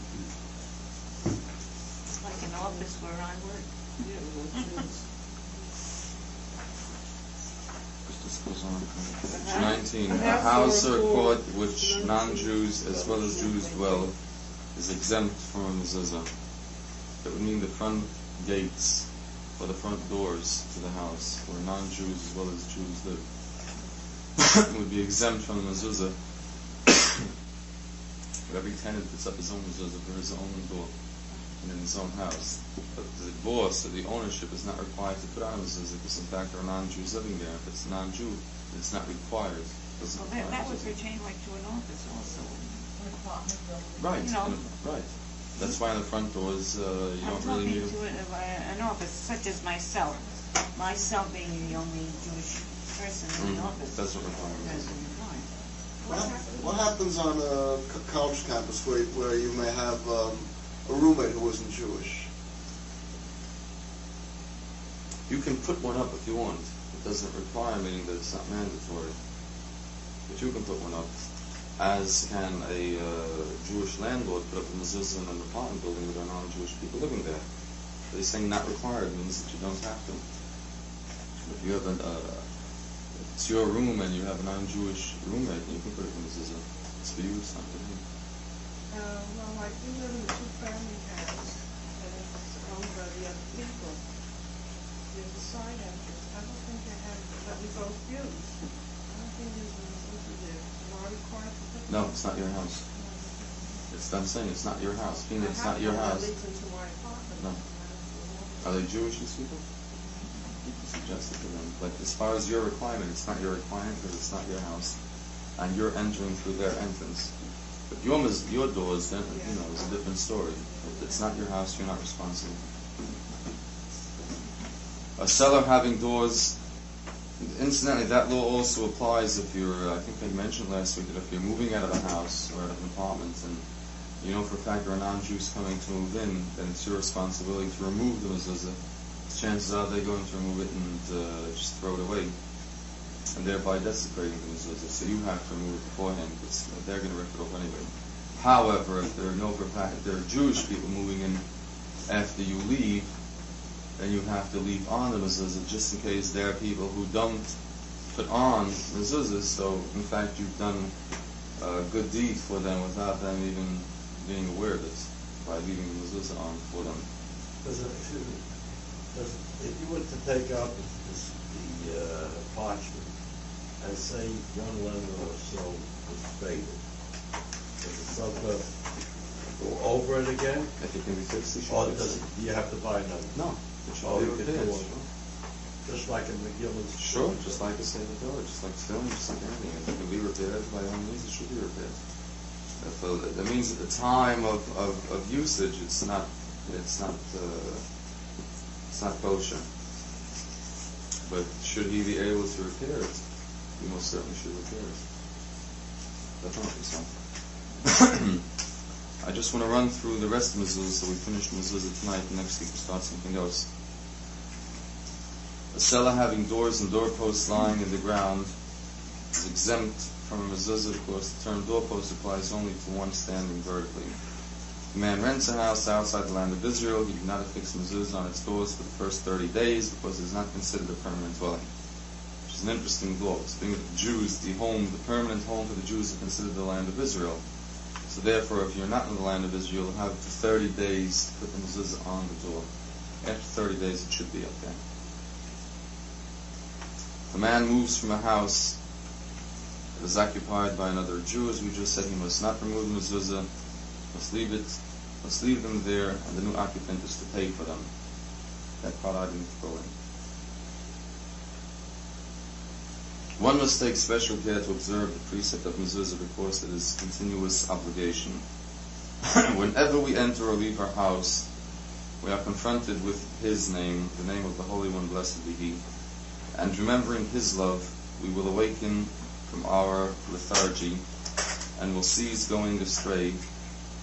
It's like an office where I work. This goes on. 19. A house or court which non-Jews as well as Jews dwell is exempt from a mezuzah. That would mean the front gates or the front doors to the house, where non-Jews as well as Jews live, would be exempt from the mezuzah. But every tenant puts up his own mezuzah for his own door and in his own house. But the boss or the ownership is not required to put on a mezuzah because in fact there are non-Jews living there. If it's a non-Jew, it's not required. That would pertain like to an office also. Right, right. That's why on the front doors you don't really need an office such as myself. Myself being the only Jewish person in the office. That's what requires. What happens on a college campus where you may have a roommate who isn't Jewish? You can put one up if you want. It doesn't require, meaning that it's not mandatory. But you can put one up, as can a Jewish landlord put up a mezuzah in an apartment building with non-Jewish people living there. They're saying not required means that you don't have to. If you have it's your room and you have a non-Jewish roommate, you can put it in mezuzah. It's for you, it's not for him. Well, like we live in a two-family house, and it's owned by the other people. There's a side entrance. I don't think they have that we both use. I don't think there's a mezuzah there. Am I required to put? No, it's not your house. I'm saying it's not your house. Being that it's not your house. Leads into my apartment. No. Are they Jewish, these people? You can suggest it to them. But as far as your requirement, it's not your requirement because it's not your house, and you're entering through their entrance. But your doors, then is a different story. If it's not your house, you're not responsible. A cellar having doors. Incidentally, that law also applies if you're. I think I mentioned last week that if you're moving out of a house or out of an apartment, and you know for a fact there are non-Jews coming to move in, then it's your responsibility to remove the mezuzah. Chances are they're going to remove it and just throw it away, and thereby desecrating the mezuzah. So you have to remove it beforehand, because they're going to rip it off anyway. However, if there are Jewish people moving in after you leave, then you have to leave on the mezuzah, just in case there are people who don't put on mezuzahs. So, in fact, you've done a good deed for them without them even being aware of it, by leaving the mezuzah on for them. If you were to take out the parchment, and say one letter or so was faded, does it sometimes go over it again? If it can be fixed, it should or be fixed. do you have to buy another? No, it should be repaired. Just like in McGill's. Sure, just like a Synagogue, just like film, just like anything. If it can be repaired, by all means, it should be repaired. That means at the time of usage, it's not kosher. But should he be able to repair it, he most certainly should repair it. Definitely so. I just want to run through the rest of mezuzah, so we finish mezuzah tonight, and next week we start something else. A cellar having doors and doorposts lying in the ground is exempt from a mezuzah because the term doorpost applies only to one standing vertically. If a man rents a house outside the land of Israel, he cannot affix mezuzah on its doors for the first 30 days because it is not considered a permanent dwelling. Which is an interesting law. Speaking of the Jews, the permanent home for the Jews is considered the land of Israel. So therefore, if you're not in the land of Israel, you'll have 30 days to put the mezuzah on the door. After 30 days, it should be up there. If a man moves from a house that is occupied by another Jew, as we just said, he must not remove the mezuzah, must leave them there, and the new occupant is to pay for them. That part I didn't go in. One must take special care to observe the precept of mezuzah because it is a continuous obligation. Whenever we enter or leave our house, we are confronted with His name, the name of the Holy One, blessed be He, and remembering His love, we will awaken from our lethargy and will cease going astray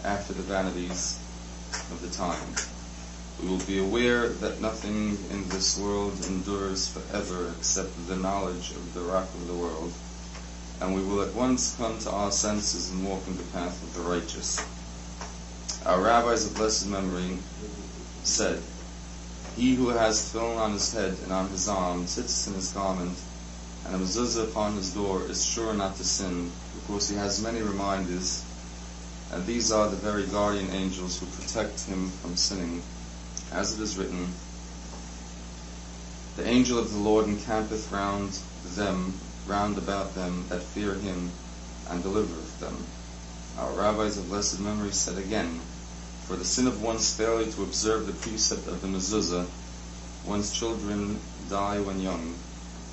after the vanities of the time. We will be aware that nothing in this world endures forever except the knowledge of the rock of the world, and we will at once come to our senses and walk in the path of the righteous. Our rabbis of blessed memory said, "He who has tefillin on his head and on his arm, tzitzis in his garment, and a mezuzah upon his door is sure not to sin, because he has many reminders, and these are the very guardian angels who protect him from sinning. As it is written, the angel of the Lord encampeth round about them that fear him, and delivereth them." Our rabbis of blessed memory said again, "For the sin of one's failure to observe the precept of the mezuzah, one's children die when young,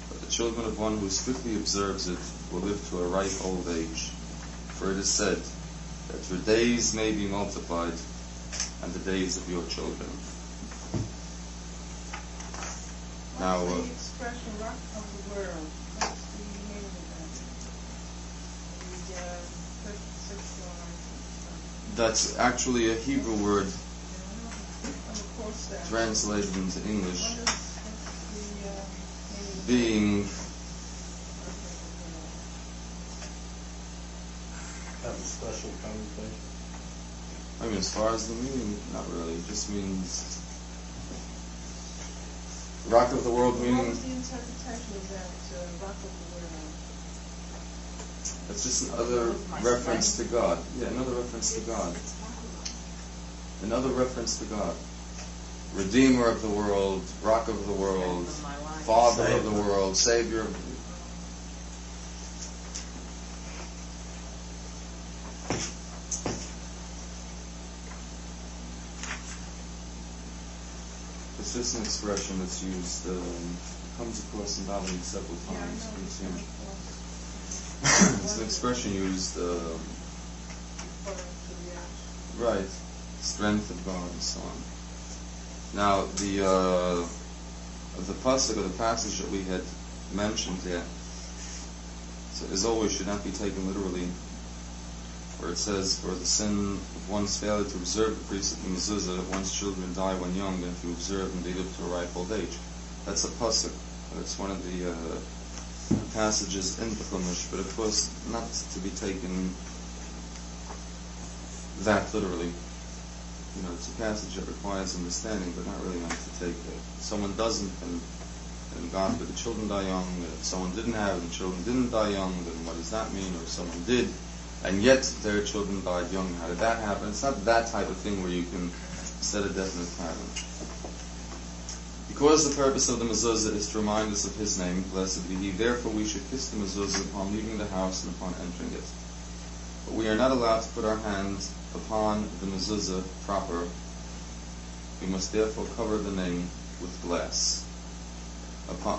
but the children of one who strictly observes it will live to a ripe old age. For it is said, that your days may be multiplied, and the days of your children." Now, the expression rock of the world, what's the meaning of that? The sixth line. That's actually a Hebrew word translated into English. being Have a special connotation. I mean, as far as the meaning, not really. It just means rock of the world, What meaning was the interpretation of that rock of the world? it's just another reference to God. Yeah, another reference to God. Another reference to God. Redeemer of the world, rock of the world, Father of the world, Savior of the world. It's just an expression that's used, comes across in davening several times. It's an expression used, right, strength of God and so on. Now, the pasuk or the passage that we had mentioned here, so as always, should not be taken literally, where it says, for the sin of one's failure to observe the precept of mezuzah, that one's children die when young, and if you observe them, they live to a ripe old age. That's a pasuk. That's one of the passages in the Chumash, but of course not to be taken that literally. You know, it's a passage that requires understanding, but not really meant to take it. If someone doesn't, and God, but the children die young. If someone didn't have it, and the children didn't die young, then what does that mean? Or if someone did, and yet their children died young, how did that happen? It's not that type of thing where you can set a definite pattern. Because the purpose of the mezuzah is to remind us of His name, blessed be He, therefore we should kiss the mezuzah upon leaving the house and upon entering it. But we are not allowed to put our hand upon the mezuzah proper. We must therefore cover the name with glass,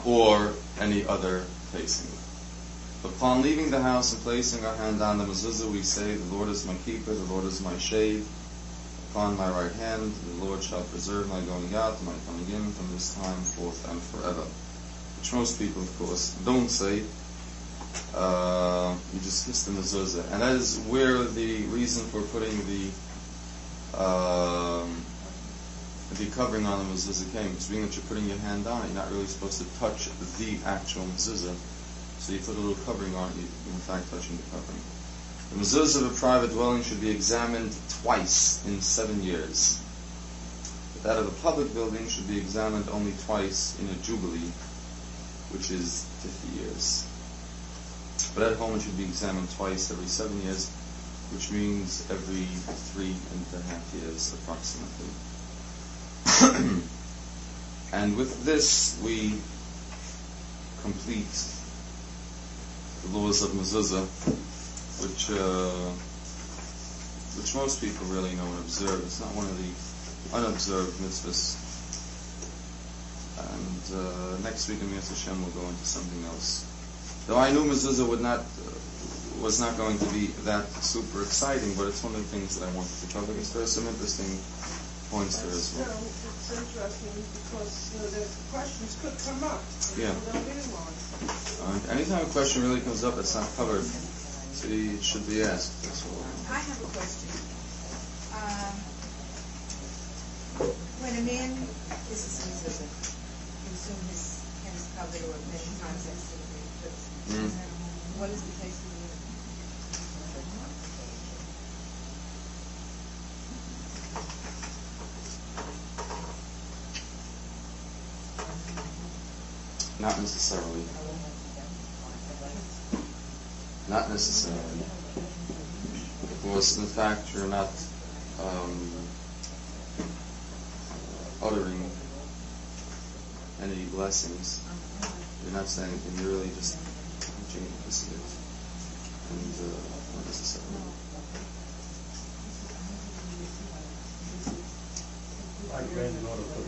or any other placing. Upon leaving the house and placing our hand on the mezuzah, we say, the Lord is my keeper, the Lord is my shade. Upon my right hand, the Lord shall preserve my going out and my coming in from this time forth and forever. Which most people, of course, don't say. You just kiss the mezuzah. And that is where the reason for putting the covering on the mezuzah came. It's being that you're putting your hand on it, you're not really supposed to touch the actual mezuzah. So you put a little covering on it, you're in fact touching the covering. The mezuzah of a private dwelling should be examined twice in 7 years. But that of a public building should be examined only twice in a jubilee, which is 50 years. But at home it should be examined twice every 7 years, which means every 3.5 years approximately. And with this we complete the laws of mezuzah, which most people really know and observe. It's not one of the unobserved mitzvahs. And next week in Mitzvah Hashem we'll go into something else. Though I knew mezuzah was not going to be that super exciting, but it's one of the things that I wanted to cover because there are some interesting points there as well. It's interesting because the questions could come up. Yeah. Anytime a question really comes up that's not covered, it should be asked. That's all. I have a question. When a man is a mezuzah, you assume his hands covered or many concepts to the lips. What is the case with you? Not necessarily. Not necessarily. Because in fact you're not uttering any blessings. You're not saying anything. You're really just touching the it. And not necessarily. My granddaughter put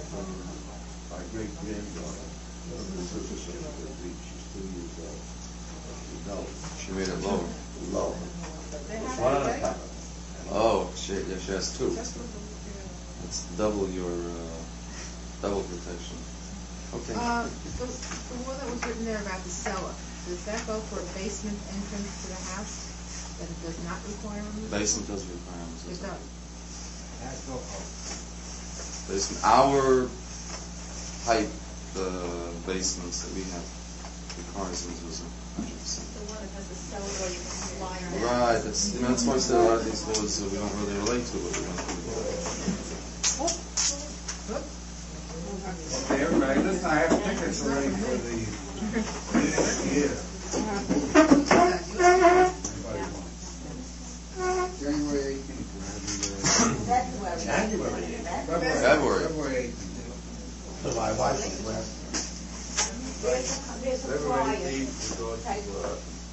my great granddaughter. She's 2 years old. She made it low. Low. One at a time. Oh, she has 2. That's double your double protection. Okay. The one that was written there about the cellar, does that go for a basement entrance to the house? That it does not require a mezuzah? Basement does require a mezuzah. It does. Basement. Our type basements that we have requires mezuzah, 100%. The one that has the cellar where you can fly around. Right, that's why I said a lot of these laws we don't really relate to, but we don't really Okay, everybody, listen, I have tickets already for the year. January 18th. February 18th. So my wife is last. There's a February flyer. 18th, we go to,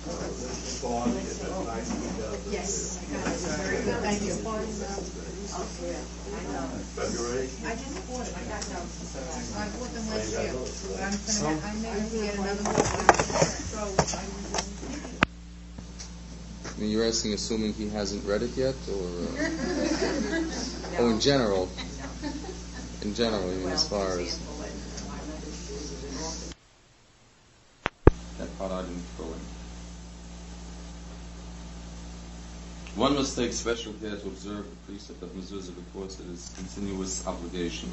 this lawn, it's a nice detail. Yes, I got it. Very good, thank you. February? I just bought it, I got those. I bought them last year. I may get another one. I mean, you're asking, assuming he hasn't read it yet, or oh, in general. In general, I mean, as far as that part I didn't throw in. One must take special care to observe the precept of mezuzah because it is a continuous obligation.